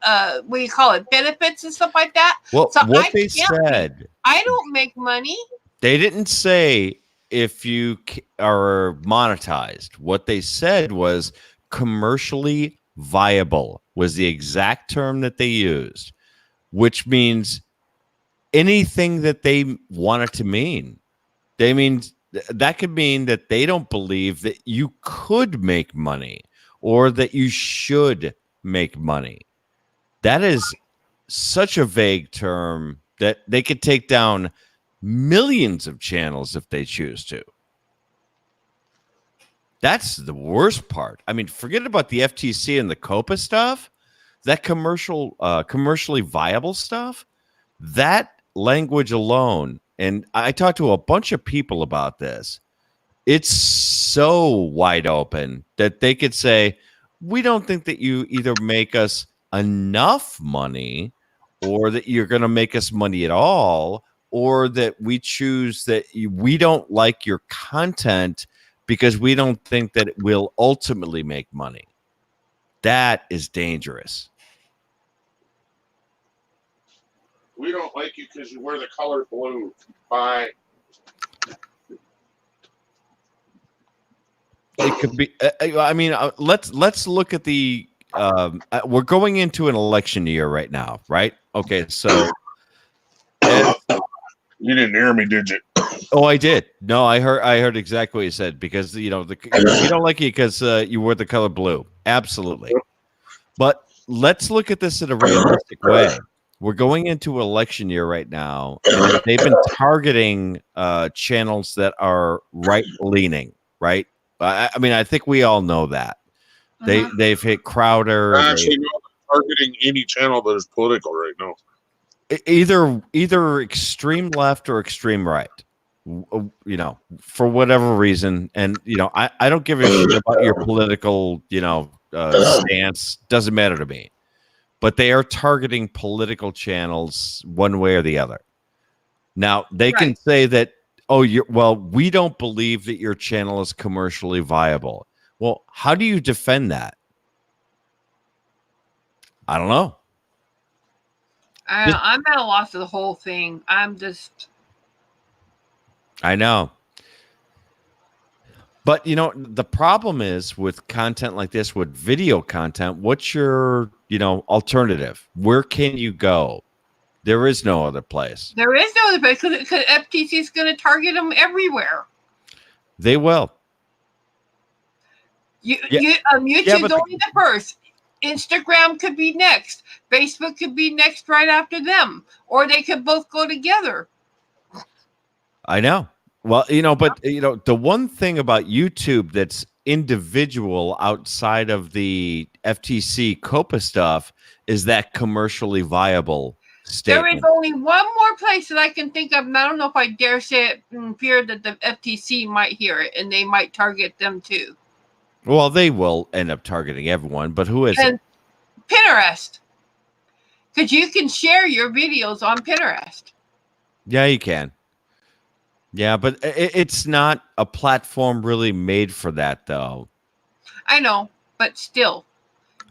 what do you call it, benefits and stuff like that. Well, So what I they can't said, I don't make money. they didn't say if you are monetized. What they said was commercially viable was the exact term that they used, which means anything that they want it to mean. They mean that could mean that they don't believe that you could make money or that you should make money. That is such a vague term that they could take down millions of channels if they choose to. That's the worst part. I mean, forget about the FTC and the COPA stuff. That commercially viable stuff, that language alone, and I talked to a bunch of people about this, it's so wide open that they could say, we don't think that you either make us enough money or that you're going to make us money at all, or that we choose that we don't like your content because we don't think that it will ultimately make money. That is dangerous. We don't like you because you wear the color blue. Bye. It could be. I mean, let's look at the. We're going into an election year right now, right? Okay, so. You didn't hear me, did you? Oh, I did. No, I heard exactly what you said, because we don't like you because you wore the color blue. Absolutely. But let's look at this in a realistic way. We're going into election year right now, and they've been targeting channels that are right-leaning, right? I mean, I think we all know that. They've hit Crowder. Actually, no, they're targeting any channel that is political right now. Either extreme left or extreme right, you know, for whatever reason. And, you know, I don't give a shit about your political, stance. Doesn't matter to me. But they are targeting political channels one way or the other. Now, they can say that, we don't believe that your channel is commercially viable. Well, how do you defend that? I don't know. I'm at a loss of the whole thing. I know. But, the problem is with content like this, with video content, what's your, alternative? Where can you go? There is no other place. There is no other place because FTC is going to target them everywhere. They will. YouTube's only the first. Instagram could be next. Facebook could be next right after them. Or they could both go together. I know. Well, but, the one thing about YouTube that's individual outside of the FTC COPA stuff is that commercially viable statement. There is only one more place that I can think of, and I don't know if I dare say it in fear that the FTC might hear it, and they might target them too. Well, they will end up targeting everyone, but who is it? Pinterest. Because you can share your videos on Pinterest. Yeah, you can. Yeah, but it's not a platform really made for that, though. I know, but still.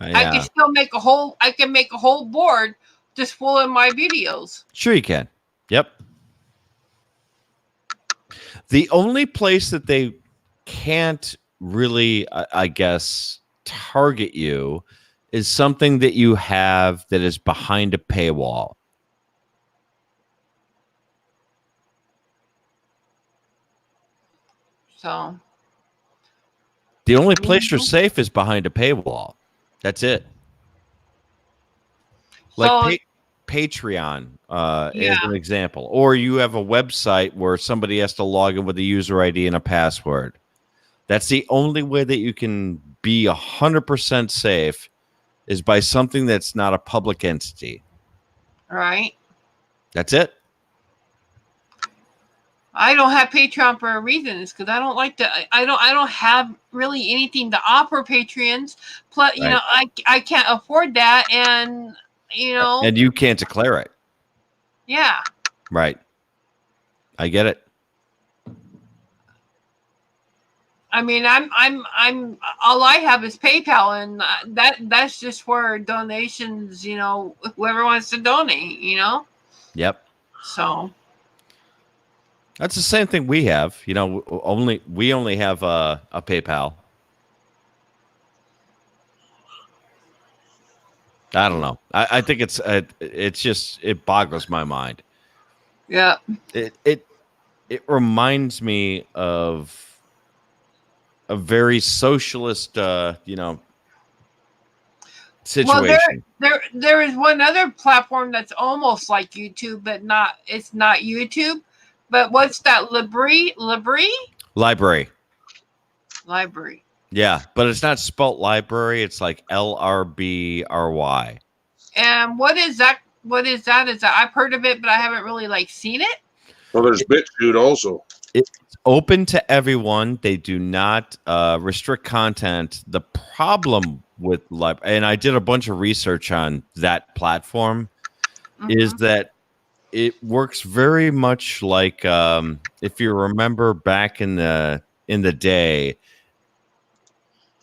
Yeah. I can still make a whole board just full of my videos. Sure you can. Yep. The only place that they can't really, I guess, target you is something that you have that is behind a paywall. So the only place you're safe is behind a paywall. That's it. Like Patreon is an example. Or you have a website where somebody has to log in with a user ID and a password. That's the only way that you can be 100% safe, is by something that's not a public entity. Right. That's it. I don't have Patreon for a reason. It's because I don't like to. I don't have really anything to offer Patreons. Plus, I can't afford that, and and you can't declare it. Yeah. Right. I get it. I mean, I'm all I have is PayPal, and that's just for donations. You know, whoever wants to donate. You know. Yep. So. That's the same thing we have. You know, we only have a PayPal. I don't know. I think it's just it boggles my mind. Yeah. It reminds me of a very socialist, situation. Well, there is one other platform that's almost like YouTube, but it's not YouTube. But what's that? Library. Yeah, but it's not spelt library. It's like LRBRY. And what is that? Is that I've heard of it, but I haven't really seen it. Well, there's BitChute also. It's open to everyone. They do not restrict content. The problem with and I did a bunch of research on that platform, is that it works very much like if you remember back in the day,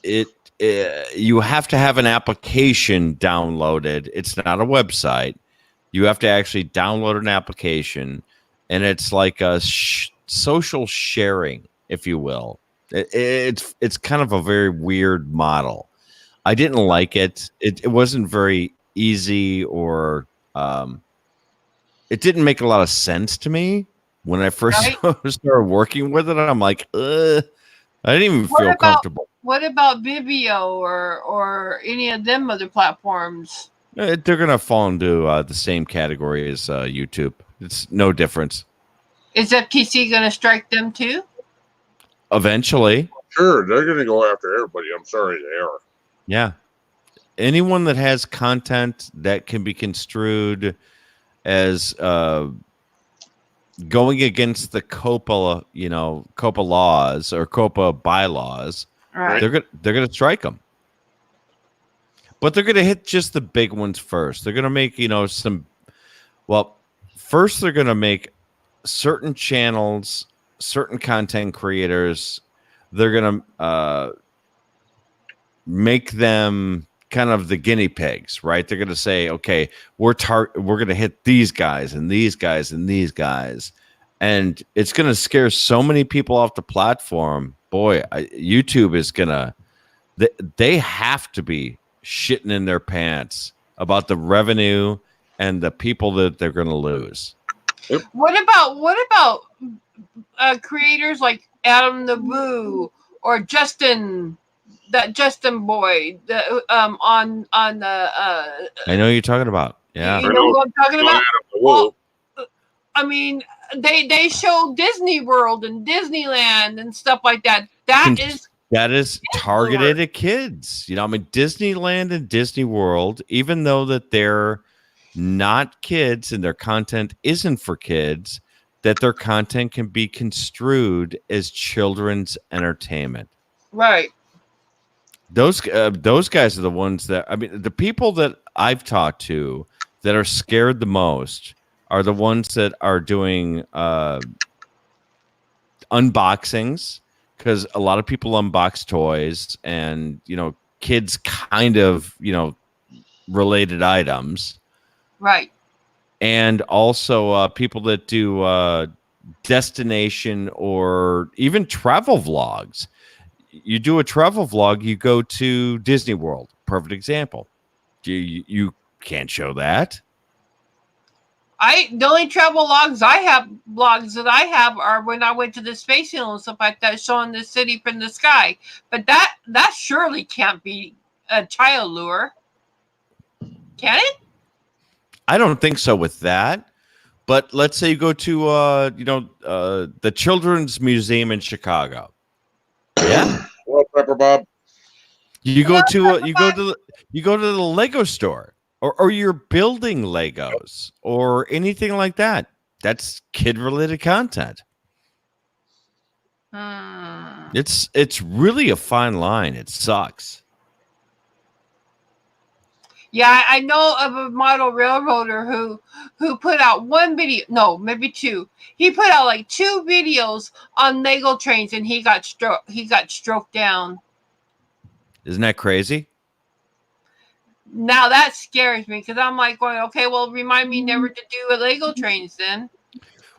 you have to have an application downloaded. It's not a website. You have to actually download an application, and it's like a social sharing, if you will. It's kind of a very weird model. I didn't like it. It wasn't very easy, or it didn't make a lot of sense to me when I first started working with it. I'm like, I didn't even feel comfortable. What about Vimeo or any of them other platforms? They're gonna fall into the same category as YouTube. It's no difference. Is FTC gonna strike them too? Eventually. Sure, they're gonna go after everybody. I'm sorry, they are. Yeah. Anyone that has content that can be construed as going against the COPA, COPA laws or COPA bylaws, right, they're gonna strike them. But they're gonna hit just the big ones first. They're gonna make first they're gonna make certain channels, certain content creators. They're gonna make them kind of the guinea pigs, right? They're going to say, okay, we're going to hit these guys and these guys and these guys. And it's going to scare so many people off the platform. Boy, YouTube is going to, they have to be shitting in their pants about the revenue and the people that they're going to lose. What about creators like Adam Naboo or Justin boy, on the I know you're talking about. Yeah, you know what I'm talking about. Well, I mean, they show Disney World and Disneyland and stuff like that. That is targeted at kids. I mean, Disneyland and Disney World, even though that they're not kids and their content isn't for kids, that their content can be construed as children's entertainment. Right. Those guys are the ones that, I mean, the people that I've talked to that are scared the most are the ones that are doing unboxings, because a lot of people unbox toys and, kids kind of, related items. Right. And also people that do destination or even travel vlogs. You do a travel vlog, you go to Disney World. Perfect example. You can't show that. The only travel vlogs that I have are when I went to the Space Needle and stuff like that, showing the city from the sky. But that surely can't be a child lure. Can it? I don't think so with that. But let's say you go to the Children's Museum in Chicago. Yeah. Well, Pepper Bob. You go to the Lego store, or you're building Legos or anything like that. That's kid-related content. It's really a fine line. It sucks. Yeah, I know of a model railroader who put out one video, no, maybe two. He put out like 2 videos on Lego trains, and he got stroked down. Isn't that crazy? Now that scares me because I'm like going, okay, well, remind me never to do a Lego trains then.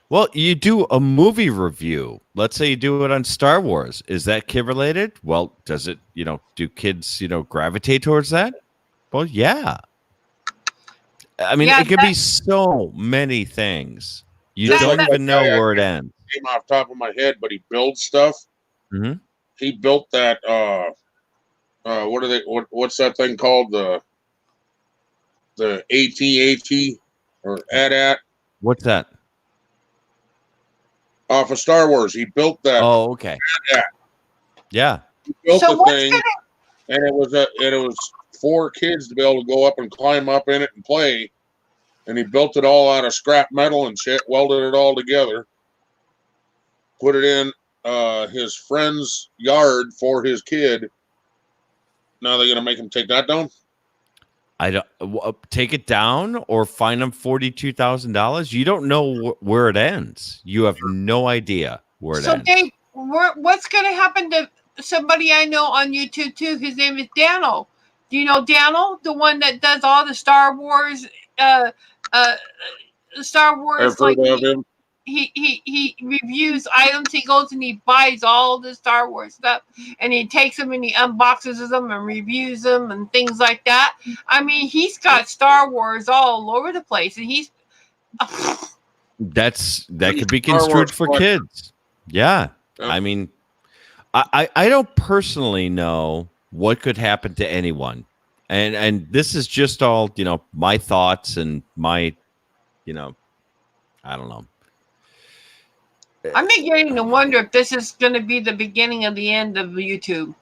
Well, you do a movie review. Let's say you do it on Star Wars. Is that kid related? Well, does it, do kids, gravitate towards that? Well, yeah. I mean, Yeah, it could be so many things. You Just don't like even that guy, know I where it can't ends. name off the top of my head, but he builds stuff. Mhm. He built that. What's that thing called? The AT-AT or AT-AT What's that? off of Star Wars. He built that. Oh, okay. AT-AT. Yeah. He built So the what's thing, and it was for kids to be able to go up and climb up in it and play. And he built it all out of scrap metal and shit, welded it all together, put it in his friend's yard for his kid. Now they're gonna make him take that down. I don't take it down or fine them $42,000. You don't know where it ends. You have no idea where it So ends. Dave, what's going to happen to somebody I know on YouTube too? His name is Daniel. Do you know Daniel, the one that does all the Star Wars, Star Wars? I've heard of him. He reviews items. He goes and he buys all the Star Wars stuff, and he takes them and he unboxes them and reviews them and things like that. I mean, he's got Star Wars all over the place, and he's. That could be construed for kids. Yeah. I mean, I don't personally know what could happen to anyone. And this is just all, my thoughts and my, I don't know. I'm beginning to wonder if this is going to be the beginning of the end of YouTube.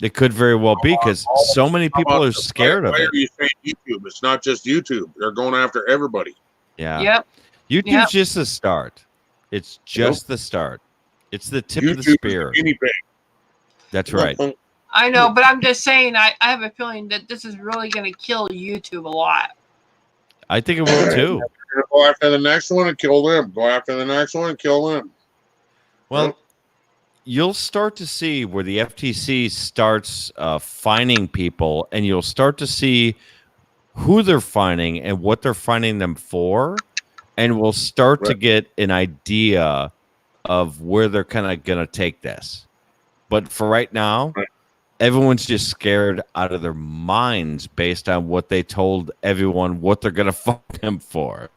It could very well be because so many people are scared of it. Why are you saying YouTube? It's not just YouTube. They're going after everybody. Yeah. Yep. YouTube's just the start. It's just the start. It's the tip of the spear. That's right. I know, but I'm just saying, I have a feeling that this is really going to kill YouTube a lot. I think it will too. Go after the next one and kill them. Go after the next one and kill them. Well, you'll start to see where the FTC starts fining people, and you'll start to see who they're fining and what they're fining them for, and we'll start to get an idea of where they're kind of going to take this. But for right now, everyone's just scared out of their minds based on what they told everyone what they're going to fine them for.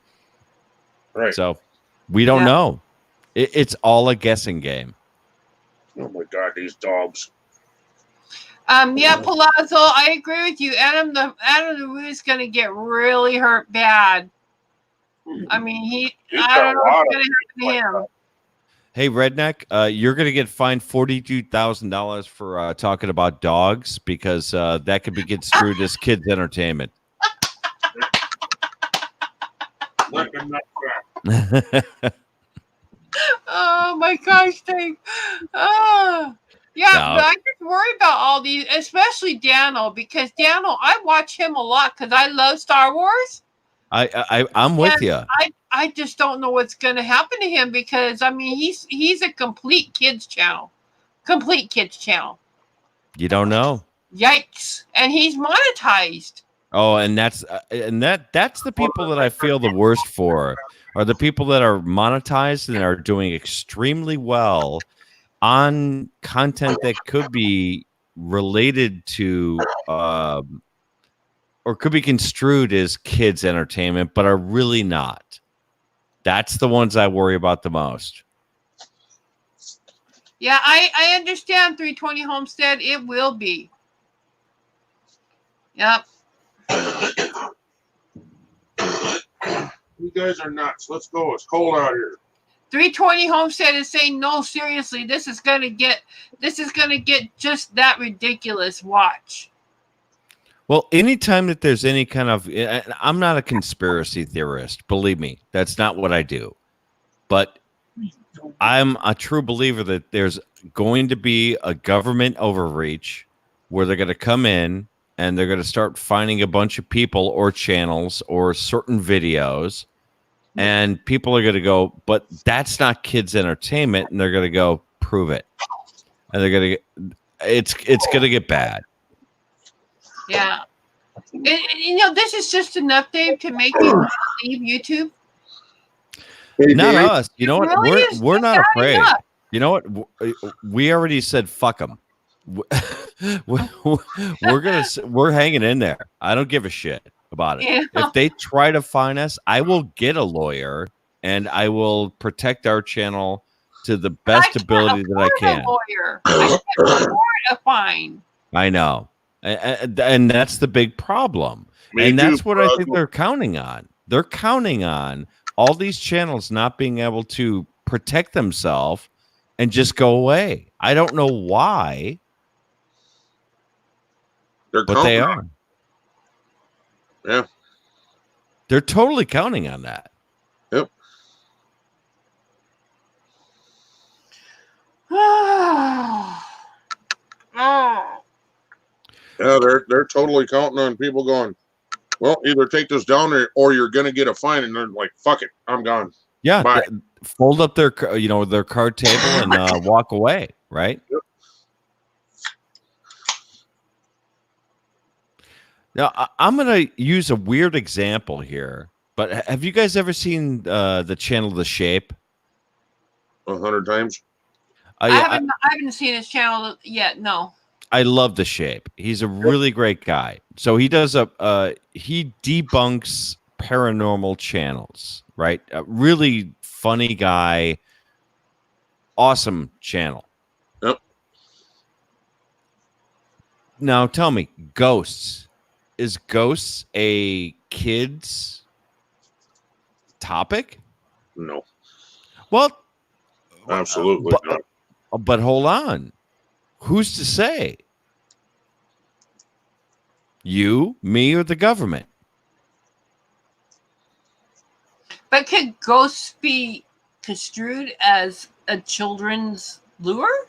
Right. So we don't know. It's all a guessing game. Oh my God, these dogs. Yeah, Palazzo, I agree with you. Adam the Roo is going to get really hurt bad. I mean, I don't know what's going to happen to him. Hey, Redneck, you're going to get fined $42,000 for talking about dogs because that could be construed as kids' entertainment. Oh my gosh, Dave. Oh. Yeah, but I just worry about all these, especially Daniel, because Daniel, I watch him a lot because I love Star Wars. I'm with you. I just don't know what's going to happen to him because, I mean, he's a complete kids channel. Complete kids channel. You don't know. Yikes. And he's monetized. Oh, and that's the people that I feel the worst for are the people that are monetized and are doing extremely well on content that could be related to or could be construed as kids entertainment, but are really not. That's the ones I worry about the most. Yeah, I understand 320 Homestead. It will be. Yep. You guys are nuts. Let's go. It's cold out here. 320 Homestead is saying, no, seriously, this is gonna get just that ridiculous. Watch. Well, anytime that there's any kind of, I'm not a conspiracy theorist, believe me, that's not what I do. But I'm a true believer that there's going to be a government overreach where they're going to come in and they're going to start finding a bunch of people or channels or certain videos, and people are going to go, but that's not kids entertainment, and they're going to go, prove it, and they're going to it's going to get bad. Yeah. This is just enough, Dave, to make you leave YouTube. Not us. You know what? Really We're not bad afraid. enough. You know what? We already said fuck them. We're hanging in there. I don't give a shit about it. Yeah. If they try to find us, I will get a lawyer and I will protect our channel to the best ability that I can. A lawyer. I can't afford a fine. I know, and that's the big problem. Me that's too, what bro. I think they're counting on. They're counting on all these channels not being able to protect themselves and just go away. I don't know why, but they are. Yeah. They're totally counting on that. Yep. Oh. Yeah, they're totally counting on people going, well, either take this down or you're gonna get a fine, and they're like, fuck it, I'm gone. Yeah, Bye. fold up their their card table and walk away, right? Yep. Now I'm gonna use a weird example here, but have you guys ever seen the channel The Shape? 100 times. I haven't seen his channel yet. No. I love The Shape. He's a really great guy. So he does he debunks paranormal channels, right? A really funny guy, awesome channel. Yep. Now tell me, ghosts. Is ghosts a kid's topic? No. Well, Absolutely not. But hold on. Who's to say? You, me, or the government? But could ghosts be construed as a children's lure?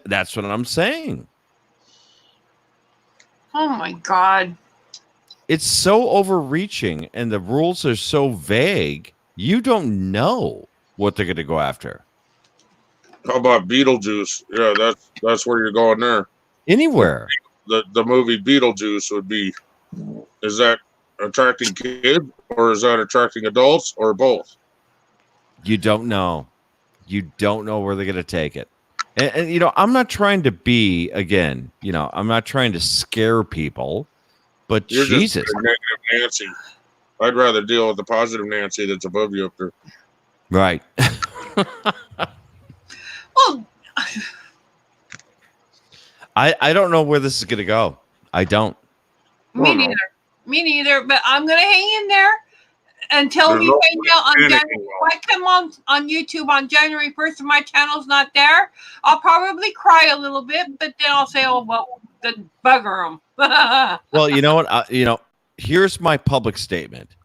That's what I'm saying. Oh my God. It's so overreaching and the rules are so vague. You don't know what they're going to go after. How about Beetlejuice? Yeah, that's where you're going there. Anywhere. The movie Beetlejuice would be, is that attracting kids or is that attracting adults or both? You don't know. You don't know where they're going to take it. And I'm not trying to be, again, I'm not trying to scare people, but You're Jesus. just a negative Nancy. I'd rather deal with the positive Nancy that's above you up there. Right. Well, I don't know where this is going to go. I don't. Me neither. Me neither. But I'm going to hang in there until we find out on January. If I come on YouTube on January 1st and my channel's not there, I'll probably cry a little bit, but then I'll say, oh, well, then bugger them. Well, you know what? Here's my public statement.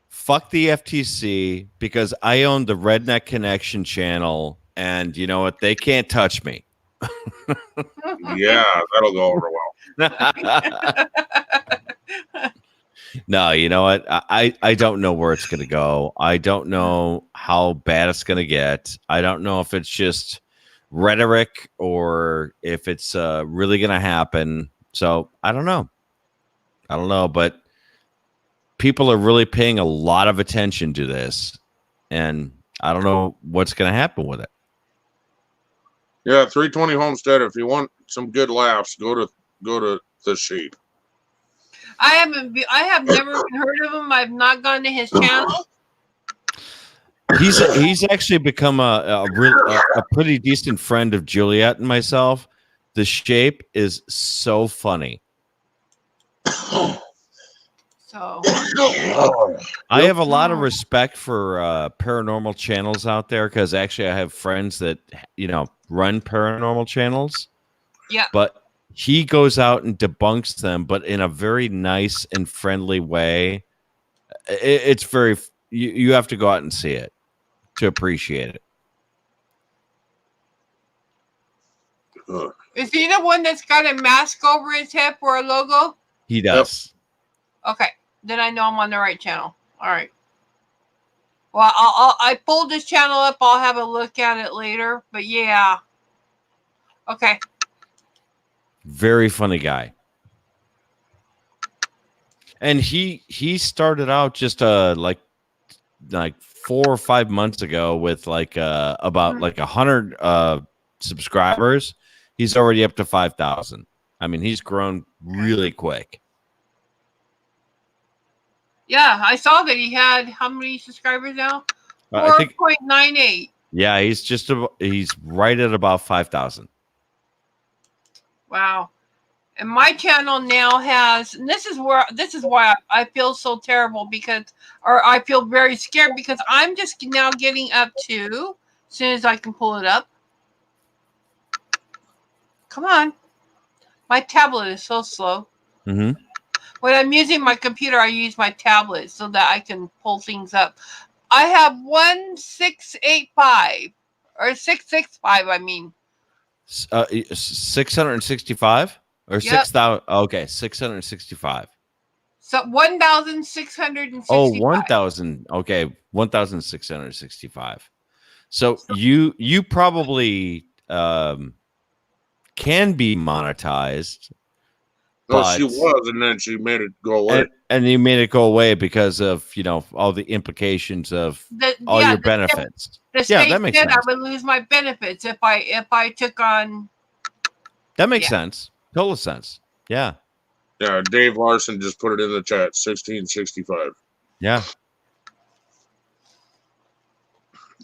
Fuck the FTC because I own the Redneck Connection channel, and you know what? They can't touch me. Yeah, that'll go over well. No, you know what? I don't know where it's going to go. I don't know how bad it's going to get. I don't know if it's just rhetoric or if it's really going to happen. So I don't know. But people are really paying a lot of attention to this, and I don't know what's going to happen with it. Yeah, 320 Homestead. If you want some good laughs, go to The Shape. I have never even heard of him. I've not gone to his channel. He's actually become a pretty decent friend of Juliet and myself. The Shape is so funny. So I have a lot of respect for paranormal channels out there because actually I have friends that run paranormal channels. Yeah, but he goes out and debunks them, but in a very nice and friendly way. It's very you have to go out and see it to appreciate it. Is he the one that's got a mask over his head for a logo? He does. Okay, then I know I'm on the right channel. All right. Well, I pulled this channel up. I'll have a look at it later. But yeah. Okay. Very funny guy. And he started out just like 4 or 5 months ago with like about like 100 subscribers. He's already up to 5,000. I mean, he's grown really quick. Yeah, I saw that he had how many subscribers now? I think 4.98. Yeah, he's right at about 5,000. Wow. And my channel now has, and this is why I feel so terrible or I feel very scared because I'm just now getting up to, as soon as I can pull it up. Come on. My tablet is so slow. Mm-hmm. When I'm using my computer, I use my tablet so that I can pull things up. I have 1685 or 665. I mean, 665 or Yep. 6,000. Okay, 665. So 1,665. Oh, 1,000. Okay, 1,665. So you probably can be monetized. No, But, she was, and then she made it go away. And you made it go away because of all the implications of all your benefits. The state that makes said sense. I would lose my benefits if I took on. That makes sense. Total sense. Yeah. Yeah, Dave Larson just put it in the chat. 1665. Yeah.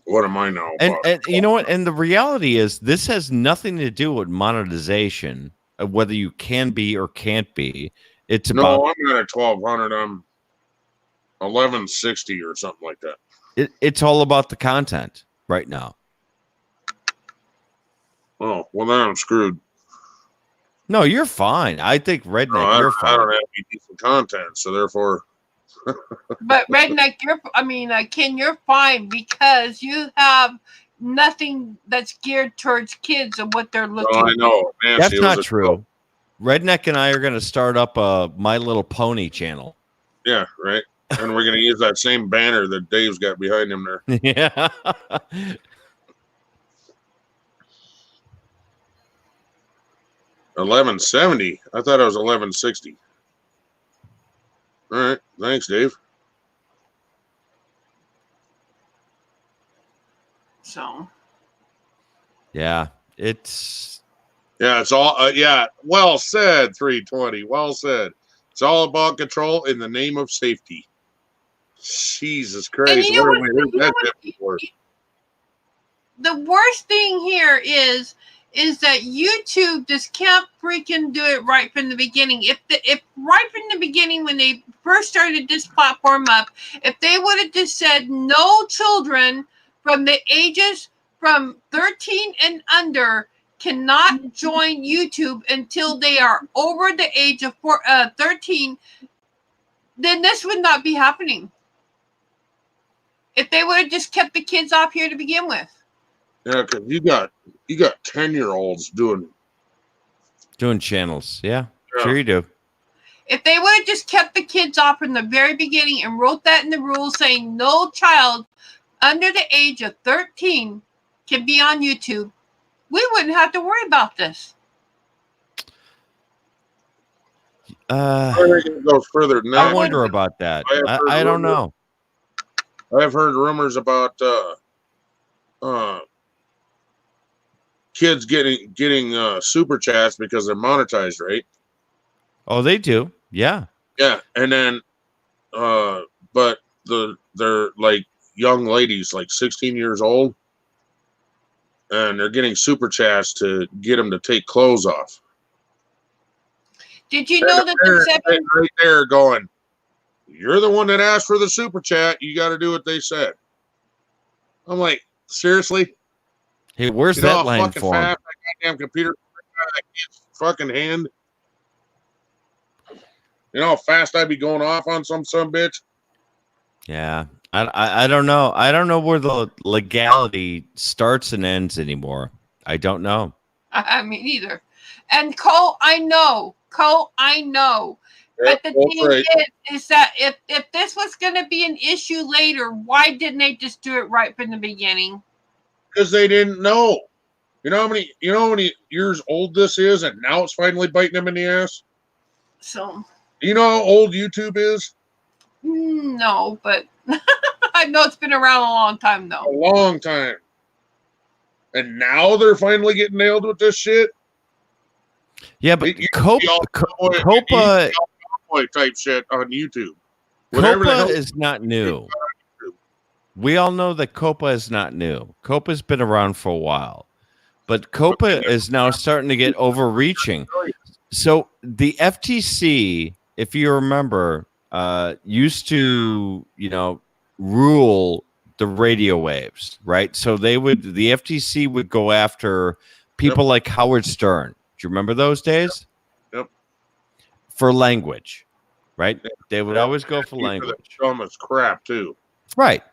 What am I now? And you know what? And the reality is, this has nothing to do with monetization, of whether you can be or can't be. It's about. No, I'm not at 1,200. I'm 1160 or something like that. It's all about the content right now. Oh, well, then I'm screwed. No, you're fine. I think Redneck, you're fine. I don't have any decent content, so therefore. But Redneck, Ken, you're fine because you have nothing that's geared towards kids and what they're looking. Oh, I know. Nancy, that's not true. Redneck and I are going to start up a My Little Pony channel. Yeah, right. And we're going to use that same banner that Dave's got behind him there. Yeah. 1170. I thought it was 1160. All right. Thanks, Dave. So. Yeah, it's all. Well said. 320. Well said. It's all about control in the name of safety. Jesus Christ! Where have we heard that before? The worst thing here is that YouTube just can't freaking do it right from the beginning. If right from the beginning when they first started this platform up, if they would have just said no children from the ages from 13 and under cannot join YouTube until they are over the age of 13, then this would not be happening. If they would have just kept the kids off here to begin with. Yeah, because you got 10-year-olds doing channels. Yeah, sure you do. If they would have just kept the kids off from the very beginning and wrote that in the rules saying no child under the age of 13 can be on YouTube, we wouldn't have to worry about this. I think it goes further than that. I wonder about that. I don't know. I've heard rumors about kids getting super chats because they're monetized, right? Oh, they do. Yeah. Yeah, and then but they're like young ladies, like 16 years old, and they're getting super chats to get them to take clothes off. Did you know that the right there going, you're the one that asked for the super chat. You got to do what they said. I'm like, seriously? Hey, where's that line fucking for? Fast, that goddamn computer, that kid's fucking hand. You know how fast I'd be going off on some bitch? Yeah. I don't know. I don't know where the legality starts and ends anymore. I don't know. I mean, either. And Cole, I know. But the thing is that if this was going to be an issue later, why didn't they just do it right from the beginning? Because they didn't know. You know how many years old this is, and now it's finally biting them in the ass. So, you know how old YouTube is? No, but I know it's been around a long time, though. A long time. And now they're finally getting nailed with this shit. Yeah, but Copa type shit on YouTube. Copa is not new. We all know that Copa is not new. Copa's been around for a while, but Copa is now starting to get overreaching. So the FTC, if you remember, used to, rule the radio waves, right? So the FTC would go after people like Howard Stern. Do you remember those days? Yep. For language, right? They would always go for language. Dumb as crap too. Right.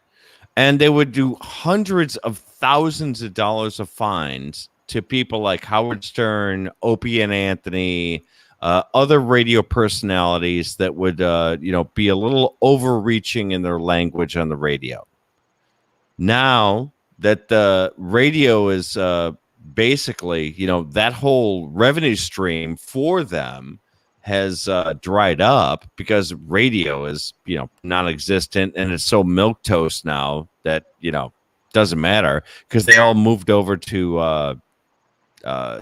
And they would do hundreds of thousands of dollars of fines to people like Howard Stern, Opie and Anthony, other radio personalities that would, be a little overreaching in their language on the radio. Now that the radio is basically, that whole revenue stream for them has dried up because radio is, non-existent, and it's so milquetoast now that, doesn't matter because they all moved over to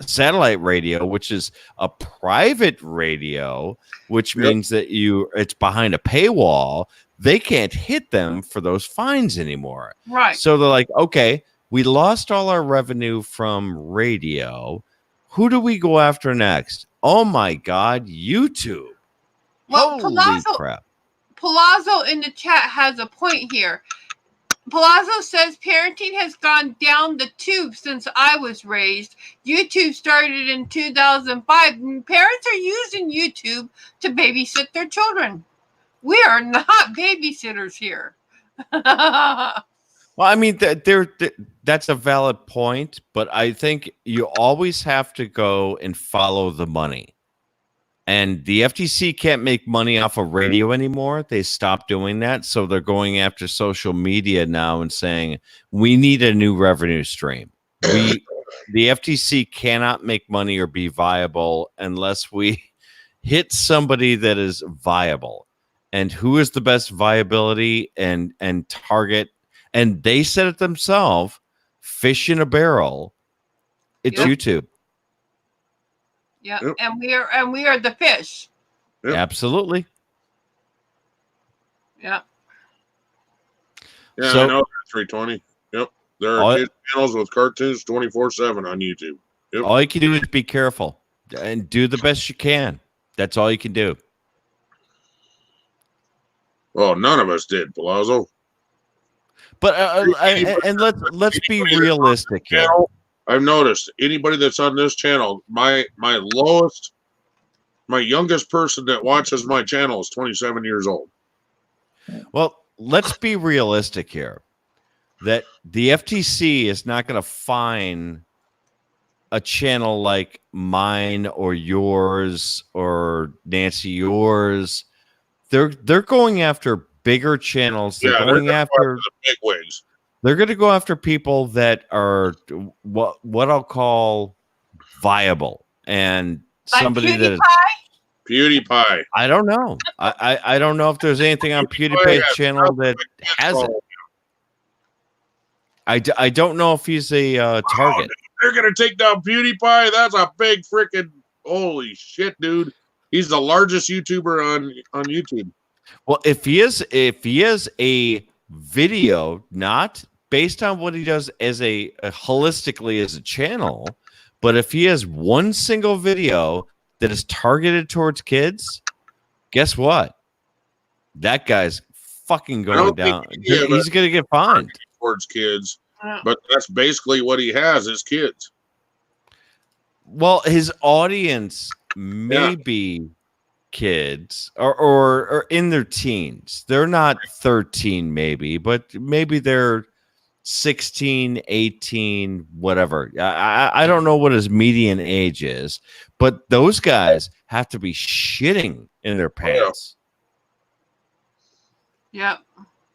satellite radio, which is a private radio, which means that it's behind a paywall. They can't hit them for those fines anymore. Right. So they're like, okay, we lost all our revenue from radio. Who do we go after next? Oh my God, YouTube. Well, Holy crap. Palazzo in the chat has a point here. Palazzo says parenting has gone down the tube since I was raised. YouTube started in 2005. And parents are using YouTube to babysit their children. We are not babysitters here. Well, I mean, that's a valid point, but I think you always have to go and follow the money. And the FTC can't make money off of radio anymore. They stopped doing that. So they're going after social media now and saying, we need a new revenue stream. The FTC cannot make money or be viable unless we hit somebody that is viable. And who is the best viability and target? And they said it themselves, fish in a barrel. It's YouTube. Yeah, yep. and we are the fish. Yep. Absolutely. Yeah. Yeah, so, I know 320. Yep. There are kids channels with cartoons 24/7 on YouTube. Yep. All you can do is be careful and do the best you can. That's all you can do. Well, none of us did, Palazzo. But and let's be realistic here. I've noticed anybody that's on this channel, my youngest person that watches my channel is 27 years old. Well, let's be realistic here. That the FTC is not going to fine a channel like mine or yours or Nancy yours. They're going after bigger channels. They're going after the big wigs. They're going to go after people that are what I'll call viable and like somebody PewDiePie? that is PewDiePie. I don't know. I don't know if there's anything on PewDiePie's channel that has it. I don't know if he's a target. They're going to take down PewDiePie. That's a big freaking holy shit, dude. He's the largest YouTuber on YouTube. Well, if he is a video, not based on what he does as a holistically as a channel, but if he has one single video that is targeted towards kids, guess what? That guy's fucking going down. He's going to get fined. Towards kids, but that's basically what he has is kids. Well, his audience may be kids or in their teens. They're not 13 maybe, but maybe they're 16, 18, whatever. I don't know what his median age is, but those guys have to be shitting in their pants. Yep.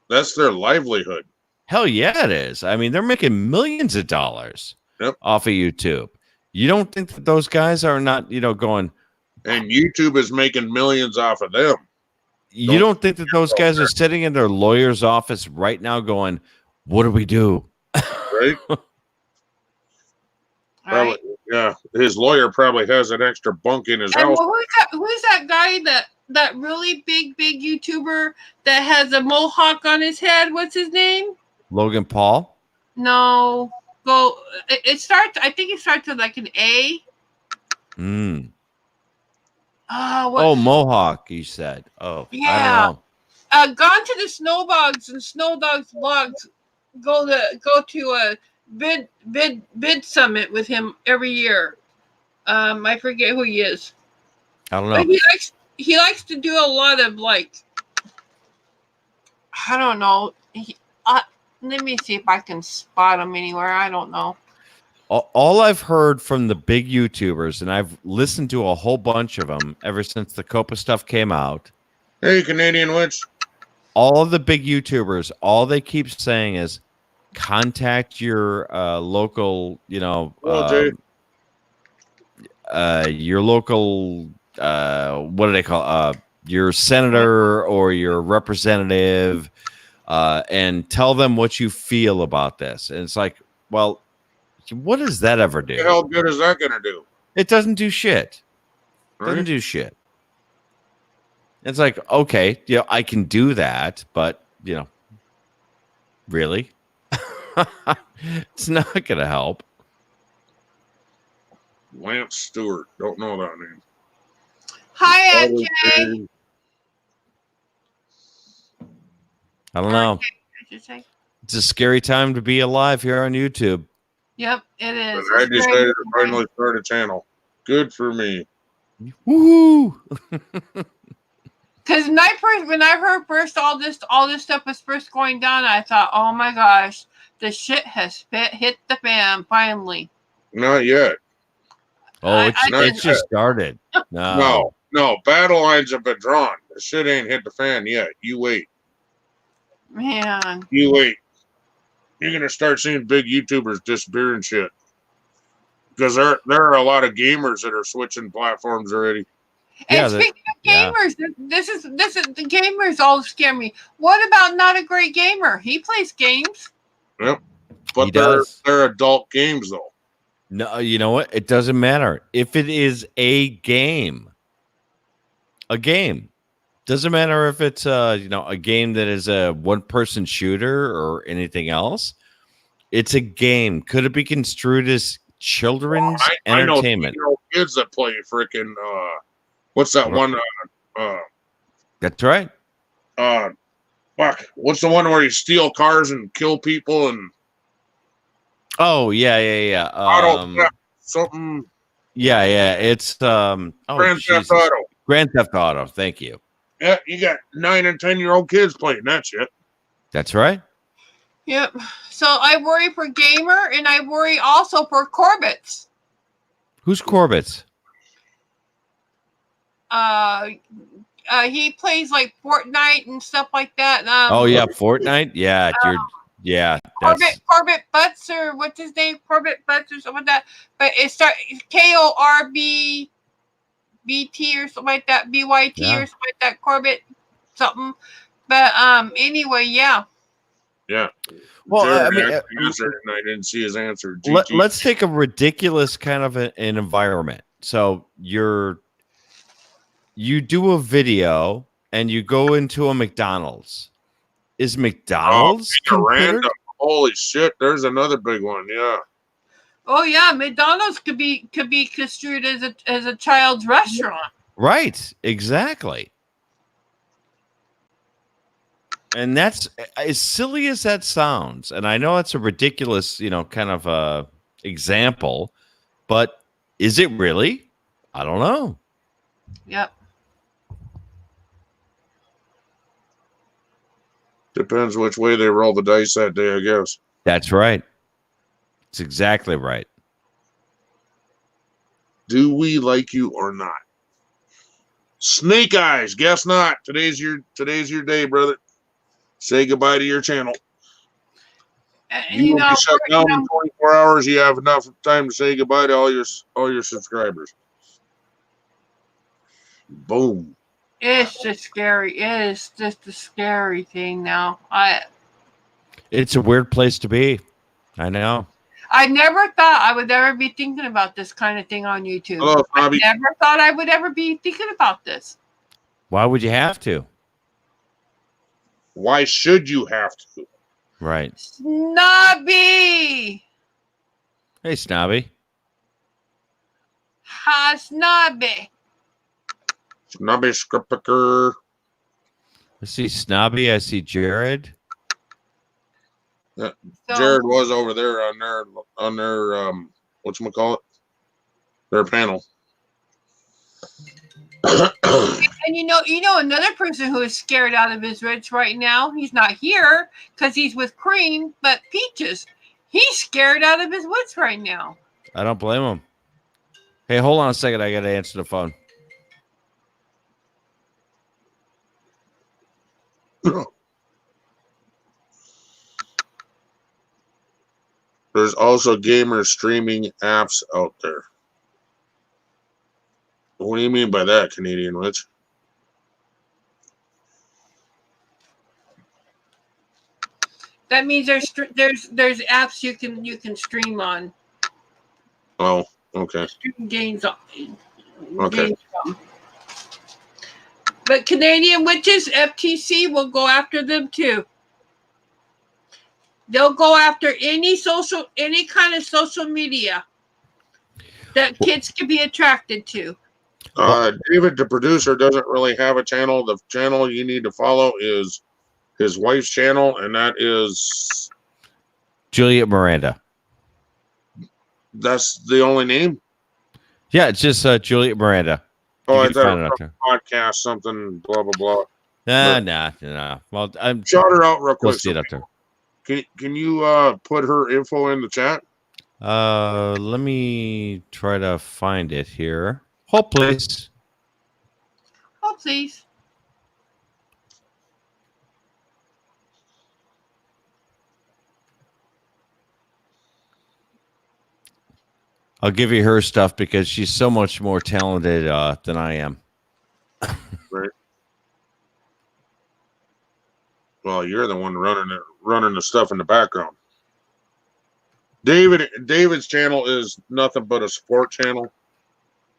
That's their livelihood. Hell yeah, it is. I mean, they're making millions of dollars off of YouTube. You don't think that those guys are not, going? And YouTube is making millions off of them. You don't think that those guys are sitting in their lawyer's office right now going, what do we do? Right? Probably, yeah. His lawyer probably has an extra bunk in his house. Who's that guy that really big YouTuber that has a mohawk on his head? What's his name? Logan Paul? No. Go. It starts. I think it starts with like an A. Oh, Mohawk, you said. Oh, yeah. I don't know. Gone to the Snowdogs and Snowdogs vlogs. Go to a bid summit with him every year. I forget who he is. I don't know. But he likes to do a lot of like, I don't know. Let me see if I can spot him anywhere. I don't know. All I've heard from the big YouTubers, and I've listened to a whole bunch of them ever since the Copa stuff came out. Hey, Canadian Witch. All of the big YouTubers, all they keep saying is contact your local, your local, what do they call your senator or your representative, and tell them what you feel about this. And it's like, well, what does that ever do? What the hell good is that going to do? It doesn't do shit. Right? Doesn't do shit. It's like, okay, I can do that, but really, it's not going to help. Lance Stewart, don't know that name. Hi, NJ. I don't know. It's a scary time to be alive here on YouTube. Yep, it is. But I decided to finally start a channel. Good for me. Woohoo! Because when I heard first all this stuff was first going down, I thought, oh my gosh, the shit has hit the fan finally. Not yet. Oh, it's just started. No, battle lines have been drawn. The shit ain't hit the fan yet. You wait. Man. You wait. You're gonna start seeing big YouTubers disappearing shit. Because there are a lot of gamers that are switching platforms already. And speaking of gamers, this is the gamers all scare me. What about not a great gamer? He plays games. Yep. But they're adult games though. No, you know what? It doesn't matter. If it is a game. Doesn't matter if it's a game that is a one-person shooter or anything else. It's a game. Could it be construed as children's entertainment? I know kids that play freaking what's that one? That's right. Fuck. What's the one where you steal cars and kill people and? Oh yeah. Something. Yeah. It's Grand Theft Auto. Grand Theft Auto. Thank you. Yeah, you got 9 and 10-year-old kids playing that shit. That's right. Yep. So I worry for Gamer, and I worry also for Corbett. Who's Corbett? He plays like Fortnite and stuff like that. Oh yeah, Fortnite. Yeah, Corbett Butts, or what's his name? Corbett Butts or something like that. But it starts KORBBT or something like that. BYT or something like that. Corbett something. But anyway, yeah. Yeah. Well, I didn't see his answer. Let's take a ridiculous kind of an environment. So you do a video and you go into a McDonald's. Is McDonald's random? Holy shit! There's another big one. Yeah. Oh yeah, McDonald's could be construed as a child's restaurant. Right. Exactly. And that's as silly as that sounds. And I know it's a ridiculous, kind of example, but is it really? I don't know. Yep. Depends which way they roll the dice that day, I guess. That's right. It's exactly right. Do we like you or not? Snake Eyes, guess not. Today's your day, brother. Say goodbye to your channel. You will be shut down in 24 hours. You have enough time to say goodbye to all your subscribers. Boom. It's just scary. It is just a scary thing now. It's a weird place to be. I know. I never thought I would ever be thinking about this kind of thing on YouTube. Hello, Bobby. I never thought I would ever be thinking about this. Why would you have to? Why should you have to? Right. Snobby! Hey, Snobby. Hi, Snobby. Snobby Skripiker. I see Snobby. I see Jared. Yeah. So, Jared was over there on their whatchamacallit? Their panel. and you know another person who is scared out of his wits right now. He's not here because he's with Cream, but Peaches. He's scared out of his wits right now. I don't blame him. Hey, hold on a second. I got to answer the phone. There's also gamer streaming apps out there. What do you mean by that, Canadian Witch? That means there's apps you can stream on. Oh, okay. Stream games on. Okay. Games from. But Canadian Witches, FTC will go after them too. They'll go after any kind of social media that kids can be attracted to. David, the producer, doesn't really have a channel. The channel you need to follow is his wife's channel, and that is Juliet Miranda. That's the only name? Yeah, it's just Juliet Miranda. Oh, You I can find thought it it out was there. a podcast, something, blah, blah, blah. Nah. Well, I'm Shout her out real We'll quick. see it up there. Can you put her info in the chat? Let me try to find it here. Hold, please. Oh, please. I'll give you her stuff because she's so much more talented than I am. Right. Well, you're the one running the stuff in the background. David's channel is nothing but a support channel.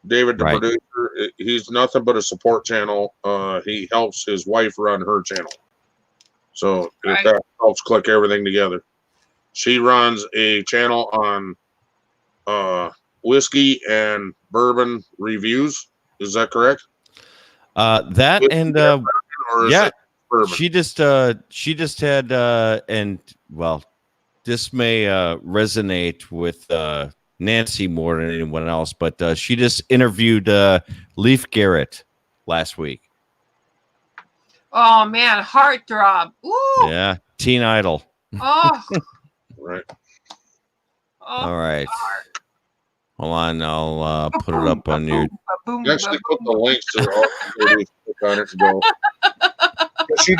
David, the Right. producer, he's nothing but a support channel. He helps his wife run her channel. So if that helps click everything together. She runs a channel on whiskey and bourbon reviews. Is that correct? That Whiskey and bourbon, or is yeah, it bourbon? she just had and well, this may resonate with Nancy more than anyone else, but she just interviewed Leif Garrett last week. Oh man, heartthrob. Ooh. Yeah, Teen Idol. Oh. Right. All right. Hold on, I'll put it up on your. Actually, put the links to all the click on it and go. But she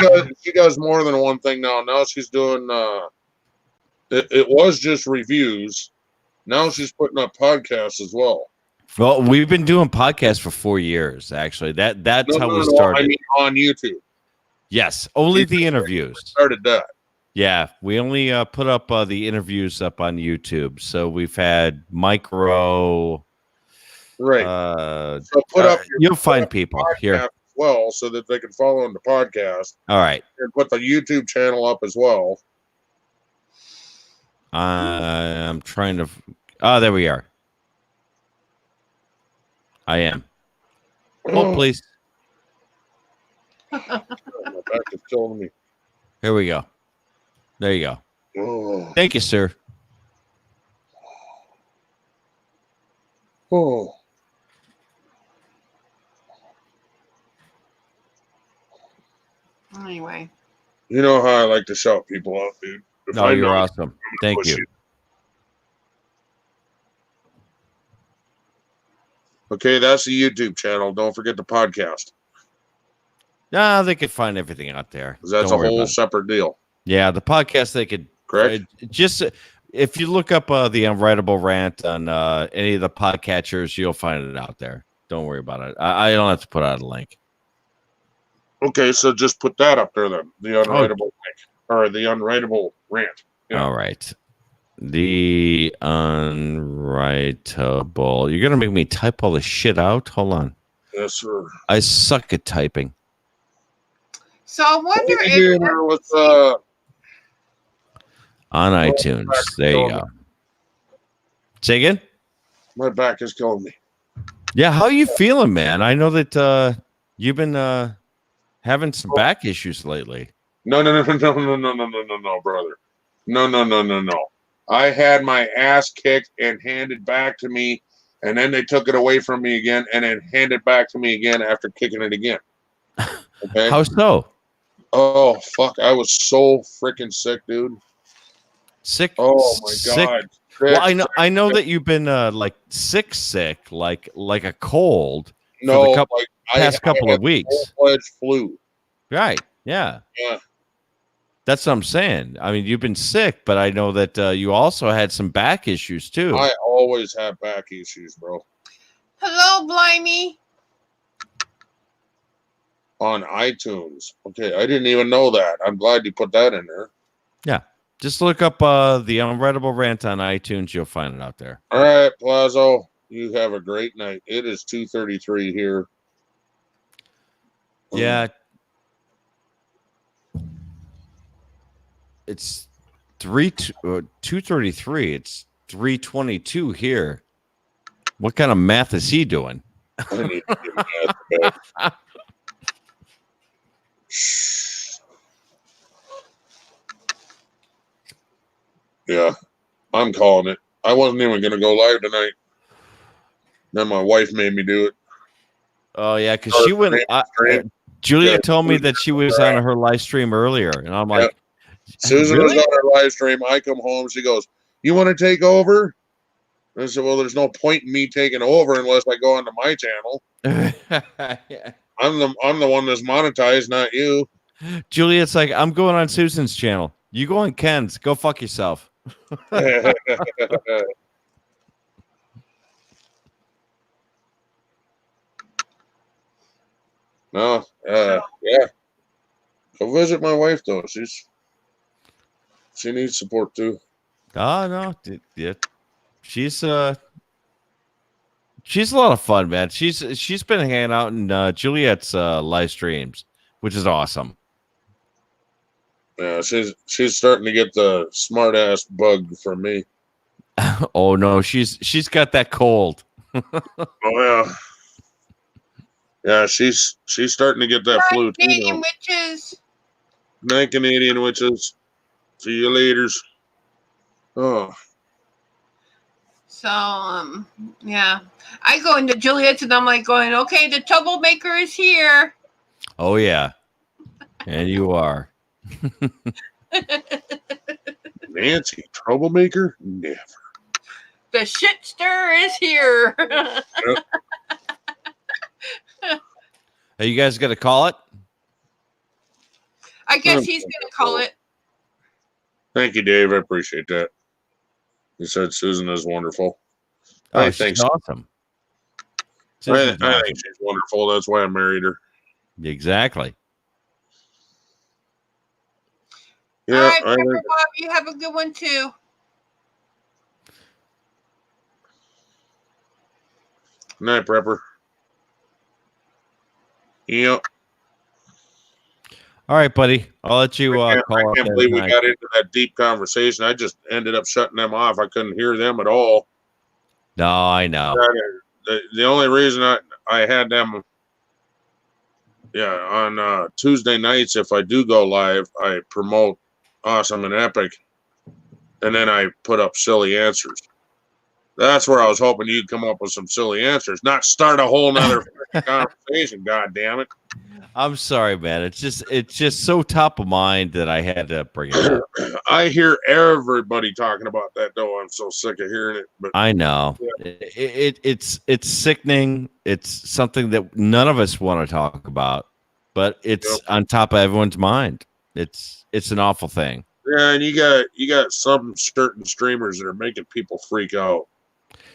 does more than one thing now. Now she's doing. It was just reviews. Now she's putting up podcasts as well. Well, we've been doing podcasts for 4 years. Actually, that's how we started. I mean, on YouTube. Yes, only the interviews. Started that. Yeah, we only put up the interviews up on YouTube. So we've had Micro. Right. So put up. You'll find people here as well, so that they can follow on the podcast. All right. And put the YouTube channel up as well. I'm trying to. Oh, there we are. I am. Hold, please. My back is killing me. Here we go. There you go. Oh. Thank you, sir. Oh. Anyway. You know how I like to shout people out, dude. No, you're awesome. Thank you. Okay, that's the YouTube channel. Don't forget the podcast. No, they could find everything out there. That's a whole separate deal. Yeah, the podcast they could correct. Just if you look up the Unwritable Rant on any of the podcatchers, you'll find it out there. Don't worry about it. I don't have to put out a link. Okay, so just put that up there then. The Unwritable link or the Unwritable Rant. Yeah. All right. The Unwritable. You're gonna make me type all this shit out. Hold on. Yes, sir. I suck at typing. So I wonder if on iTunes. There you go. Say again? My back is killing me. Yeah, how are you feeling, man? I know that you've been having some back issues lately. No, brother. No. I had my ass kicked and handed back to me, and then they took it away from me again, and then handed back to me again after kicking it again. Okay. How so? Oh fuck! I was so freaking sick, dude. Sick. Oh my god. Well, I know that you've been like sick, like a cold. No, for the past couple of weeks. Full-fledged flu. Right. Yeah. Yeah. That's what I'm saying. I mean, you've been sick, but I know that you also had some back issues too. I always have back issues, bro. Hello, Blimey. On iTunes. Okay, I didn't even know that. I'm glad you put that in there. Yeah. Just look up the Unwritable Rant on iTunes. You'll find it out there. All right, Plazo. You have a great night. It is 2:33 here. Yeah. It's 2:33. It's 3:22 here. What kind of math is he doing? I need to get math. Yeah, I'm calling it. I wasn't even going to go live tonight. Then my wife made me do it. Oh, yeah, because she went. Julia told me that she was on her live stream earlier, and I'm like, Susan was on her live stream. I come home. She goes, "You want to take over?" And I said, "Well, there's no point in me taking over unless I go onto my channel. Yeah. I'm the one that's monetized, not you." Juliet's like, "I'm going on Susan's channel. You go on Ken's. Go fuck yourself." No, yeah. Go visit my wife though. She needs support too. Oh no, yeah. She's a lot of fun, man. She's been hanging out in Juliet's live streams, which is awesome. Yeah, she's starting to get the smart ass bug from me. Oh no, she's got that cold. Oh yeah. Yeah, she's starting to get that flu too. Canadian witches. Night, Canadian witches. See you later. Oh. So yeah, I go into Juliet's and I'm like going, okay, the troublemaker is here. Oh yeah, and you are. Nancy, troublemaker? Never. The shit stir is here. Yep. Hey, you guys got to call it? I guess he's going to call it. Thank you, Dave. I appreciate that. You said Susan is wonderful. Oh, I think she's awesome. I think she's wonderful. That's why I married her. Exactly. Yeah, all right, Pepper Bob, you have a good one too. Night, Prepper. Yep. All right, buddy. I'll let you call I up. can't believe we got into that deep conversation. I just ended up shutting them off. I couldn't hear them at all. No, I know. The only reason I had them, on Tuesday nights, if I do go live, I promote Awesome and Epic, and then I put up silly answers. That's where I was hoping you'd come up with some silly answers, not start a whole nother conversation. God damn it! I'm sorry, man. It's just so top of mind that I had to bring it up. I hear everybody talking about that though. I'm so sick of hearing it. But I know. Yeah. It's sickening. It's something that none of us want to talk about, but it's on top of everyone's mind. It's an awful thing. Yeah, and you got some certain streamers that are making people freak out.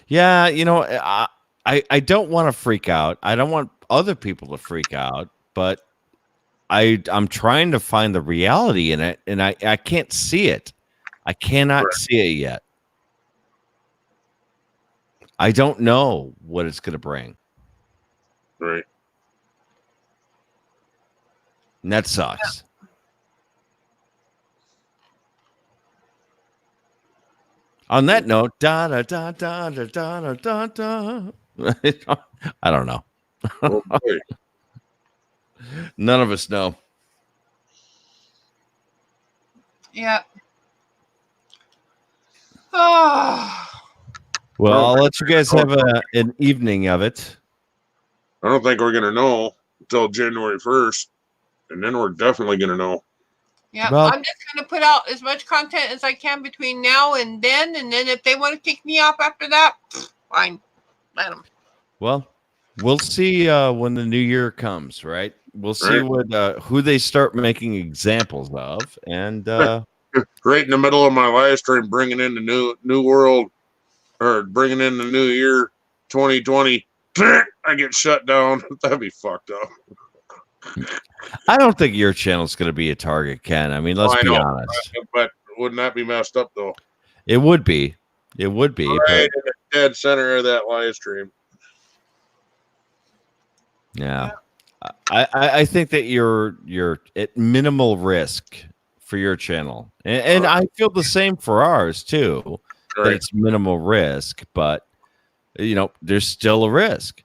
Yeah, I don't want to freak out. I don't want other people to freak out, but I'm trying to find the reality in it, and I can't see it. I cannot Right. see it yet. I don't know what it's going to bring. Right. And that sucks. On that note, da da da da da da da da. I don't know. Oh, boy. None of us know. Yep. Oh. Well, I'll let you guys have an evening of it. I don't think we're gonna know until January 1st, and then we're definitely gonna know. Yeah, Well- I'm just going to put out as much content as I can between now and then if they want to kick me off after that, fine, let them. Well, we'll see when the new year comes, right? We'll see Right. who they start making examples of, and Right in the middle of my live stream, bringing in the new world, or bringing in the new year, 2020. I get shut down. That'd be fucked up. I don't think your channel's going to be a target, Ken. I mean, let's I be know, honest. But wouldn't that be messed up though? It would be. It would be. Right But in the dead center of that live stream. yeah. I think that you're at minimal risk for your channel, and I feel the same for ours too. That Right. it's minimal risk, but there's still a risk.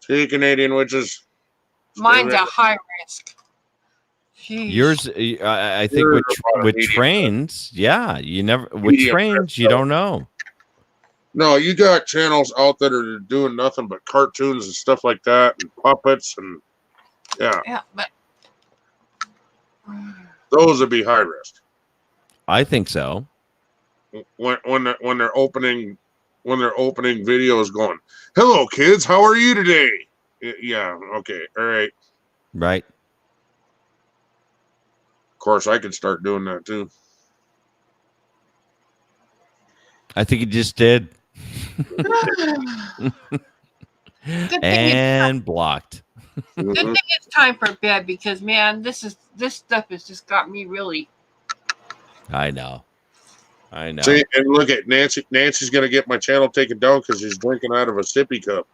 See, Canadian witches. Mine's a high risk. Jeez. Yours, I think Yours with are about a medium trains, yeah, you never with Medium trains, risk, you though. don't know. No, you got channels out that are doing nothing but cartoons and stuff like that, and puppets, and Yeah, but those would be high risk. I think so. When they're opening videos, going, "Hello, kids, how are you today?" Yeah, okay, all right. Right. Of course, I could start doing that too. I think you just did. thing And blocked. good thing it's time for bed because man, this stuff has just got me really. I know. See, and look at Nancy. Nancy's gonna get my channel taken down because she's drinking out of a sippy cup.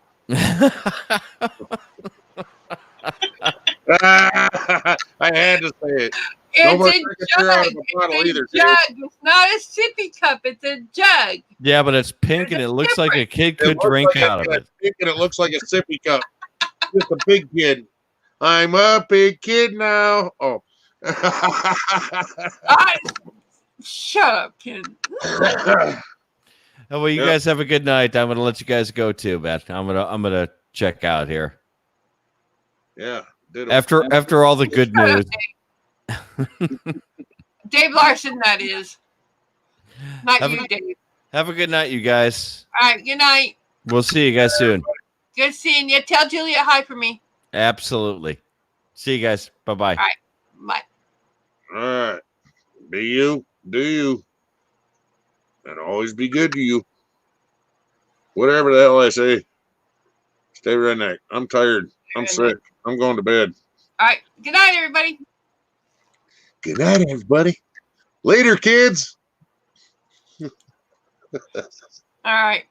I had to say it. It's more a drinking beer out of jug. a bottle It's a either, jug. kid. It's not a sippy cup. It's a jug. Yeah, but it's pink and it looks like a kid could looks drink like out of it. And it looks like a sippy cup. Just a big kid. I'm a big kid now. Oh. Shut up, kid. Oh, well, you guys have a good night. I'm gonna let you guys go too, man. I'm gonna check out here. Yeah. After all the good news. Dave Larson, that is. Not Have you, Dave. Have a good night, you guys. All right, good night. We'll see you guys soon. Good seeing you. Tell Juliet hi for me. Absolutely. See you guys. Bye-bye. All right. Bye. All right. Be you. Do you. And always be good to you. Whatever the hell I say. Stay redneck. I'm tired. I'm sick. I'm going to bed. All right. Good night, everybody. Good night, everybody. Later, kids. All right.